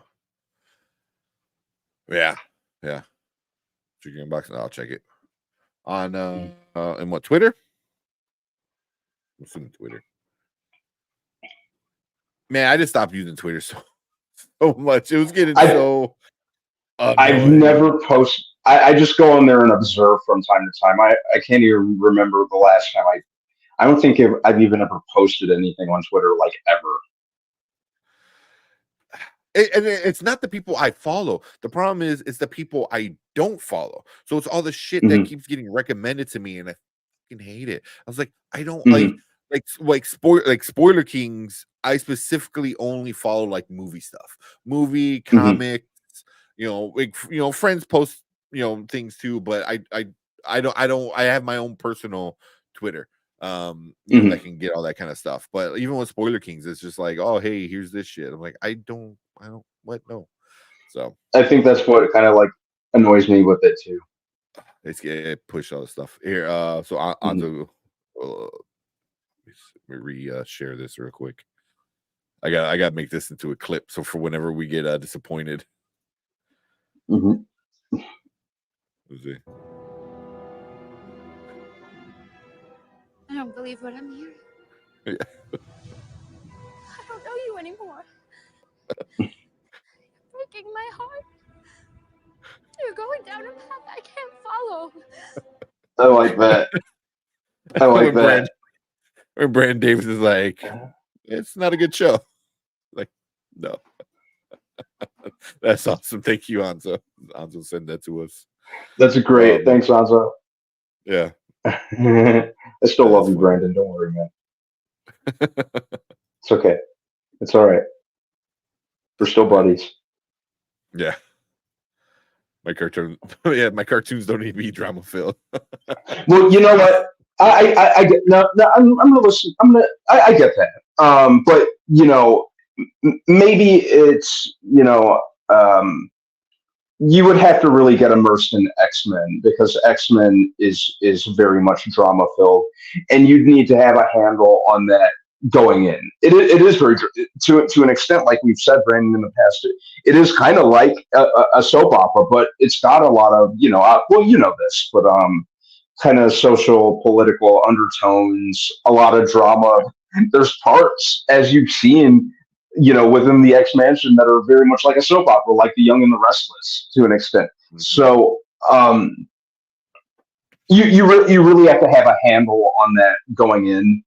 Check your inbox and I'll check it. On and what, Twitter? I'm assuming Twitter. Man, I just stopped using Twitter so much. It was getting so annoying. I've never posted. I just go on there and observe from time to time. I can't even remember the last time I don't think I've even ever posted anything on Twitter like ever. And it's not the people I follow. The problem is it's the people I don't follow. So it's all the shit that keeps getting recommended to me, and I fucking hate it. I was like, I don't like Spoiler Kings. I specifically only follow like movie stuff, comics. Friends post things too, but I don't. I have my own personal Twitter. That can get all that kind of stuff. But even with Spoiler Kings, it's just like, oh hey, here's this shit. I'm like, I don't what no. So I think that's what kind of like annoys me with it too. It's get push all the stuff here. So on to let me share this real quick. I gotta make this into a clip so for whenever we get disappointed. Let's see. I don't believe what I'm hearing. Yeah. I don't know you anymore. Breaking my heart. You're going down a path I can't follow. I like that. I like that. When Brandon Davis is like, it's not a good show. Like, no. That's awesome. Thank you, Anzo. Anzo send that to us. That's great. Thanks, Anzo. Yeah. I still love you, Brandon. Don't worry, man. It's okay. It's all right. We're still buddies. Yeah. My cartoons don't need to be drama filled. Well, you know what? I get no. I'm gonna listen. I get that. But maybe it's you would have to really get immersed in X-Men because X-Men is very much drama filled, and you'd need to have a handle on that going in. It is very to an extent, like we've said, Brandon, in the past. It is kind of like a soap opera, but it's got a lot of well, this, but kind of social political undertones, a lot of drama. There's parts, as you've seen, within the X Mansion that are very much like a soap opera, like The Young and the Restless to an extent. Mhm. So you really have to have a handle on that going in,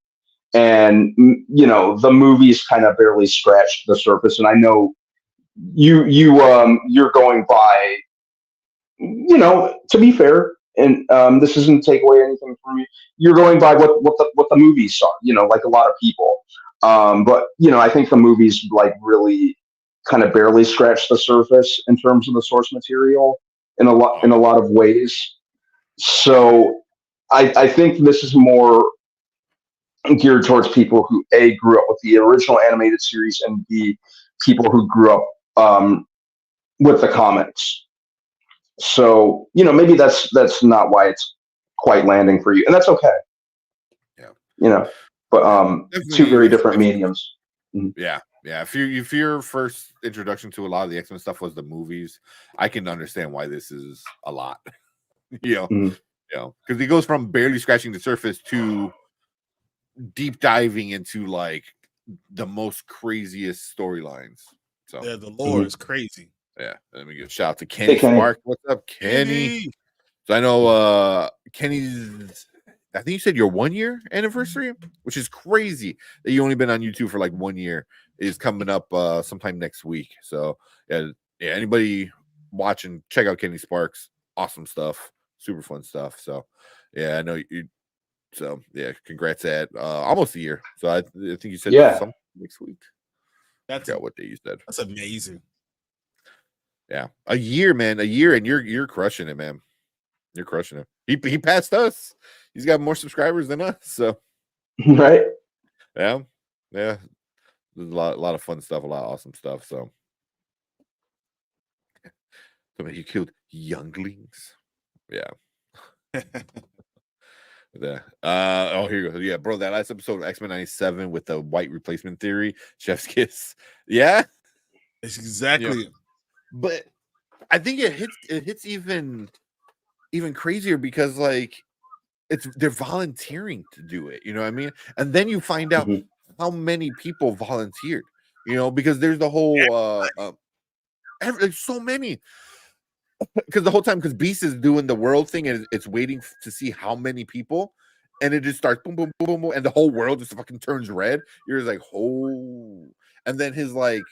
and the movies kind of barely scratched the surface. And I know you're going by, to be fair, and this isn't to take away anything from you. You're going by what the movies saw, like a lot of people. But I think the movies like really kind of barely scratched the surface in terms of the source material in a lot of ways. So I think this is more geared towards people who A, grew up with the original animated series, and B, people who grew up with the comics. So maybe that's not why it's quite landing for you, and that's okay. Yeah. But two very different if, mediums. Yeah. If your first introduction to a lot of the X-Men stuff was the movies, I can understand why this is a lot. Because he goes from barely scratching the surface to deep diving into like the most craziest storylines. So yeah, the lore is crazy. Yeah, let me give a shout out to Kenny Spark. What's up, Kenny? So I know Kenny's, I think you said your 1 year anniversary, which is crazy that you only been on YouTube for like 1 year, is coming up sometime next week. So yeah, anybody watching, check out Kenny Sparks. Awesome stuff, super fun stuff. So yeah, I know you. So yeah, congrats at almost a year. So I think you said something next week. That's what day you said. That's amazing. Yeah, a year, man, and you're crushing it, man. You're crushing it. He passed us. He's got more subscribers than us. So right. Yeah. There's a lot of fun stuff, a lot of awesome stuff. So somebody killed younglings. Yeah. Oh, here you go. Yeah, bro, that last episode of X-Men 97 with the white replacement theory, Chef's Kiss. Yeah. It's exactly. But I think it hits even crazier because like they're volunteering to do it, you know what I mean? And then you find out how many people volunteered, because there's the whole there's so many. Because the whole time, because Beast is doing the world thing and it's waiting to see how many people, and it just starts boom, boom, boom, boom, boom, and the whole world just fucking turns red. You're just like, oh, and then his like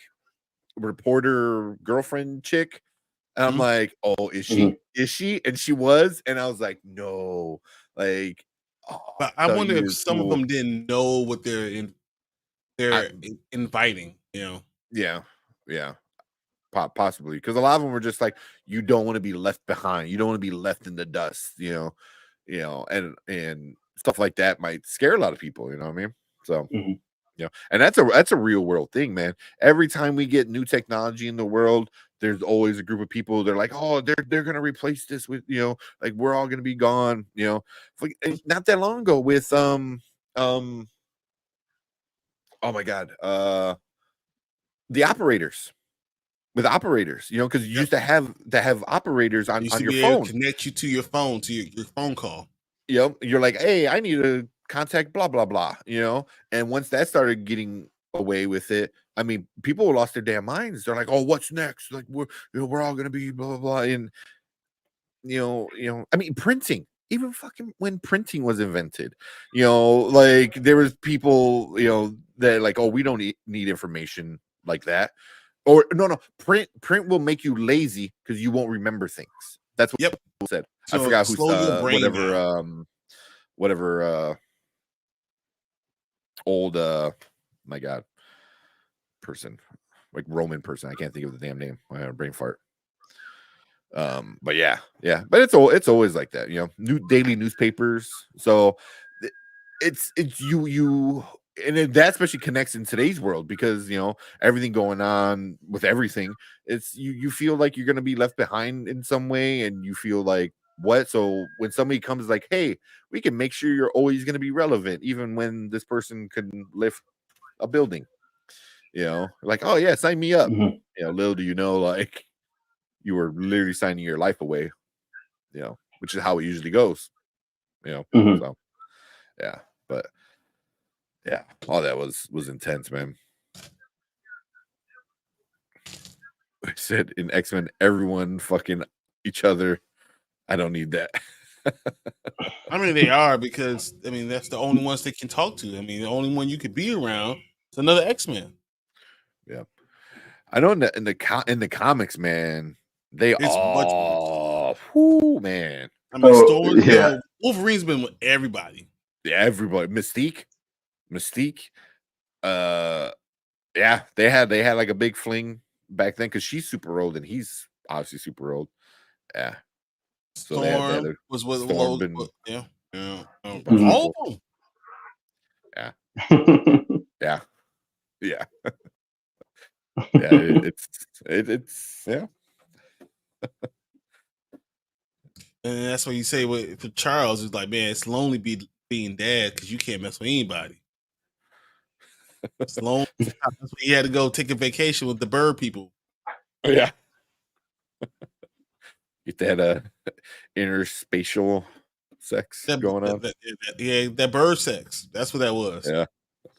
reporter girlfriend chick, and I'm like, oh, is she? Is she? And she was, and I was like, no, like, but I wonder if some of them didn't know what they're inviting, Yeah. Possibly, because a lot of them were just like, you don't want to be left behind, you don't want to be left in the dust, and stuff like that might scare a lot of people, you know what I mean? So and that's a real world thing, man. Every time we get new technology in the world, there's always a group of people, they're like, oh, they're gonna replace this with, like, we're all gonna be gone, not that long ago with oh my god, the operators. With operators, because you used to have operators on your phone. Connect you to your phone, to your phone call. You're like, hey, I need to contact blah blah blah. And once that started getting away with it, I mean, people lost their damn minds. They're like, oh, what's next? Like we're all gonna be blah blah blah. And I mean, printing. Even fucking when printing was invented, like there was people, that like, oh, we don't need information like that. Or no, print will make you lazy because you won't remember things. That's what people said. So I forgot who's whatever old my god person, like Roman person. I can't think of the damn name. I had a brain fart. But yeah, but it's always like that, new daily newspapers. So it's you and that especially connects in today's world because everything going on with everything, it's you feel like you're going to be left behind in some way, and you feel like what. So when somebody comes like, hey, we can make sure you're always going to be relevant even when this person can lift a building, like, oh yeah, sign me up. Little do you know, like, you were literally signing your life away, which is how it usually goes. Mhm. So yeah, but yeah, all that was intense, man. I said in X-Men, everyone fucking each other. I don't need that. I mean, they are because I mean that's the only ones they can talk to. I mean, the only one you could be around is another X-Men. Yeah, I know in the comics, man, they It's much more. all, whoo, man, I mean, Oh Storm, yeah. Wolverine's been with everybody. yeah, everybody, Mystique, uh, yeah, they had like a big fling back then because she's super old and he's obviously super old. Yeah, so they had Storm a was with Storm Logan. been Yeah, yeah. a bunch of Mhm. All people. of them. Yeah, yeah, yeah, yeah. It's yeah. And that's what you say for Charles. It's like, man, it's lonely being dad because you can't mess with anybody. It's lonely. That's why he had to go take a vacation with the bird people. Yeah. Get that interspatial sex going on. Yeah, that bird sex. That's what that was. Yeah.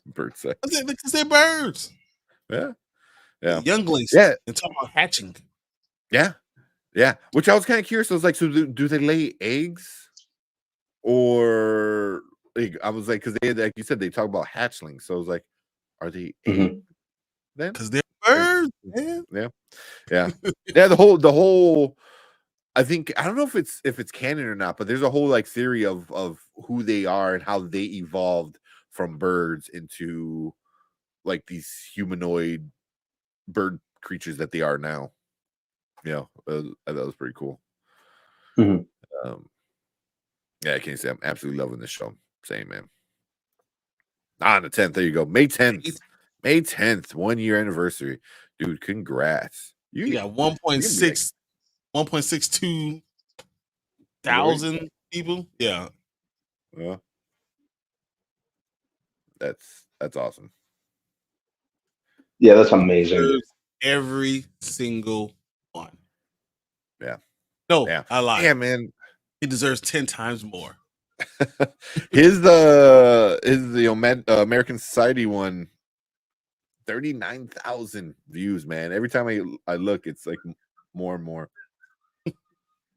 Bird sex. Because they're birds. Yeah. Yeah. Younglings. Yeah. And talk about hatching. Yeah. Yeah. Which I was kind of curious. I was like, so do they lay eggs? Or like, I was like, because they, like you said, they talk about hatchlings. So I was like, are they Mhm. egg then? Because they're birds, man. Yeah. Yeah. Yeah. The whole I think I don't know if it's canon or not, but there's a whole like theory of who they are and how they evolved from birds into like these humanoid bird creatures that they are now. I thought that was pretty cool. Mhm. Yeah, I can't say I'm absolutely loving this show. Same, man. On the 10th, there you go. May 10th. May 10th, 1 year anniversary. Dude, congrats. You got You're gonna be like, 1.62 Android? thousand people. Yeah. Yeah. That's awesome. Yeah, that's amazing. Deserves every single one. Yeah. No, Yeah. I lied. Yeah, man. He deserves 10 times more. his American Society one 39,000 views, man. Every time I look, it's like more and more.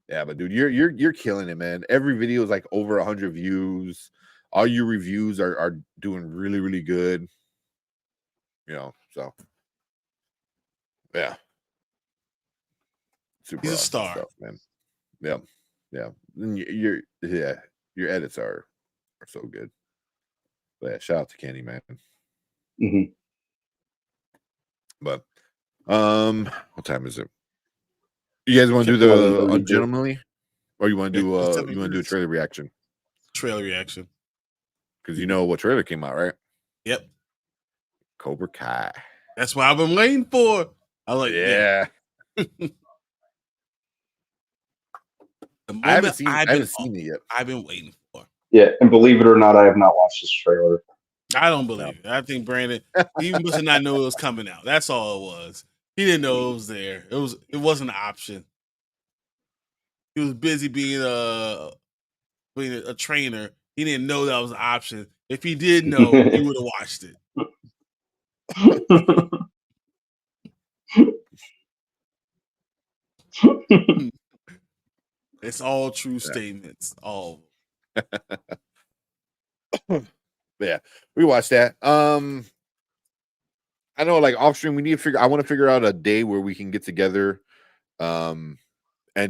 Yeah, but dude, you're killing it, man. Every video is like over 100 views. All your reviews are doing really, really good. So yeah. Super He's a awesome star. stuff, man. Yeah. Yeah. And your edits are so good. But yeah, shout out to Kenny, man. Mhm. But what time is it? You guys want to do It's the 11:32. ungentlemanly, or you want to do It's you want to do a trailer reaction? Trailer reaction. Because you know what trailer came out, right? Yep. Cobra Kai. That's what I've been waiting for. I was like, Yeah. the moment I haven't seen it yet. I've been waiting for. Yeah, and believe it or not, I have not watched this trailer. I don't believe it. I think Brandon, he must not know it was coming out. That's all it was. He didn't know it was there. It wasn't an option. He was busy being a trainer. He didn't know that was an option. If he did know, he would have watched it. It's all true statements. All. Yeah, we watched that. I know, like off stream, I want to figure out a day where we can get together, and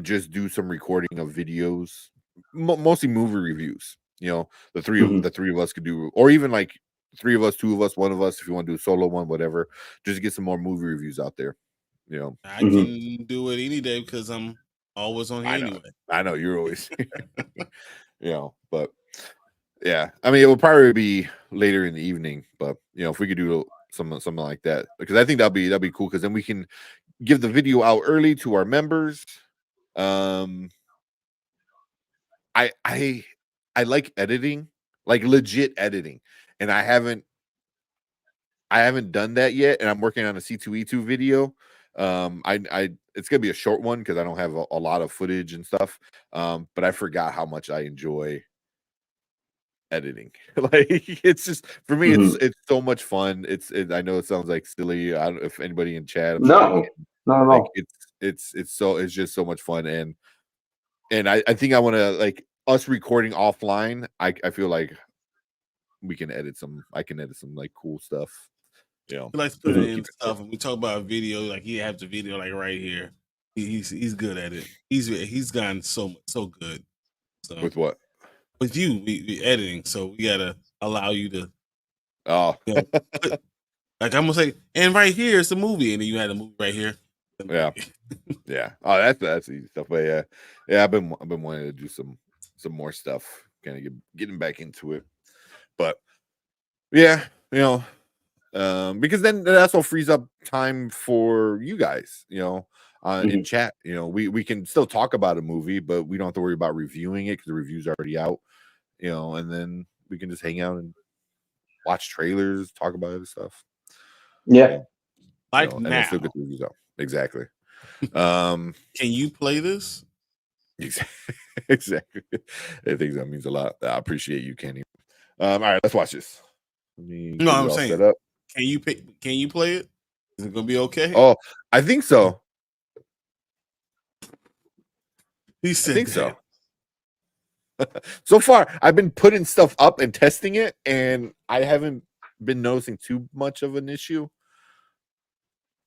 just do some recording of videos, mostly movie reviews. The three Mhm. of us could do, or even like three of us, two of us, one of us, if you want to do a solo one, whatever. Just to get some more movie reviews out there. I Mhm. can do it any day because I'm always on here anyway. I know you're always, but yeah, I mean, it will probably be later in the evening, but if we could do something like that, because I think that'd be cool, because then we can give the video out early to our members. I like editing, like legit editing, and I haven't done that yet, and I'm working on a C2E2 video. I it's gonna be a short one because I don't have a lot of footage and stuff. But I forgot how much I enjoy editing. Like it's just for me, Mhm. it's so much fun. I know it sounds like silly. I don't know if anybody in chat. I'm sure they No, can. not at Like all. it's just so much fun, and I think I want to like us recording offline. I feel like we can edit some. I can edit some like cool stuff. You know, He likes to put so in keep it stuff, and we talk about video. Like he has the video like right here. He's good at it. He's gotten so good. So with what? with you, we editing, so we gotta allow you to, Oh, you know, put, like I'm gonna say, and right here is the movie, and then you had a movie right here. yeah. Yeah. Oh, that's easy stuff. But yeah. I've been wanting to do some more stuff, kind of getting back into it. But yeah, because then that also frees up time for you guys, in chat. We can still talk about a movie, but we don't have to worry about reviewing it because the review's already out. And then we can just hang out and watch trailers, talk about other stuff. Yeah. Like and then now, still get the reviews out. Exactly. can you play this? Exactly. I think that means a lot. I appreciate you, Kenny. All right, let's watch this. Let me No, get I'm it all saying, set up. can you play it? Is it gonna be okay? Oh, I think so. He I said think that. so. So far, I've been putting stuff up and testing it, and I haven't been noticing too much of an issue.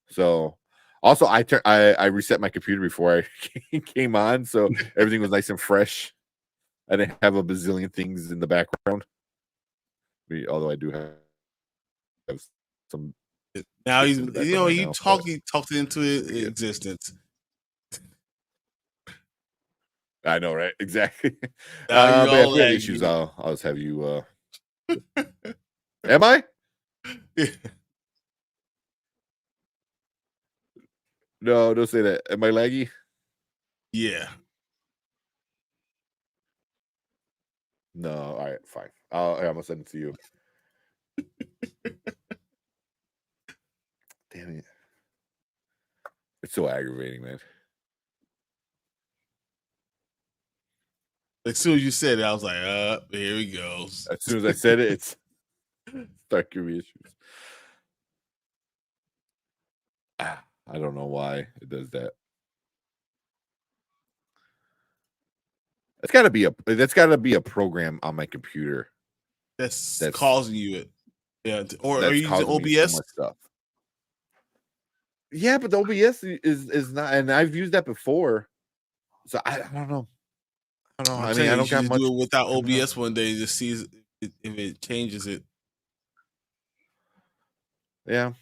So, also, I reset my computer before I came on, so everything was nice and fresh. I didn't have a bazillion things in the background. Although I do have some. Now Bits he's in the background right he now, talked into Pretty good. existence. I know, right? Exactly. Now you But if all we have laggy. issues, I'll just have you. Am I? No, don't say that. Am I laggy? Yeah. No. All right, fine. I'm gonna send it to you. Damn it! It's so aggravating, man. As soon as you said it, I was like, here he goes. As soon as I said it, it's start giving me issues. I don't know why it does that. That's got to be a program on my computer That's causing you it. Yeah. Or are that's you using causing me so OBS? much stuff. Yeah, but the OBS is not, and I've used that before, so I don't know. I don't know. I mean, I you don't should got just much. do it without coming up. OBS one day. Just see if it changes it. Yeah,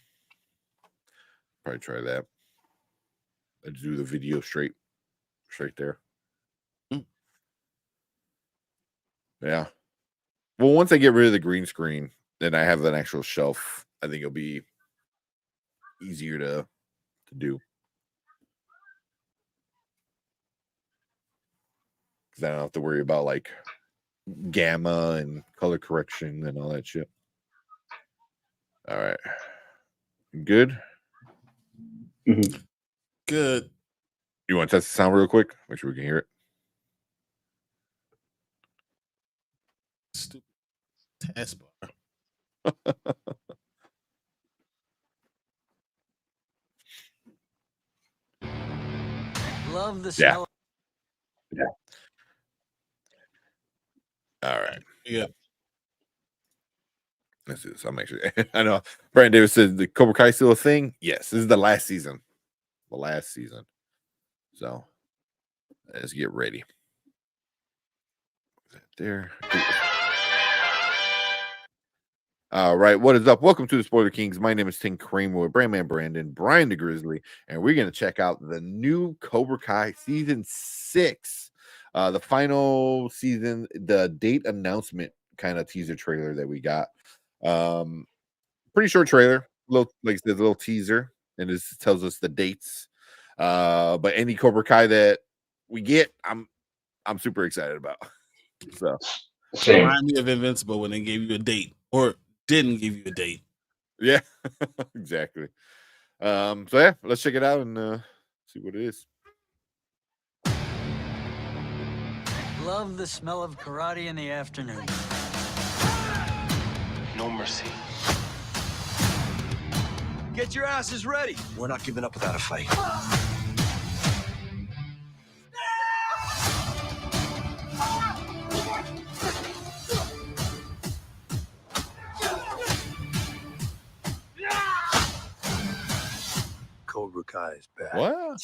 probably try that. I do the video straight there. Mm. Yeah. Well, once I get rid of the green screen, then I have an actual shelf. I think it'll be easier to do. Because I don't have to worry about like gamma and color correction and all that shit. All right. Good. Mhm. Good. You want to test the sound real quick? Make sure we can hear it. Stupid taskbar. Love the Yeah. smell. Yeah. All right. Yeah. Let's do this. I'm actually. I know. Brandon Davis said the Cobra Kai still a thing. Yes, this is the last season. The last season. So let's get ready. There. All right, what is up? Welcome to the Spoiler Kings. My name is Tim Kramer with Brandman Brandon, Brian the Grizzly, and we're going to check out the new Cobra Kai season 6, the final season, the date announcement kind of teaser trailer that we got. Pretty short trailer, little like the little teaser, and it tells us the dates. But any Cobra Kai that we get, I'm super excited about. So Same. Remind me of Invincible when they gave you a date or didn't give you a date. yeah, exactly. So yeah, let's check it out and see what it is. Love the smell of karate in the afternoon. Get your asses ready. We're not giving up without a fight. Cobra Kai is back. What?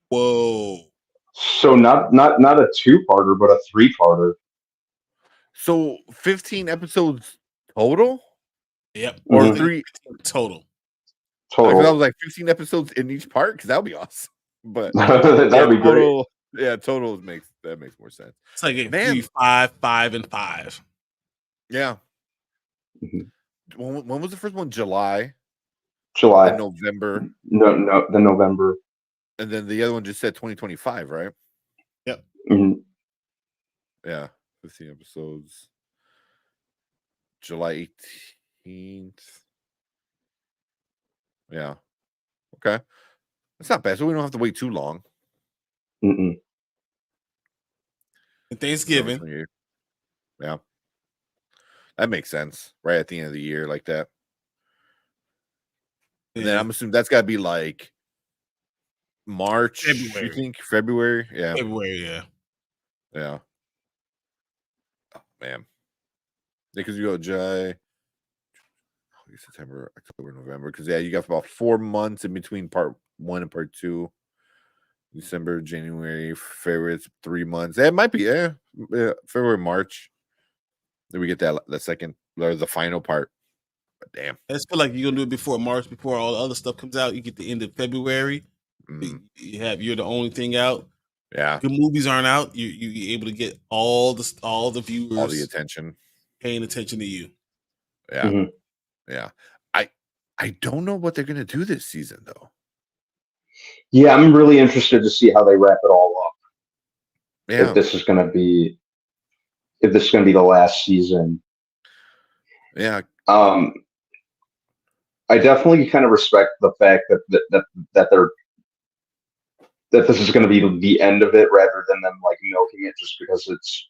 Whoa. So not a 2-parter, but a 3-parter. So 15 episodes total, Yep. or Mhm. 3 total. Because I Total. was like 15 episodes in each part, because that would be awesome. But That'd yeah, be great. total, yeah, total makes more sense. It's like a Man. 3, 5, 5, and 5. Yeah. Mhm. When was the first one? July, July. then November, Then November. and then the other one just said 2025, right? Mhm. Yeah, 15 episodes. July 18th. Yeah. Okay. That's not bad. So we don't have to wait too long. Mm-mm. And Thanksgiving. December 28th. Yeah. That makes sense. Right at the end of the year, like that. And then Yeah. I'm assuming that's got to be like March, February. you think? February? Yeah. February, yeah. Yeah. Oh, man. Because you go July, September, October, November. Because, yeah, you got about 4 months in between part 1 and part 2. December, January, February, it's 3 months. It might be, yeah, February, March. Then we get the second, or the final part. But damn. I just feel like you're going to do it before March, before all the other stuff comes out. You get the end of February. Mhm. You're the only thing out. Yeah. Good movies aren't out. You're able to get all the viewers, All the attention. paying attention to you. Yeah. Mhm. Yeah. I don't know what they're going to do this season, though. Yeah, I'm really interested to see how they wrap it all up. Yeah. If this is going to be the last season. Yeah. I definitely kind of respect the fact that this is going to be the end of it, rather than them like milking it just because it's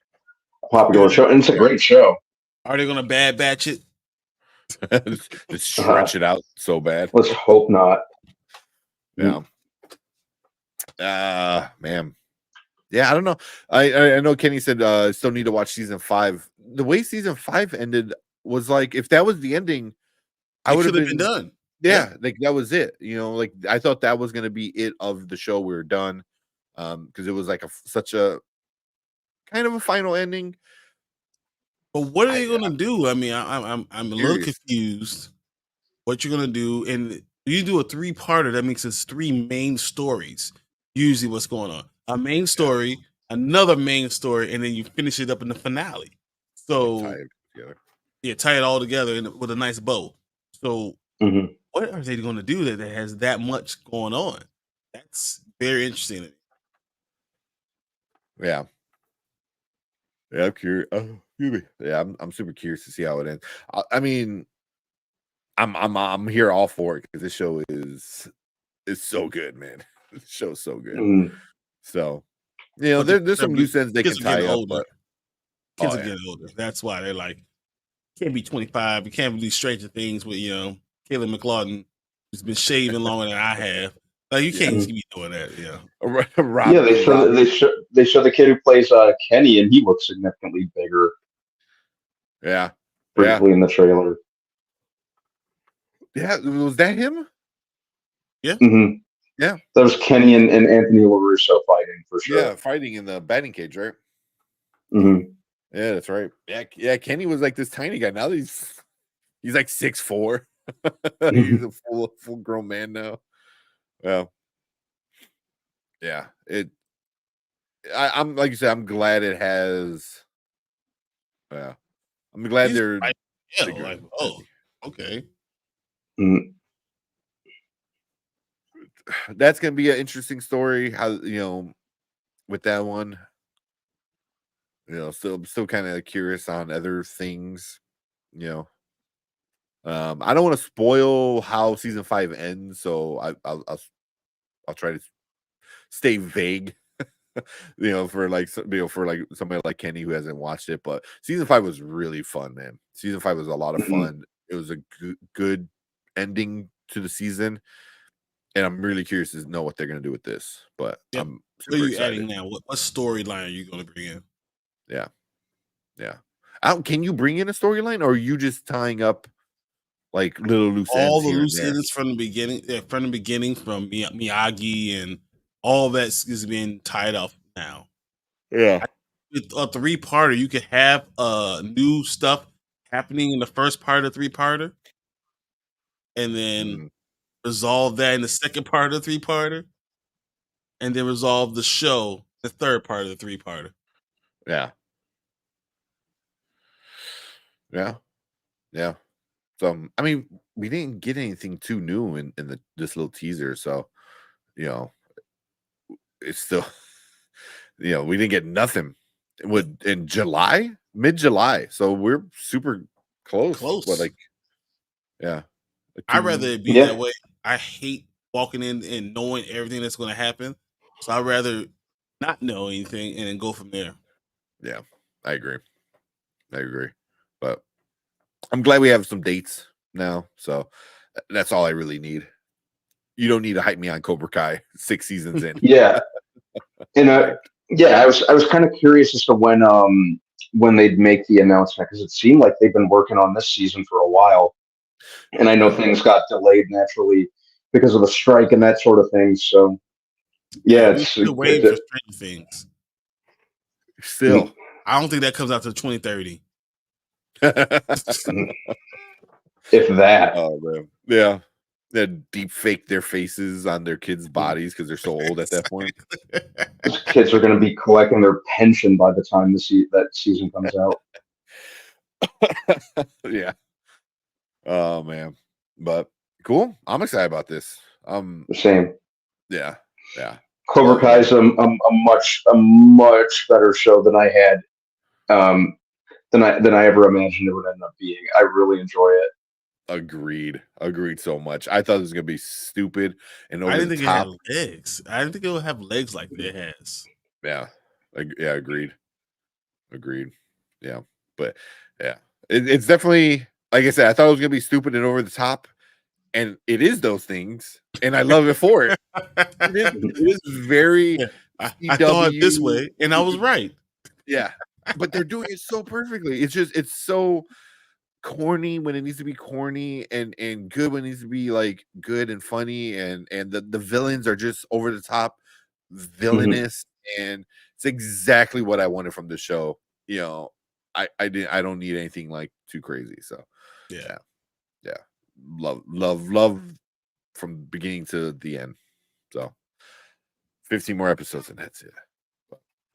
a popular show. And it's a great show. Are they going to bad batch it? Just stretch it out so bad. Let's hope not. Yeah. Man. Yeah, I don't know. I know Kenny said still need to watch season 5. The way season 5 ended was like, if that was the ending, I would have been done. Yeah, like that was it. You know, like I thought that was gonna be it of the show. We were done. Because it was like such a kind of a final ending. But what are they going to do? I mean, I'm a little Curious. confused. What you're going to do, and you do a 3-parter, that makes it's 3 main stories. Usually, what's going on? A main story, another main story, and then you finish it up in the finale. So Tie it together. yeah, tie it all together with a nice bow. So Mhm. what are they going to do that has that much going on? That's very interesting to me. Yeah. Yeah, I'm curious. Yeah, I'm super curious to see how it ends. I mean, I'm here all for it because this show is so good, man. This show's so good. Mhm. So, you know, But there's some loose ends they can kids are getting tie up, older. but Kids Oh, are yeah. getting older. That's why they're like, can't be 25. You can't do Stranger Things with, Caleb McLaughlin, who's been shaving longer than I have. Like, you can't keep doing that, Rob, Yeah, they show the kid who plays Kenny, and he looks significantly bigger yeah, briefly in the trailer. yeah. Was that him? Mm-hmm. Yeah. That was Kenny and Anthony LaRusso fighting for sure. Yeah, fighting in the batting cage, right? Mm-hmm. Yeah, that's right. Yeah. Kenny was like this tiny guy. Now he's like 6'4". He's a full grown man now. Well, yeah. I'm like you said. I'm glad it has. Yeah, I'm glad He's they're. right. Yeah, bigger. like, oh, okay. Mm-hmm. That's gonna be an interesting story. How with that one. Still kind of curious on other things. I don't want to spoil how season 5 ends, so I'll try to stay vague For like for like somebody like Kenny who hasn't watched it. But season 5 was really fun, man. Season 5 was a lot of fun. It was a good ending to the season, and I'm really curious to know what they're gonna do with this. But Yep. I'm What are super you excited. adding now? What storyline are you going to bring in? Yeah. Can you bring in a storyline, or are you just tying up like little loose All ends the here and loose there? ends from the beginning, from Miyagi and all that is being tied up now. Yeah. With a 3-parter, you could have new stuff happening in the first part of the 3-parter, and then resolve that in the second part of the 3-parter, and then resolve the show the third part of the 3-parter. Yeah. So I mean, we didn't get anything too new in this little teaser, so it's still we didn't get nothing in July, mid-July, so we're super close. What, like, yeah, I'd rather it be Yeah. that way. I hate walking in and knowing everything that's going to happen, so I'd rather not know anything and then go from there. Yeah, I agree, but I'm glad we have some dates now, so that's all I really need. You don't need to hype me on Cobra Kai 6 seasons in. Yeah. And I was kind of curious as to when they'd make the announcement, because it seemed like they've been working on this season for a while, and I know things got delayed naturally because of the strike and that sort of thing. So yeah, we it's still good waiting for Stranger Things. Still, I don't think that comes out to 2030. if that. Oh man, yeah. They deep fake their faces on their kids' bodies because they're so old at that point. Those kids are going to be collecting their pension by the time that season comes out. Yeah. Oh man, but cool. I'm excited about this. The same. Yeah. Cobra Kai is a much better show than I had than I ever imagined it would end up being. I really enjoy it. Agreed so much. I thought it was gonna be stupid and I over didn't the think top. it had legs. I didn't think it would have legs like it has. Yeah. Agreed. Yeah. But yeah, it's definitely, like I said, I thought it was gonna be stupid and over the top, and it is those things, and I love it for it. It is very I thought it this way, and I was right. Yeah, but they're doing it so perfectly. It's so corny when it needs to be corny, and good when it needs to be like good and funny, and the villains are just over the top villainous, and it's exactly what I wanted from the show. I don't need anything like too crazy. So yeah. Love from beginning to the end. So 15 more episodes and that's it.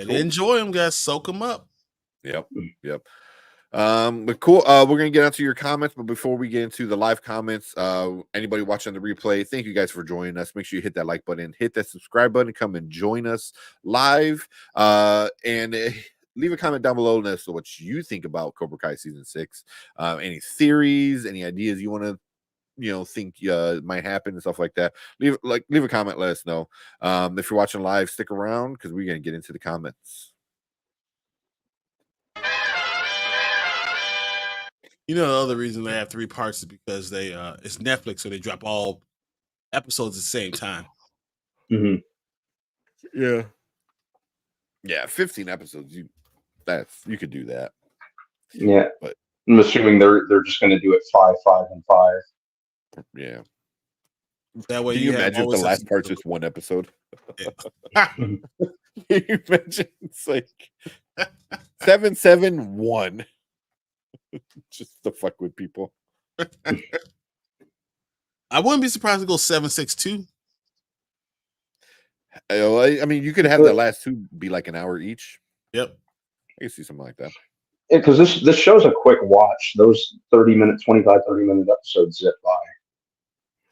And enjoy them, guys. Soak them up. Yep. But cool. We're gonna get onto your comments, but before we get into the live comments, anybody watching the replay, thank you guys for joining us. Make sure you hit that like button, hit that subscribe button, come and join us live. And leave a comment down below as to what you think about Cobra Kai season 6. Any theories, any ideas you want to think might happen and stuff like that. Leave a comment, let us know. If you're watching live, stick around because we're gonna get into the comments. The other reason they have 3 parts is because they it's Netflix, so they drop all episodes at the same time. Yeah, 15 episodes. You could do that. Yeah, but I'm assuming they're just going to do it 5, 5, and 5. Yeah. That way, can you imagine if the last part's just one episode? Yeah. Can you imagine? It's like 771. Just to fuck with people. I wouldn't be surprised to go 762. I mean, you could have the last 2 be like an hour each. Yep. I can see something like that. Yeah, because this show's a quick watch. Those 30-minute episodes zip by.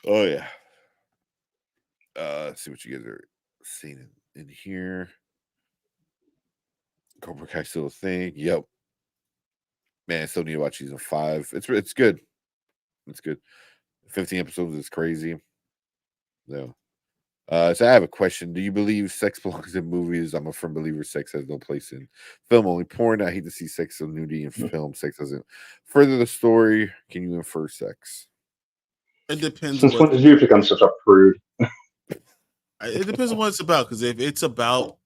Oh yeah. Let's see what you guys are seeing in here. Cobra Kai still a thing. Yep. Man, I still need to watch season 5. It's good. It's good. 15 episodes is crazy. Yeah. So I have a question. Do you believe sex belongs in movies? I'm a firm believer sex has no place in film, only porn. I hate to see sex and nudity in film. Sex doesn't further the story. Can you infer sex? It depends Since what when did you become such a prude? it depends on what it's about. Because if it's about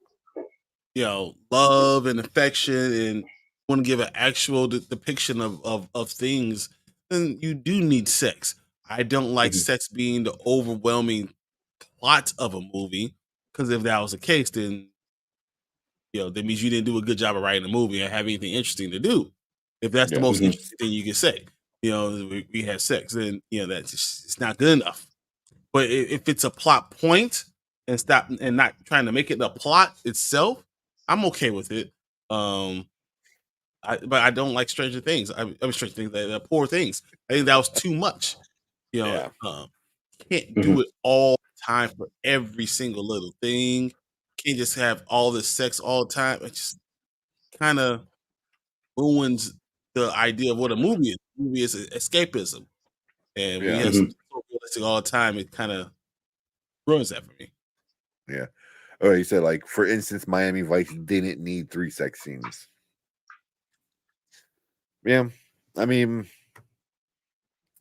love and affection and want to give an actual depiction of things, then you do need sex. I don't like Mhm. sex being the overwhelming plot of a movie, because if that was the case, then that means you didn't do a good job of writing a movie and have anything interesting to do. If that's the Yeah. most Mhm. interesting thing you can say, we had sex, then that's just, it's not good enough. But if it's a plot point and stop and not trying to make it the plot itself, I'm okay with it. Um, but I don't like Stranger Things. I mean Stranger Things, Poor Things. I think that was too much. You know, Yeah. can't Mhm. do it all the time for every single little thing. Can't just have all this sex all the time. It just kind of ruins the idea of what a movie is. A movie is escapism, and when you Yeah. have Mhm. something so realistic all the time, it kind of ruins that for me. Yeah. Oh, you said like for instance, Miami Vice didn't need 3 sex scenes. Yeah. I mean,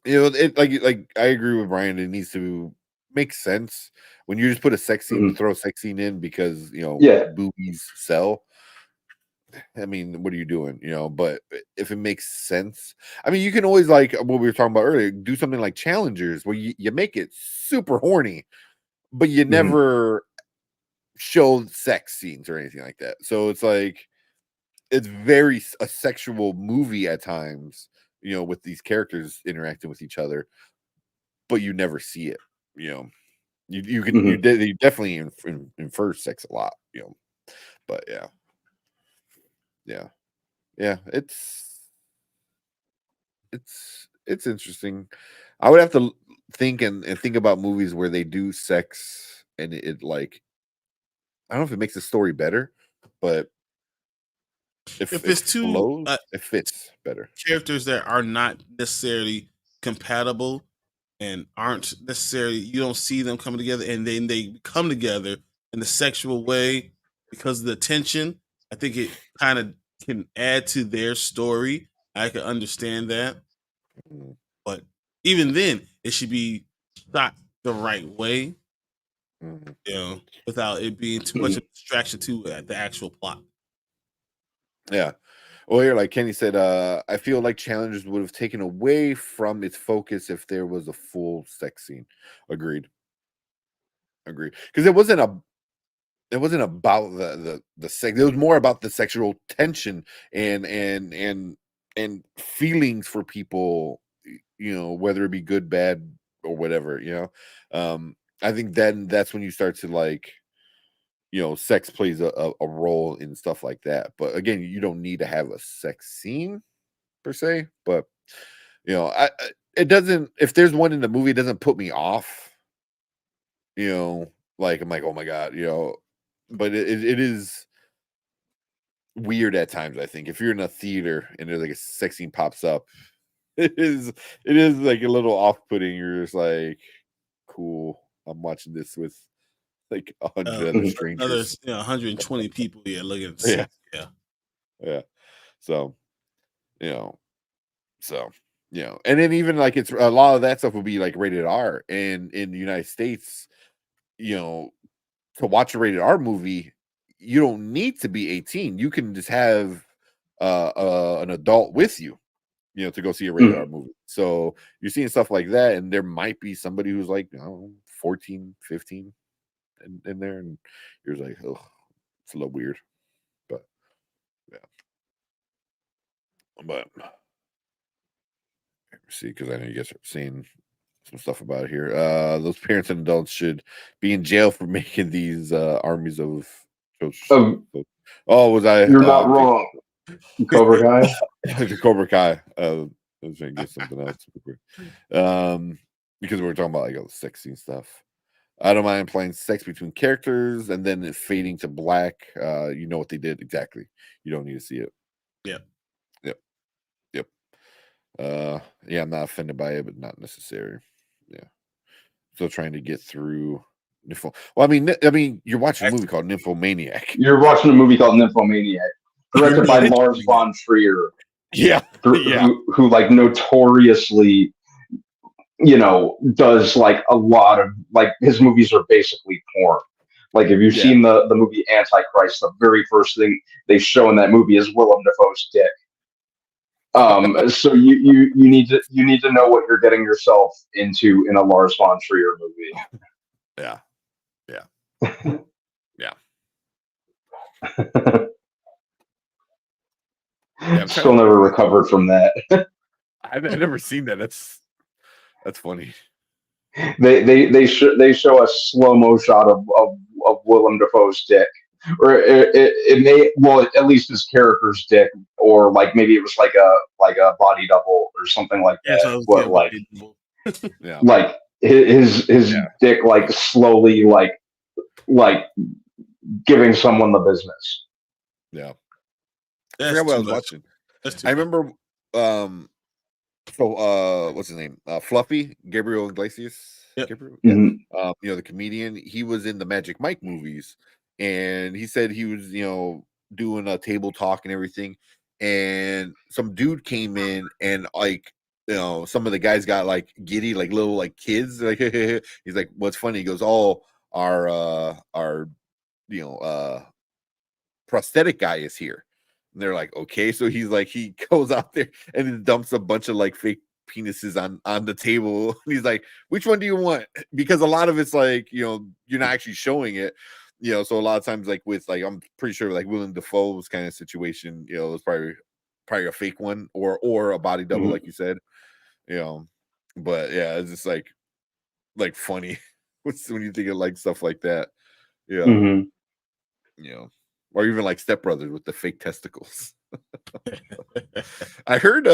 it like I agree with Brian. It needs to make sense when you just put a sex scene to Mhm. throw a sex scene in because Yeah. boobies sell. I mean, what are you doing? But if it makes sense, I mean, you can always like what we were talking about earlier, do something like challengers where you make it super horny, but you Mhm. never show sex scenes or anything like that. So it's like it's very a sexual movie at times, with these characters interacting with each other, but you never see it. You know, Mhm. you definitely infer sex a lot. But yeah, yeah. It's interesting. I would have to think and think about movies where they do sex and it like I don't know if it makes the story better, but if If it it's two flows, it fits better. characters that are not necessarily compatible and aren't necessarily, you don't see them coming together, and then they come together in a sexual way because of the tension, I think it kind of can add to their story. I can understand that, Mm, but even then, it should be shot the right way, mhm. without it being too much Mhm. of a distraction to the actual plot. Yeah. Well, here, like Kenny said, I feel like Challengers would have taken away from its focus if there was a full sex scene. Agreed. Agreed. Because it wasn't about the sex. It was more about the sexual tension and feelings for people, whether it be good, bad, or whatever. I think then that's when you start to like, sex plays a role in stuff like that. But again, you don't need to have a sex scene per se. But it doesn't. If there's one in the movie, it doesn't put me off. Like I'm like, oh my god, but it is weird at times. I think if you're in a theater and there's like a sex scene pops up, it is like a little off-putting. You're just like, cool. I'm watching this with like 100 other Mhm. Another strangers. 120 people, looking at the Yeah, scene. Yeah. yeah. So you know, so and then even like it's a lot of that stuff would be like rated R, and in the United States, you know, to watch a rated R movie, you don't need to be 18. You can just have an adult with you, to go see a rated R Mhm. movie. So you're seeing stuff like that, and there might be somebody who's like, I don't know, 14, 15 in there, and you're just like, oh, it's a little weird. But yeah, but see, because I know you guys are seeing some stuff about it here. Those parents and adults should be in jail for making these armies of children. Um, Oh, was I you're not wrong, Cobra Kai. the Cobra Kai? I was trying to get something else real quick. Because we were talking about like all the sexy stuff. I don't mind playing sex between characters and then it fading to black. You know what they did exactly. You don't need to see it. Yeah. Yep. Yep. Yeah, I'm not offended by it, but not necessary. Yeah. Still trying to get through Well, I mean, you're watching a movie called Nymphomaniac. You're watching a movie called Nymphomaniac, directed by Lars von Trier, Yeah, yeah, who like notoriously, does like a lot of like his movies are basically porn. Like if you've seen the movie Antichrist, the very first thing they show in that movie is Willem Dafoe's dick. So you need to know what you're getting yourself into in a Lars von Trier movie. yeah, yeah. Still never recovered from that. I've never seen that. That's funny. They show a slow-mo shot of Willem Dafoe's dick, or it may, well, at least his character's dick, or like maybe it was like a body double or something like that. But like like his dick like slowly like giving someone the business. Yeah. That's I forgot what I was much. watching. That's I remember what's his name? Fluffy, Gabriel Iglesias. Yep. Gabriel? Mm-hmm. The comedian. He was in the Magic Mike movies, and he said he was, doing a table talk and everything, and some dude came in and like, some of the guys got like giddy, like little like kids. Like he's like, "What's funny?" He goes, "Oh, our prosthetic guy is here." And they're like, okay. So he's like, he goes out there and then dumps a bunch of like fake penises on the table. And he's like, which one do you want? Because a lot of it's like, you're not actually showing it. So a lot of times, like with like, I'm pretty sure like Willem Dafoe's kind of situation, it was probably a fake one or a body double, like you said. But yeah, it's just like funny when you think of like stuff like that. Yeah. Mm-hmm. Or even like Step Brothers with the fake testicles. I heard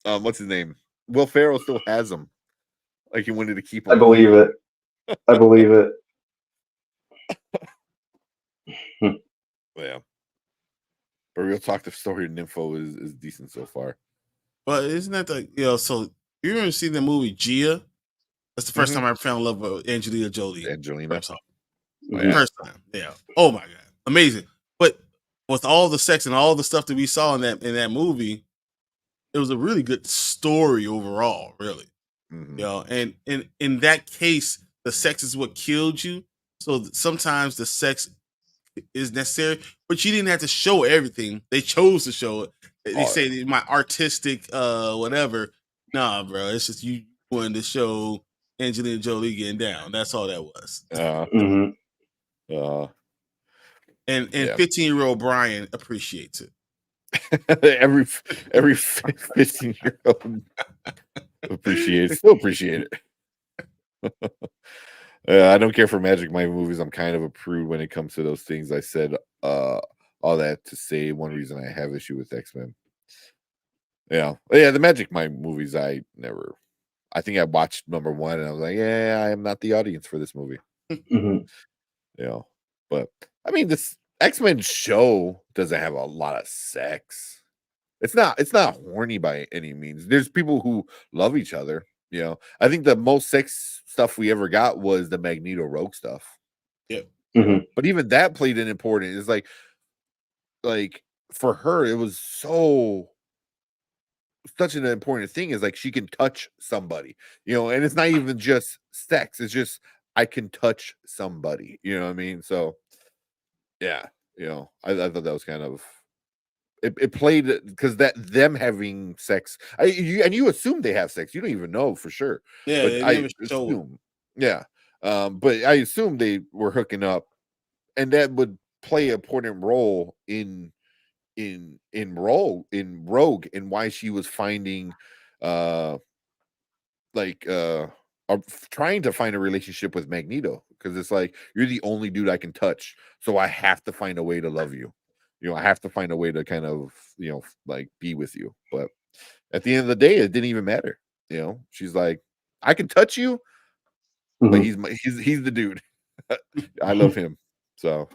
what's his name? Will Ferrell still has them. Like he wanted to keep them. I believe it. Yeah. But real talk, the story of Nympho is decent so far. But isn't that so you ever seen the movie Gia? That's the first time I fell in love with Angelina Jolie. Angelina. First time. Yeah. Oh my God. Amazing. But with all the sex and all the stuff that we saw in that movie, it was a really good story overall, really. And in that case, the sex is what killed you. So sometimes the sex is necessary, but you didn't have to show everything. They chose to show it. They say my artistic whatever. Nah, bro. It's just you wanted to show Angelina Jolie getting down. That's all that was. And 15-year-old Brian appreciates it. every 15-year-old still appreciate it. I don't care for Magic Mike movies. I'm kind of a prude when it comes to those things. I said all that to say one reason I have issue with X-Men. Yeah, the Magic Mike movies I think I watched number 1 and I was like, yeah, I am not the audience for this movie. But I mean, this X-Men show doesn't have a lot of sex. It's not horny by any means. There's people who love each other. I think the most sex stuff we ever got was the Magneto Rogue stuff. Yeah. But even that played an important. It's like for her, it was such an important thing. Is like she can touch somebody, and it's not even just sex. It's just I can touch somebody. You know what I mean? So yeah, I thought that was kind of. It played because them having sex, and you assume they have sex. You don't even know for sure. Yeah, but I assume, but I assume they were hooking up, and that would play an important role in Rogue and why she was finding, trying to find a relationship with Magneto, because it's like you're the only dude I can touch, so I have to find a way to love you. I have to find a way to kind of, like be with you. But at the end of the day, it didn't even matter. She's like, I can touch you, but he's the dude. I love him. So,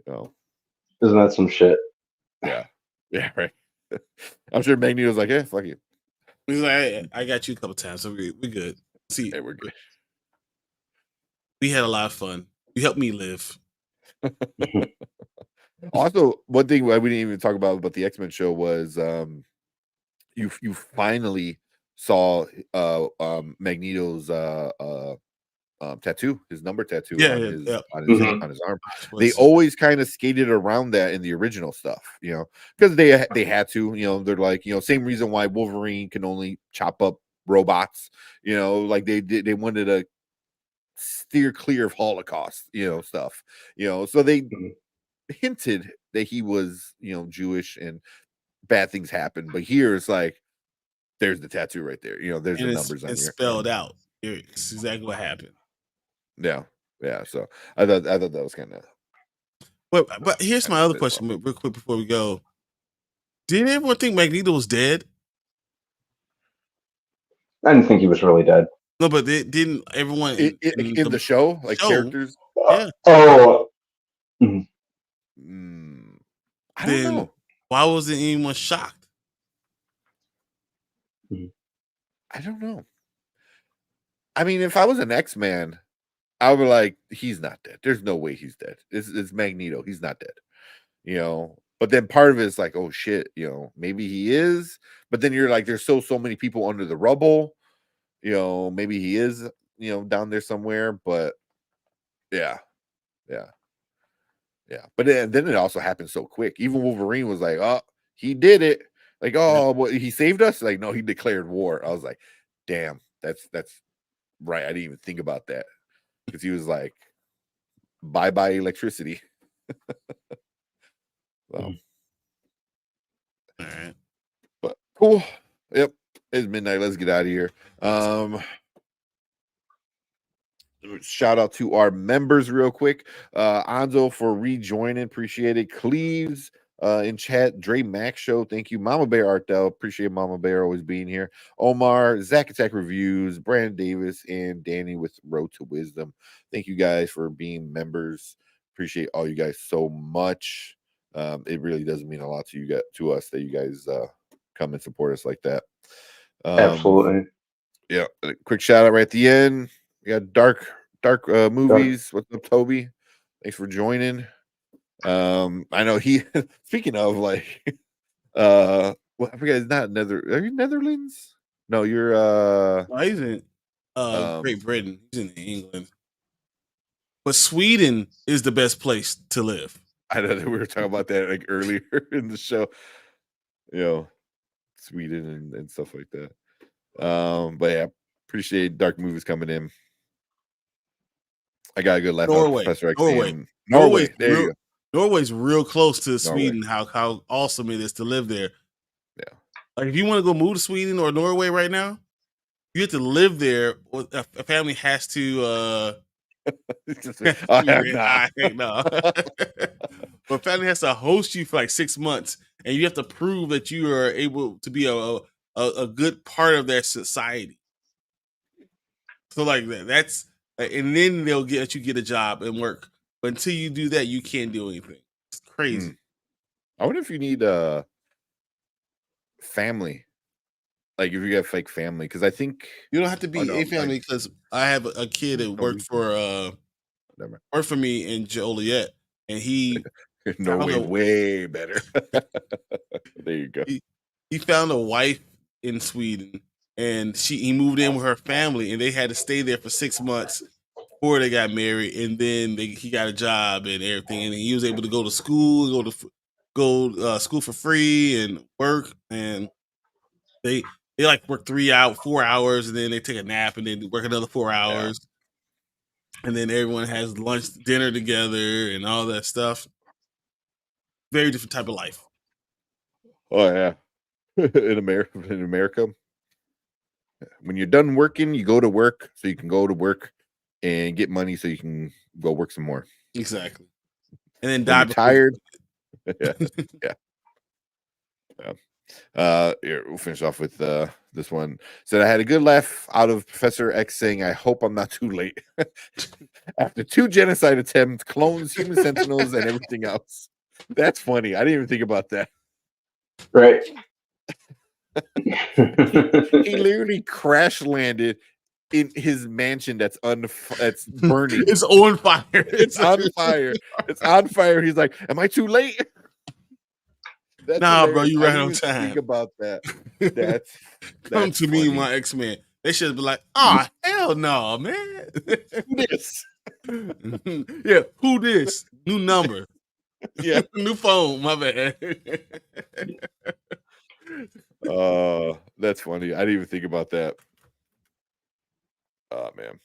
isn't that some shit? Yeah, right. I'm sure Magneto's like, yeah, fuck you. He's like, I got you a couple times, so we good. See, we're good. We had a lot of fun. You helped me live. Also, one thing we didn't even talk about the X-Men show was you finally saw Magneto's tattoo, his number tattoo Yeah, on yeah, his yeah. Mhm. on his arm. Gosh, They was- always kind of skated around that in the original stuff, because they had to, they're like, same reason why Wolverine can only chop up robots, like they wanted to steer clear of Holocaust, stuff, so they Mhm. hinted that he was, Jewish and bad things happen, but here it's like there's the tattoo right there, there's and the it's numbers on your spelled out. It's exactly what happened. yeah. So I thought that was kind of. But here's my other question, real quick before we go. Did everyone think Magneto was dead? I didn't think he was really dead. No, but didn't everyone In the show, like characters? Yeah. Oh, mhm. I don't know. Why wasn't anyone shocked? I don't know. I mean, if I was an X-Man, I would be like, he's not dead. There's no way he's dead. It's Magneto. He's not dead. But then part of it is like, oh shit, maybe he is. But then you're like, there's so many people under the rubble. Maybe he is, down there somewhere. But yeah. But then it also happened so quick. Even Wolverine was like, oh, he did it. Like, oh, what, he saved us? Like, no, he declared war. I was like, damn, that's right. I didn't even think about that. Because he was like, bye electricity. So, All right. but cool. Yep. It's midnight. Let's get out of here. Shout out to our members real quick. Anzo for rejoining. Appreciate it. Cleves in chat. Dre Max Show. Thank you. Mama Bear Artell. Appreciate Mama Bear always being here. Omar, Zach Attack Reviews, Brandon Davis, and Danny with Road to Wisdom. Thank you guys for being members. Appreciate all you guys so much. It really does mean a lot to us that you guys come and support us like that. Absolutely. Yeah. A quick shout out right at the end. We got dark movies. What's up, Toby? Thanks for joining. I know he speaking of like well, I forget, it's not are you Netherlands? No, you're He's in Great Britain. He's in England. But Sweden is the best place to live. I know that we were talking about that like earlier in the show. Sweden and stuff like that. But yeah, appreciate dark movies coming in. I got a good laugh out of Professor X. Norway. There you go. Norway's real close to Sweden. How awesome it is to live there. Yeah. Like if you want to go move to Sweden or Norway right now, you have to live there. A family has to. No. But family has to host you for like 6 months, and you have to prove that you are able to be a good part of their society. So like that's, and then they'll let you get a job and work. But until you do that, you can't do anything. It's crazy. I wonder if you need family. Like if you have fake family, because I think you don't have to be a family. Because I have a kid that worked for me in Joliet, and he Norway's way better. There you go. He found a wife in Sweden, and he moved in with her family, and they had to stay there for 6 months before they got married, and then he got a job and everything, and he was able to go to school, school for free and work, and they like work 4 hours, and then they take a nap, and then work another 4 hours, and then everyone has lunch, dinner together, and all that stuff. Very different type of life. Oh yeah, in America, when you're done working, you go to work so you can go to work and get money so you can go work some more. Exactly. And then die tired. Yeah. Here, we'll finish off with this one. Said I had a good laugh out of Professor X saying, "I hope I'm not too late." After 2 genocide attempts, clones, human sentinels, and everything else. That's funny. I didn't even think about that. Right. He literally crash landed in his mansion that's burning. It's on fire. It's on fire. It's on fire. He's like, "Am I too late?" That's Nah, bro, hilarious. you I right didn't on even time. Think about that. Come That's to me, funny. my X-Men. They should be like, "Oh hell no, man." This. Yeah, who this? New number. Yeah. New phone. My bad. That's funny. I didn't even think about that. Oh man.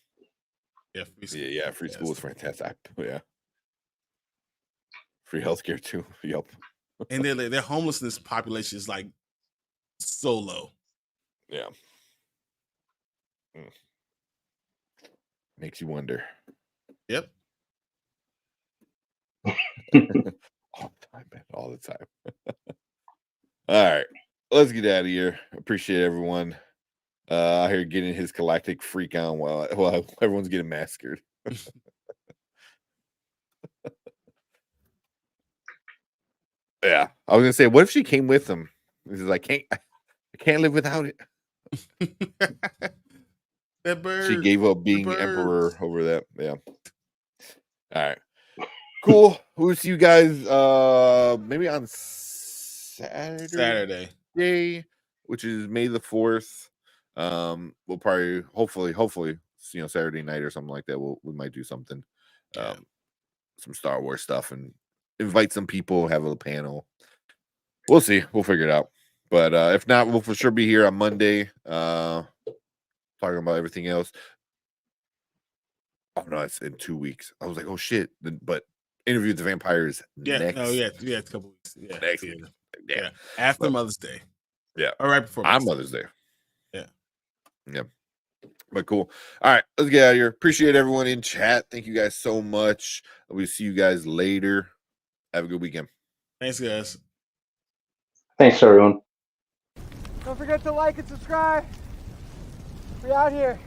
Yeah, free school. Yeah, free school is fantastic. Yeah. Free healthcare too. Yep. And their homelessness population is like so low. Yeah. Makes you wonder. Yep. All the time, man. All the time. All right. Let's get out of here. Appreciate everyone. Out here getting his galactic freak on while everyone's getting massacred. Yeah. I was gonna say, what if she came with him? This is like, I can't live without it. That bird. She gave up being emperor over that. Yeah. All right. Cool. We'll see you guys maybe on Saturday, which is May the 4th. We'll probably hopefully Saturday night or something like that. We might do something. Some Star Wars stuff and invite some people, have a panel. We'll see. We'll figure it out. But if not, we'll for sure be here on Monday. Talking about everything else. Oh no, it's in 2 weeks. I was like, oh shit. But Interview with the Vampires next. Oh yeah, a couple weeks. Yeah, next week. Yeah. After Mother's Day. Yeah. All right before Mother's Day. Yeah. Yeah. But cool. All right, let's get out of here. Appreciate everyone in chat. Thank you guys so much. We'll see you guys later. Have a good weekend. Thanks, guys. Thanks, everyone. Don't forget to like and subscribe. We out here.